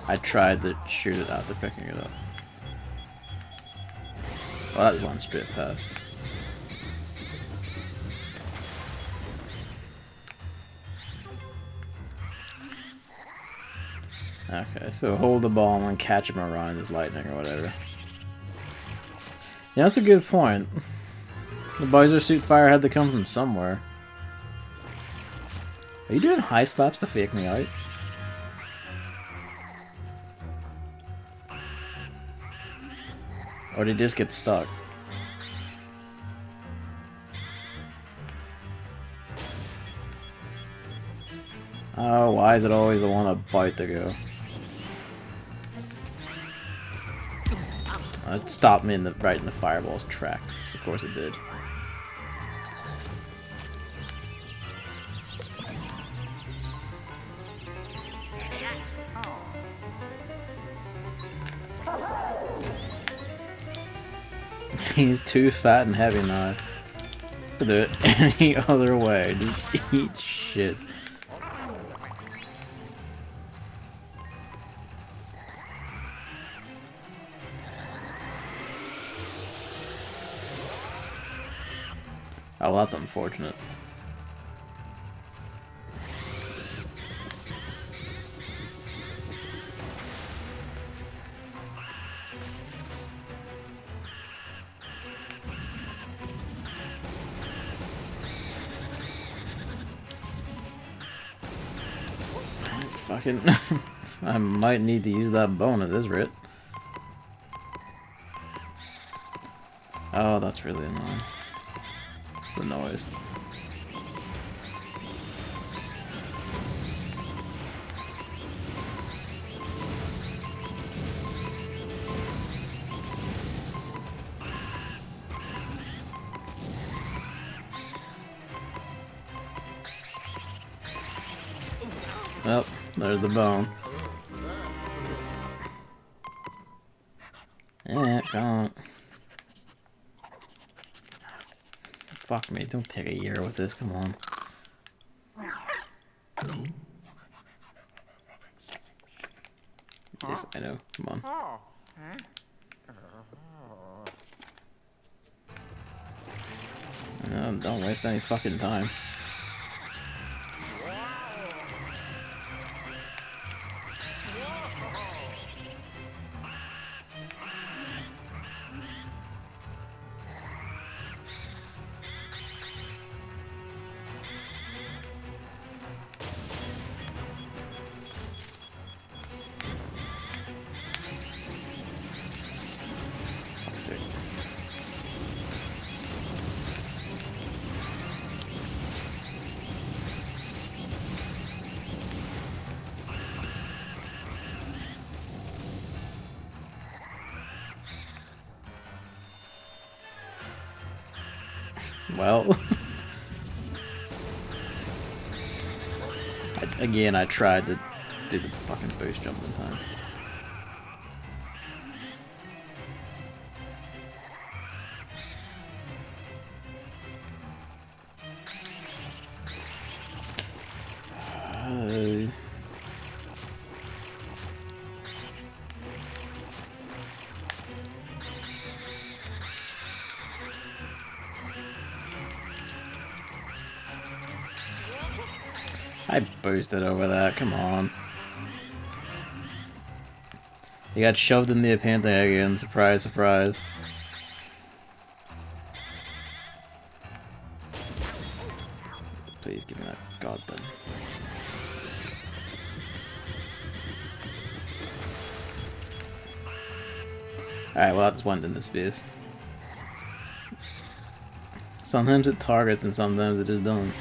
I tried to shoot it after picking it up. Well, that went straight past. Okay, so hold the ball and then catch him around his lightning or whatever. Yeah, that's a good point. The Bowser Suit Fire had to come from somewhere. Are you doing high slaps to fake me out? Or did he just get stuck? Oh, why is it always the one about to go? It stopped me right in the fireball's track. So of course it did. He's too fat and heavy now to do it any other way. Just eat shit. Oh, well, that's unfortunate. Fucking... I might need to use that bone at this rate. Oh, that's really annoying. The noise. Well, there's the bone. Yeah, can't. Fuck me, don't take a year with this, come on. Yes, I know, come on. No, don't waste any fucking time. Fuck's sake. Well, again, I tried to do the fucking boost jump in time. I boosted over that, come on. He got shoved in the painting again, surprise, surprise. Please give me that goddamn. Alright, well that just went into space. Sometimes it targets and sometimes it just don't.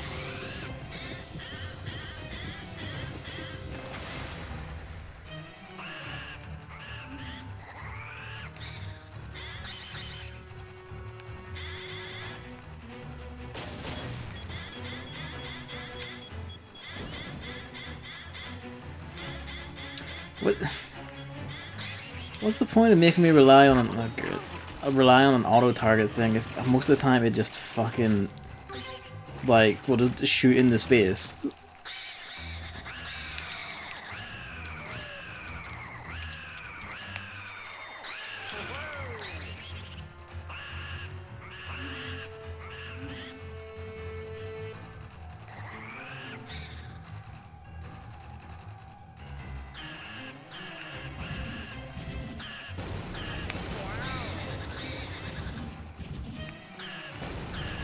What? What's the point of making me rely on an auto target thing if most of the time it just fucking like will just shoot into space?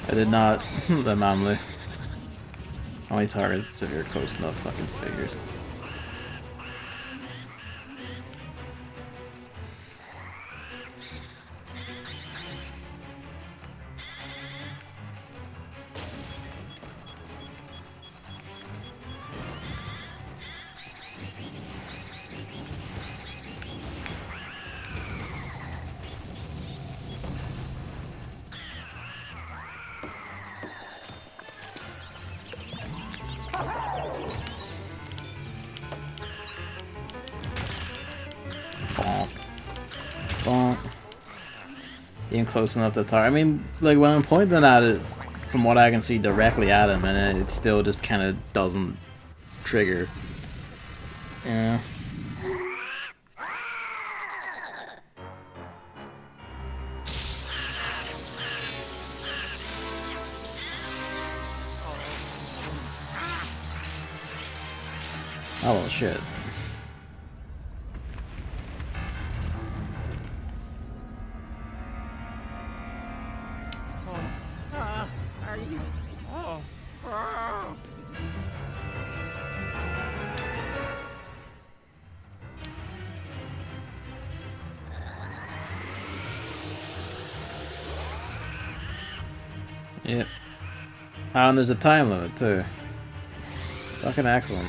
I did not. The manly. Only targets if you're close enough, fucking figures. Bonk. Bonk. Being close enough to target. I mean, like when I'm pointing at it, from what I can see directly at him, and it still just kind of doesn't trigger. Yeah. Oh well, shit. Are you? Oh. Oh. Yep. Oh, and there's a time limit too. Fucking excellent.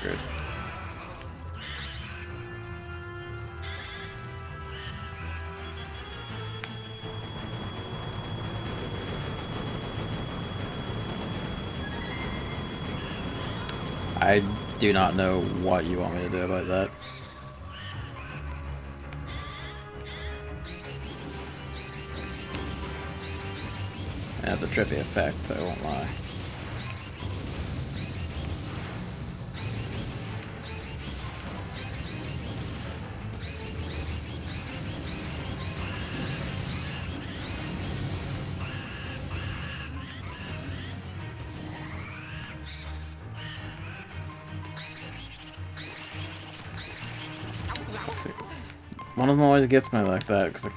Good. I do not know what you want me to do about that. That's a trippy effect, I won't lie. One of them always gets me like that, because I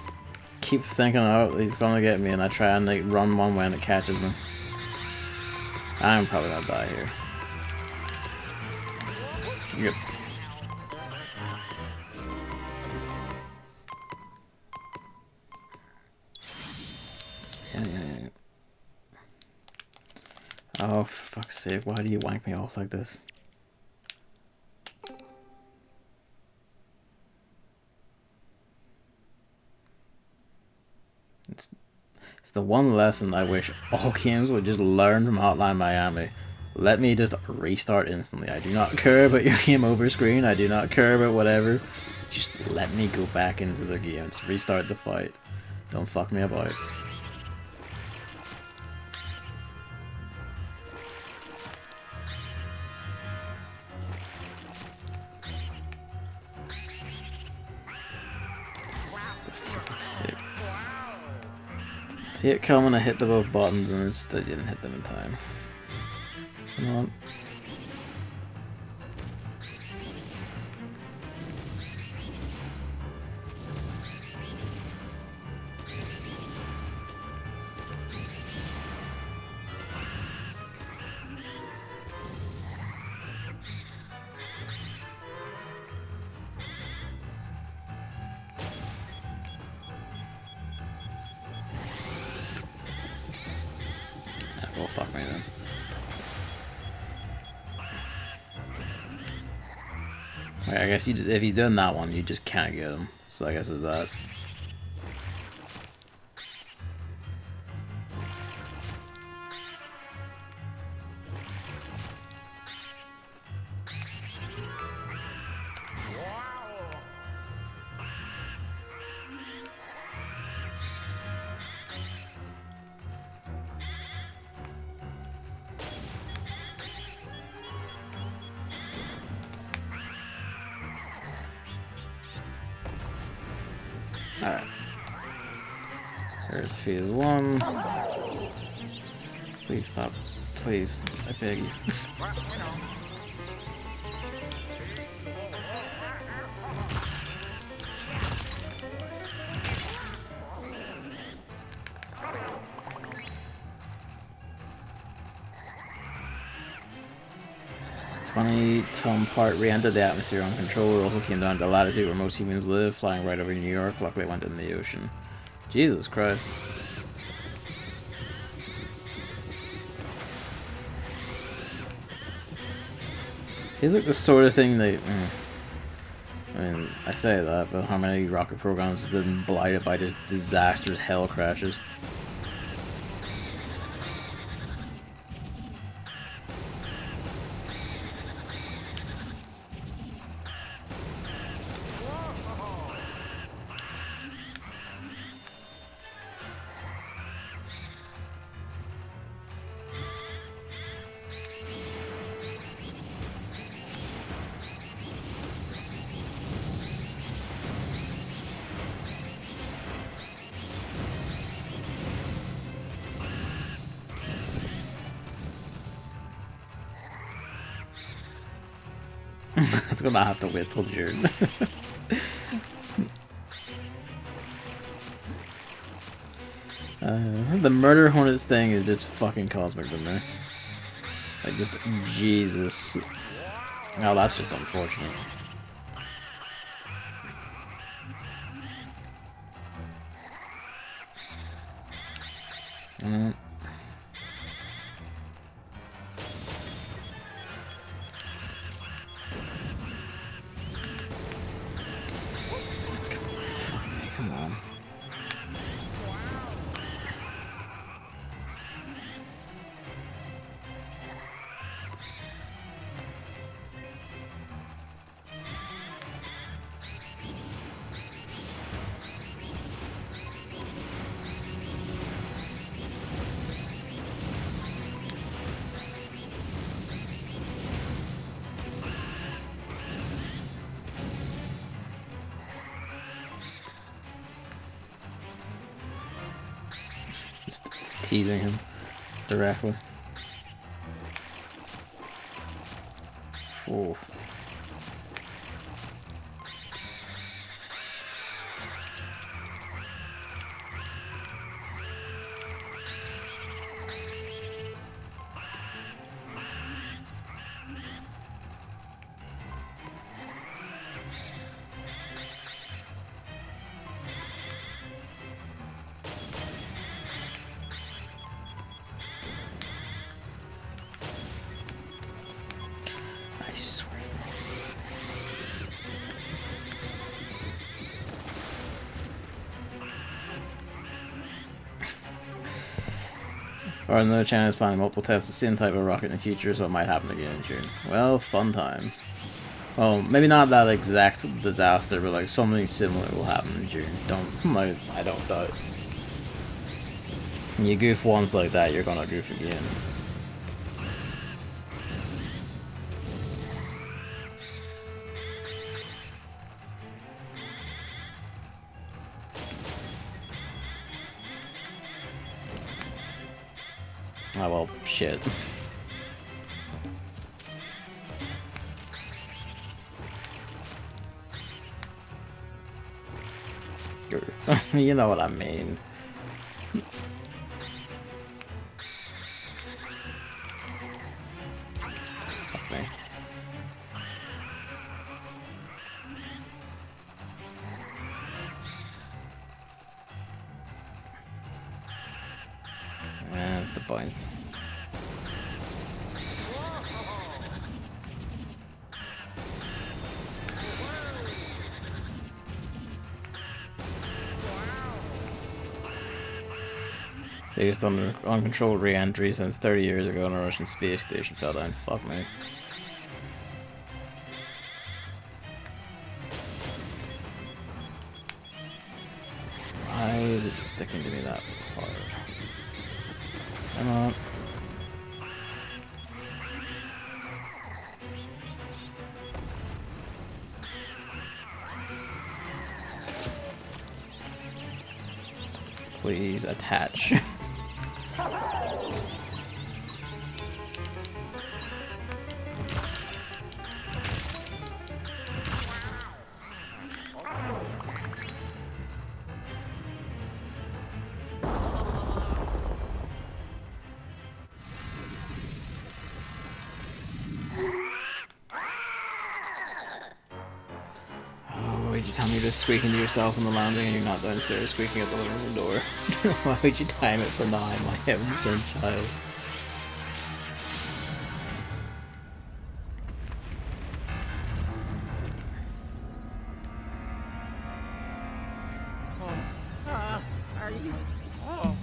keep thinking, oh, he's gonna get me, and I try and like run one way and it catches me. I'm probably gonna die here. Good. Yeah. Oh, for fuck's sake, why do you wank me off like this? It's the one lesson I wish all games would just learn from Hotline Miami. Let me just restart instantly. I do not care about your game over screen. I do not care about whatever. Just let me go back into the game and restart the fight. Don't fuck me about. For fuck's sake. See it coming, I hit the both buttons and I didn't hit them in time. Come on. Well, fuck me then. Okay, I guess if he's doing that one, you just can't get him. So I guess it's that. Alright. There's phase 1. Please stop. Please. I beg you. Ton part re-entered the atmosphere uncontrolled. Also came down to the latitude where most humans live, flying right over New York. Luckily, it went in the ocean. Jesus Christ. Feels like the sort of thing that... I mean, I say that, but how many rocket programs have been blighted by just disastrous hell crashes? It's gonna have to wait till June. The Murder Hornets thing is just fucking cosmic to me. Like, just Jesus. Oh, that's just unfortunate. Come on. Just teasing him directly. Oh. I swear. Far as no channel is planning multiple tests of the same type of rocket in the future, so it might happen again in June. Well, fun times. Well, maybe not that exact disaster, but like something similar will happen in June. I don't doubt. When you goof once like that, you're gonna goof again. Oh well, shit. You know what I mean. Fuck me. That's the points. Biggest uncontrolled re-entry since 30 years ago when a Russian space station fell down. Fuck me. Why is it sticking to me that hard? Come on. Please attach. Would you tell me to squeaking to yourself on the landing and you're not downstairs squeaking at the living room door? Why would you time it for now, my heaven sent child? Are you? Oh.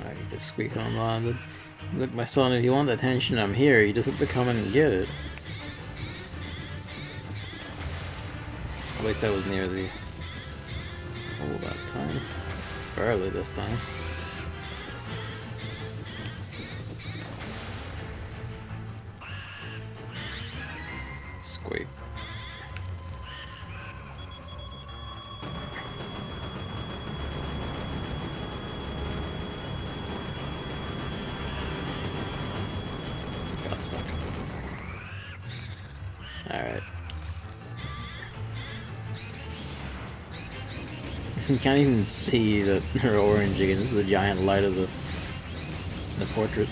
I used to squeak on landed. Look, my son, if you want attention, I'm here. You just have to come in and get it. At least I was near the hole that time. Barely this time. Squeak. Got stuck. Alright. You can't even see that they're orange against the giant light of the portrait.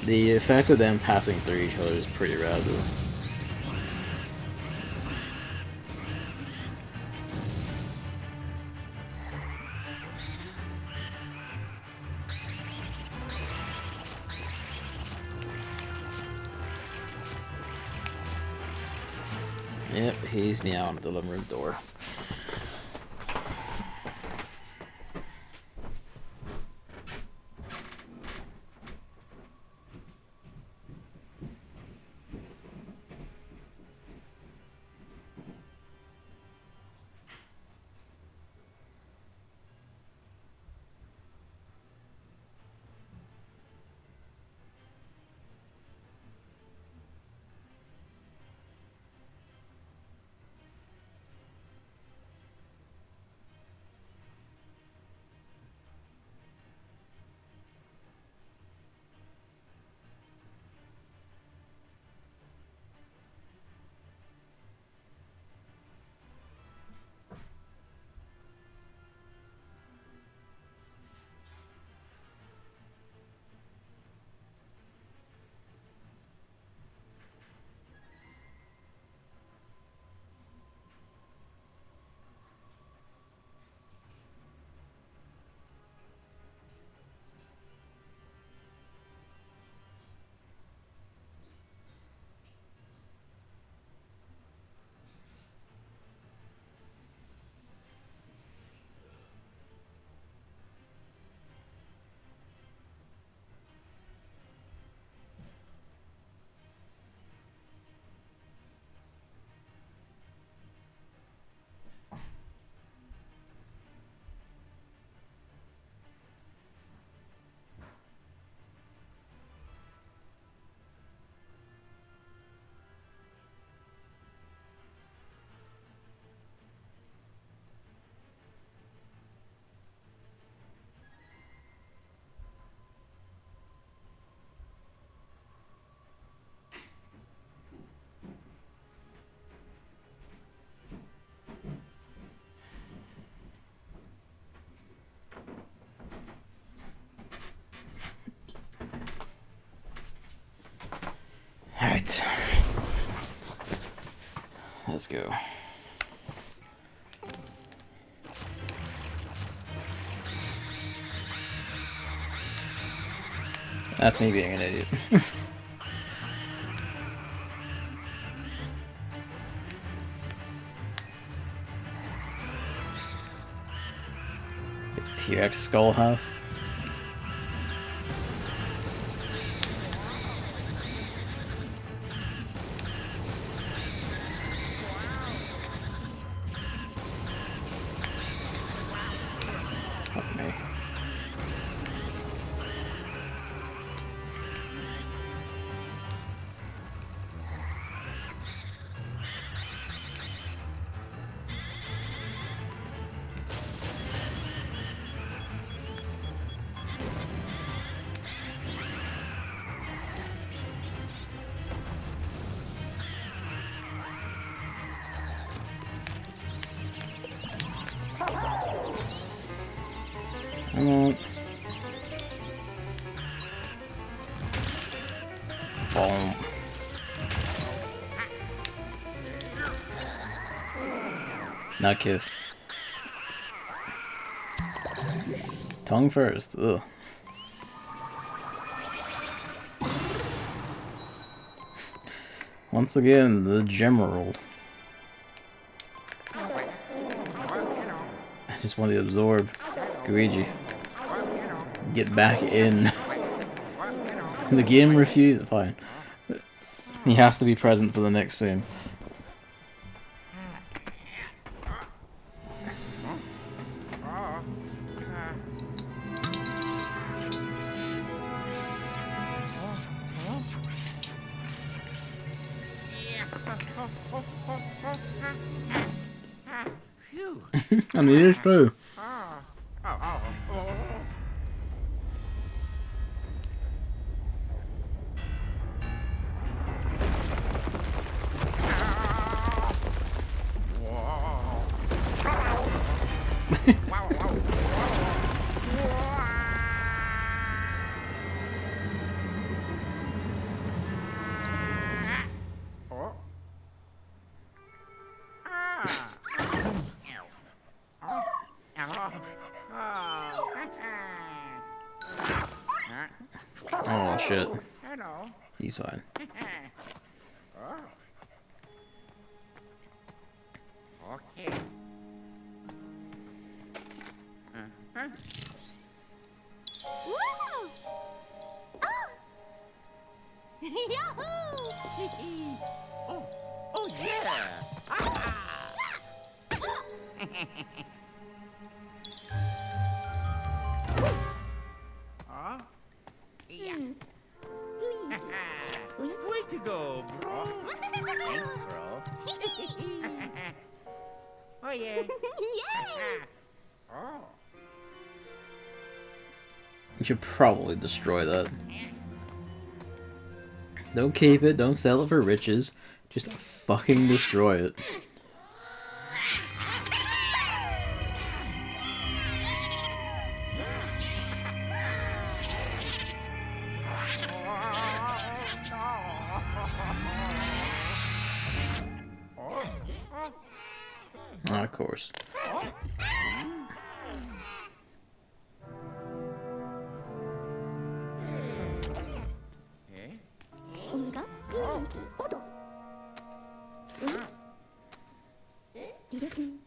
The effect of them passing through each other is pretty rad though. Yep, he's meowing at the living room door. let's go. That's me being an idiot. T-Rex skull half. Fuck me. Come on. Boom. Not kiss. Tongue first. Ugh. Once again, the Gemerald. I just want to absorb Luigi. Get back in. The game refuses. Fine. He has to be present for the next scene. I mean, it is true. Oh shit. Hello. He's fine. Okay. Woo! Oh! Yahoo! Oh yeah. Yeah. Way to go, bro. Thanks, bro. Oh yeah. Yay! Oh. You should probably destroy that. Don't keep it, don't sell it for riches. Just fucking destroy it. Oh, of course. 온갖 인기 오도. 지르흠.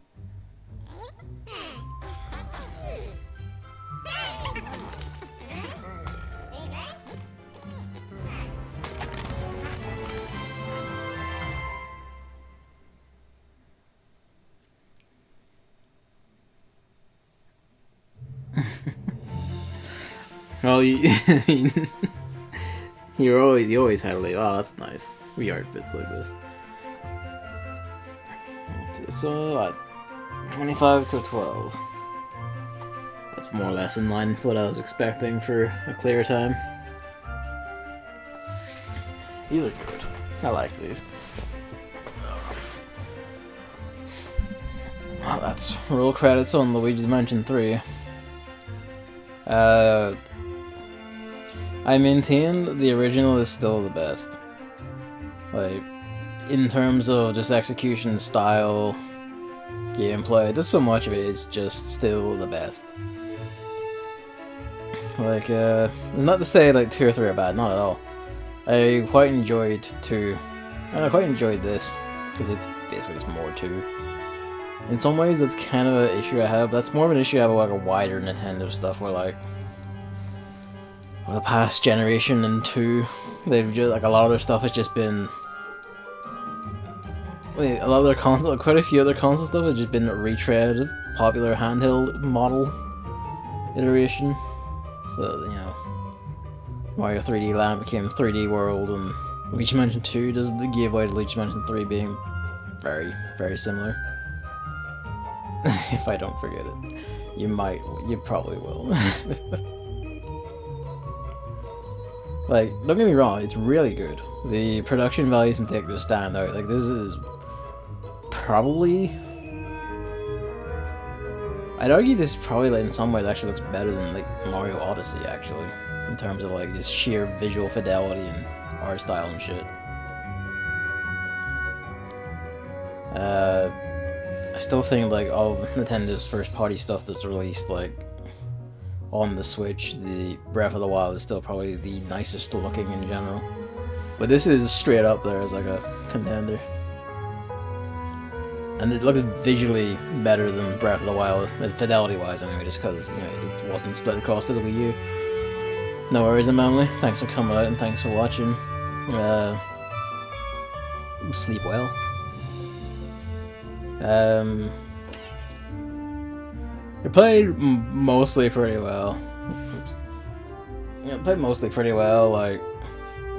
Well, you always have like, oh, that's nice. We art bits like this. So, 25 to 12. That's more or less in line with what I was expecting for a clear time. These are good. I like these. Well, that's roll credits on Luigi's Mansion 3. I maintain the original is still the best. Like, in terms of just execution style, gameplay, just so much of it is just still the best. Like, it's not to say like 2 or 3 are bad, not at all. I quite enjoyed 2, and I quite enjoyed this, because it's basically just more 2. In some ways, that's kind of an issue I have. That's more of an issue I have with like a wider Nintendo stuff, where like, for the past generation and 2, they've just, like, a lot of their stuff has just been, a lot of their console, quite a few other console stuff has just been a retread of popular handheld model iteration. So, you know, Mario 3D Land became 3D World, and Luigi Mansion 2 does give way to Luigi Mansion 3 being very, very similar. If I don't forget it. You probably will. Like, don't get me wrong, it's really good. The production values in particular stand out. Like, this is probably... I'd argue this probably, like, in some ways actually looks better than, like, Mario Odyssey, actually. In terms of, like, just sheer visual fidelity and art style and shit. I still think, like, of Nintendo's first-party stuff that's released, like, on the Switch, the Breath of the Wild is still probably the nicest looking in general. But this is straight up there as, like, a contender. And it looks visually better than Breath of the Wild, fidelity-wise anyway, just because, you know, it wasn't split across to the Wii U. No worries, Emily. Thanks for coming out and thanks for watching. Sleep well. It played mostly pretty well. Oops. Yeah, it played mostly pretty well, like,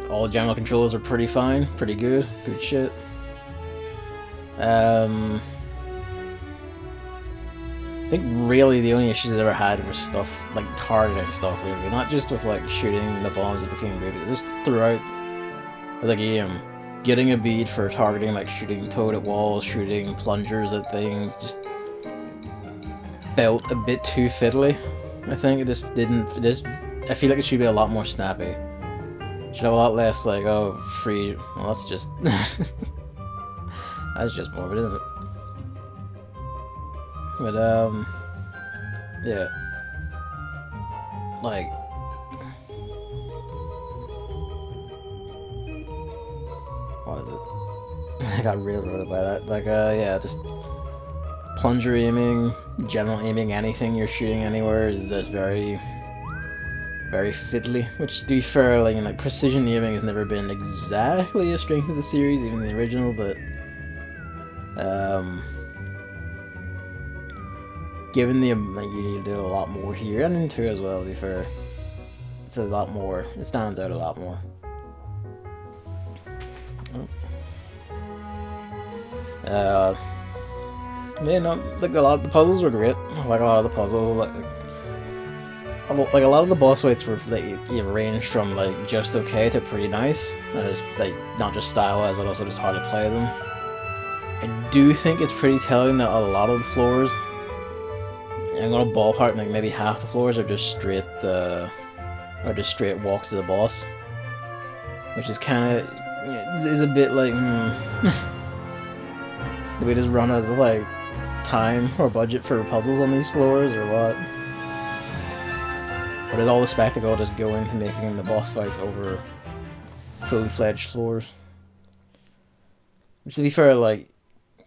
all general controls are pretty fine, pretty good shit. I think really the only issues I ever had was stuff like targeting stuff, really, not just with like shooting the bombs at the King Baby, just throughout the game, getting a bead for targeting, like shooting Toad at walls, shooting plungers at things, just felt a bit too fiddly. I think it just didn't. I feel like it should be a lot more snappy. Should have a lot less like, oh, free. Well, that's just. That's just morbid, isn't it? But, yeah. Like... What is it? I got railroaded by that. Like, yeah, just... Plunger aiming, general aiming, anything you're shooting anywhere is just very... very fiddly. Which, to be fair, like precision aiming has never been exactly a strength of the series, even the original, but... given the amount you need to do a lot more here, and in 2 as well, to be fair. It's a lot more, it stands out a lot more. Yeah, no, like a lot of the puzzles were great. Like a lot of the puzzles, like a lot of the boss fights were like ranged from like just okay to pretty nice. As like not just style-wise, but also just hard to play them. I do think it's pretty telling that a lot of the floors, I'm gonna ballpark like maybe half the floors are just straight walks to the boss, which is kind of is a bit like do we just run out of like time or budget for puzzles on these floors or what? Or did all the spectacle just go into making the boss fights over fully fledged floors? Which, to be fair, like,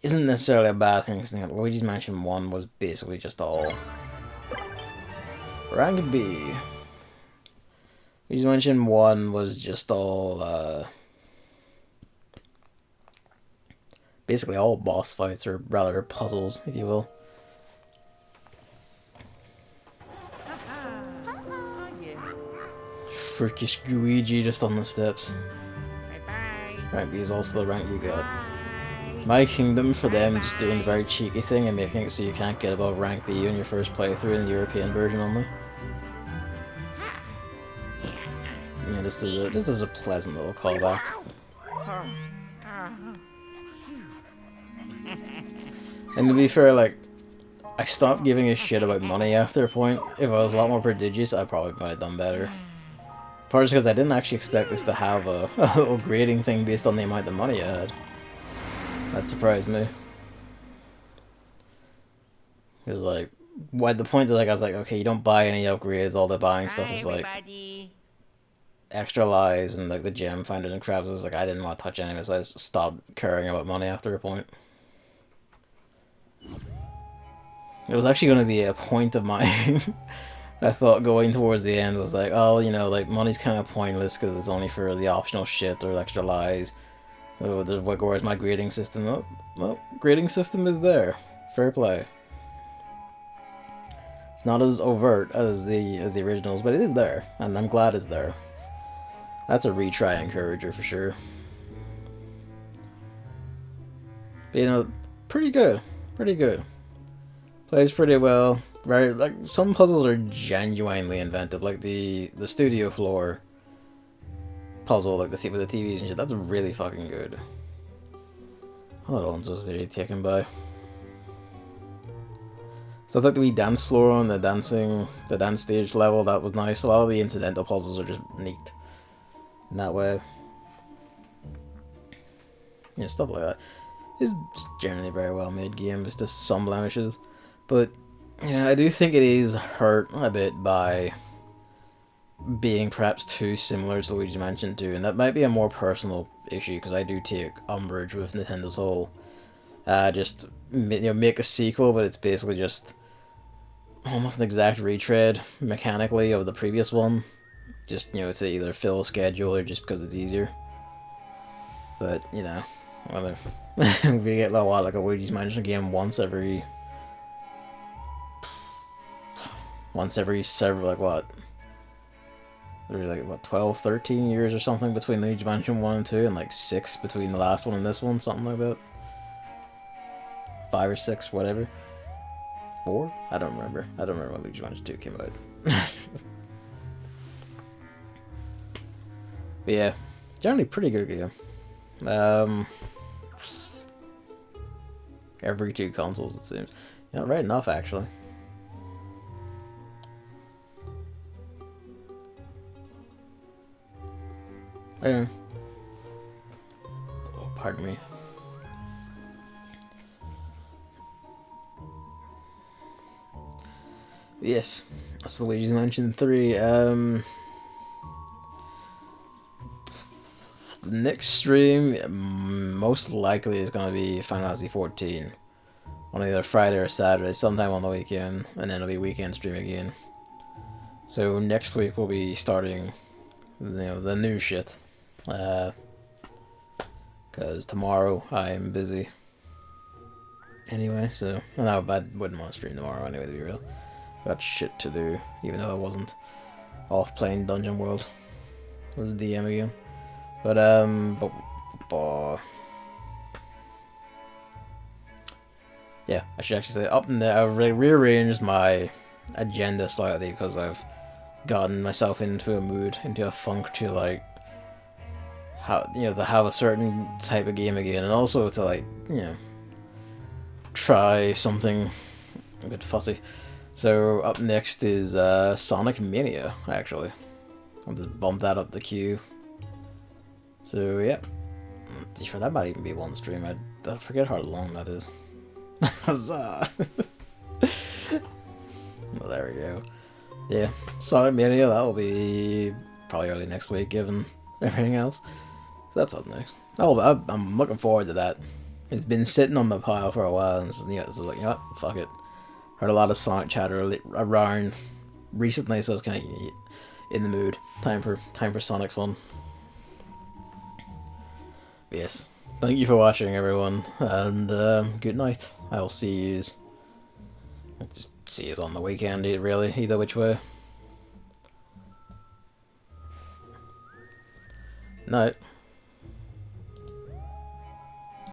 isn't necessarily a bad thing. Because Luigi's Mansion 1 was basically just all rank B. Luigi's Mansion 1 was just all basically all boss fights, or rather puzzles, if you will. Freakish Luigi just on the steps. Rank B is also the rank you got. My Kingdom, for them, just doing the very cheeky thing and making it so you can't get above rank B in your first playthrough in the European version only. Yeah, this is a pleasant little callback. And to be fair, like, I stopped giving a shit about money after a point. If I was a lot more prodigious, I probably might have done better. Partly because I didn't actually expect this to have a little grading thing based on the amount of money I had. That surprised me. It was like, at the point that like I was like, okay, you don't buy any upgrades. All the buying stuff Hi, is like everybody. extra lives and like the gem finders and crabs. I was like, I didn't want to touch any of it, so I just stopped caring about money after a point. It was actually going to be a point of mine. I thought going towards the end was like, oh, you know, like money's kind of pointless because it's only for the optional shit or extra lives. Oh, where's my grading system? Oh, well, grading system is there. Fair play. It's not as overt as the originals, but it is there, and I'm glad it's there. That's a retry encourager for sure. But, you know, pretty good. Pretty good. Plays pretty well. Very like some puzzles are genuinely inventive, like the studio floor puzzle, like the with the TVs and shit. That's really fucking good. All Alonso's there taken by. So like the wee dance floor on the dance stage level, that was nice. A lot of the incidental puzzles are just neat in that way. Yeah, stuff like that. It's generally very well made game. It's just some blemishes, but yeah, I do think it is hurt a bit by being perhaps too similar to Luigi Mansion 2, and that might be a more personal issue because I do take umbrage with Nintendo's whole just make a sequel, but it's basically just almost an exact retread mechanically of the previous one, just to either fill a schedule or just because it's easier. But well, if we get like a Luigi's Mansion game once every several, like what? There's like what 12, 13 years or something between Luigi Mansion 1 and 2, and like 6 between the last one and this one, something like that. 5 or 6, whatever. 4? I don't remember. I don't remember when Luigi Mansion 2 came out. But yeah, generally pretty good game. Every 2 consoles it seems. Yeah, right enough actually. Yeah. Oh, pardon me. Yes, that's Luigi's Mansion 3. The next stream most likely is going to be Final Fantasy 14 on either Friday or Saturday, sometime on the weekend, and then it'll be weekend stream again. So next week we'll be starting, the new shit. Because tomorrow I'm busy. Anyway, so I wouldn't want to stream tomorrow anyway, to be real. Got shit to do, even though I wasn't off playing Dungeon World. I was DM again. But yeah, I should actually say up in there. I've rearranged my agenda slightly because I've gotten myself into a mood, into a funk to like to have a certain type of game again, and also to like try something a bit fussy. So up next is Sonic Mania, actually. I'll just bump that up the queue. So yeah, sure, that might even be one stream. I forget how long that is. Huzzah! Well, there we go. Yeah, Sonic Mania, that will be probably early next week, given everything else. So that's up next. I'm looking forward to that. It's been sitting on my pile for a while, and so like, you know what, fuck it. Heard a lot of Sonic chatter around recently, so I was kind of in the mood. Time for Sonic fun. Yes. Thank you for watching, everyone, and good night. I will see yous. Just see yous on the weekend, really, either which way. Night.